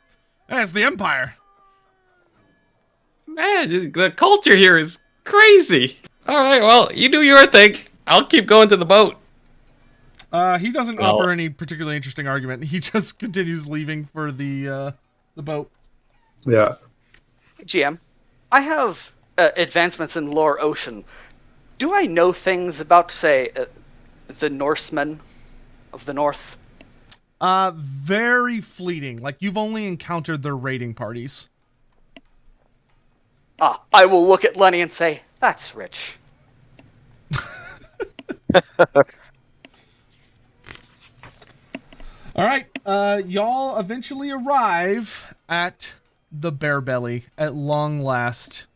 it's the Empire. Man, the culture here is crazy. All right, well, you do your thing. I'll keep going to the boat. He doesn't offer any particularly interesting argument. He just continues leaving for the boat. Yeah. GM, I have advancements in lore ocean. Do I know things about, say, the Norsemen of the North? Very fleeting. Like, you've only encountered their raiding parties. I will look at Lenny and say, that's rich. All right, y'all eventually arrive at the Berebelli at long last.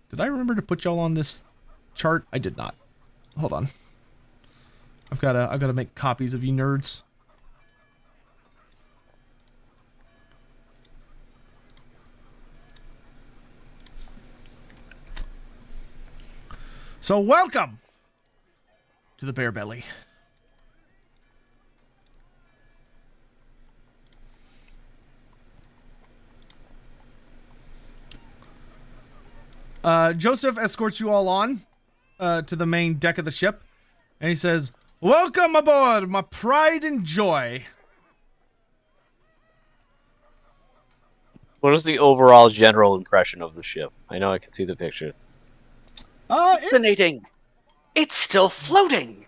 Did I remember to put y'all on this chart? I did not. Hold on. I've gotta make copies of you nerds. So welcome to the Berebelli. Joseph escorts you all on to the main deck of the ship, and he says, Welcome aboard, my pride and joy. What is the overall general impression of the ship? I know I can see the pictures. It's Fascinating. It's still floating.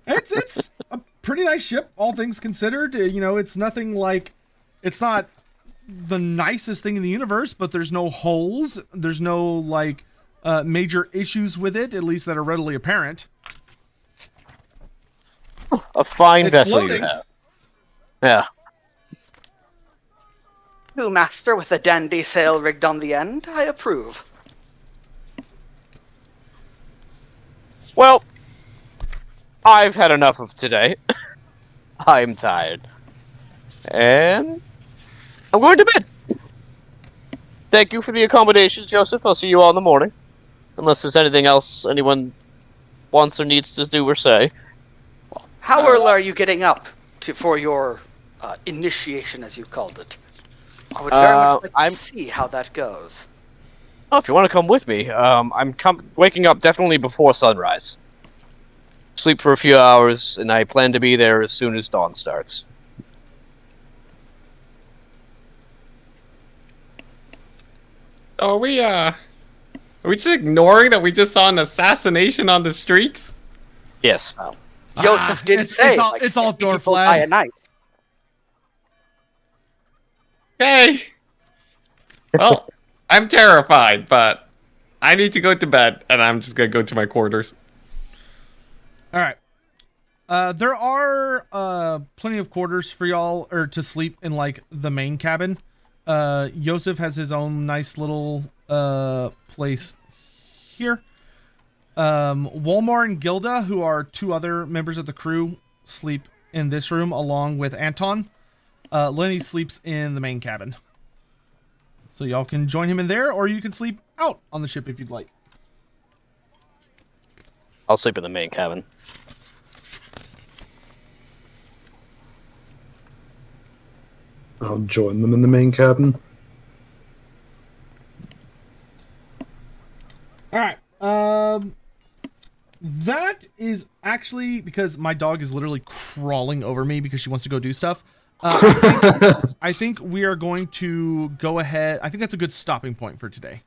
it's a pretty nice ship, all things considered. You know, it's nothing like, it's not the nicest thing in the universe, but there's no holes. There's no like major issues with it, at least that are readily apparent. A fine It's vessel floating. you have. Yeah. New master with a dandy sail rigged on the end. I approve. Well, I've had enough of today. I'm tired. And I'm going to bed. Thank you for the accommodations, Joseph. I'll see you all in the morning. Unless there's anything else anyone wants or needs to do or say. How early are you getting up for your initiation, as you called it? I would very much like I'm- to see how that goes. Oh, if you want to come with me, I'm waking up definitely before sunrise. Sleep for a few hours, and I plan to be there as soon as dawn starts. Are we just ignoring that we just saw an assassination on the streets? Yes. Joseph did it's- say it's all- like, it's all 50 Dwarf people lad. die a night. Hey! Well, I'm terrified, but I need to go to bed, and I'm just gonna go to my quarters. All right. There are plenty of quarters for y'all or to sleep in like the main cabin. Josef has his own nice little place here. Walmar and Gilda, who are two other members of the crew, sleep in this room along with Anton. Lenny sleeps in the main cabin. So y'all can join him in there, or you can sleep out on the ship if you'd like. I'll sleep in the main cabin. I'll join them in the main cabin. All right. That is actually because my dog is literally crawling over me because she wants to go do stuff. I think we are going to go ahead. I think that's a good stopping point for today.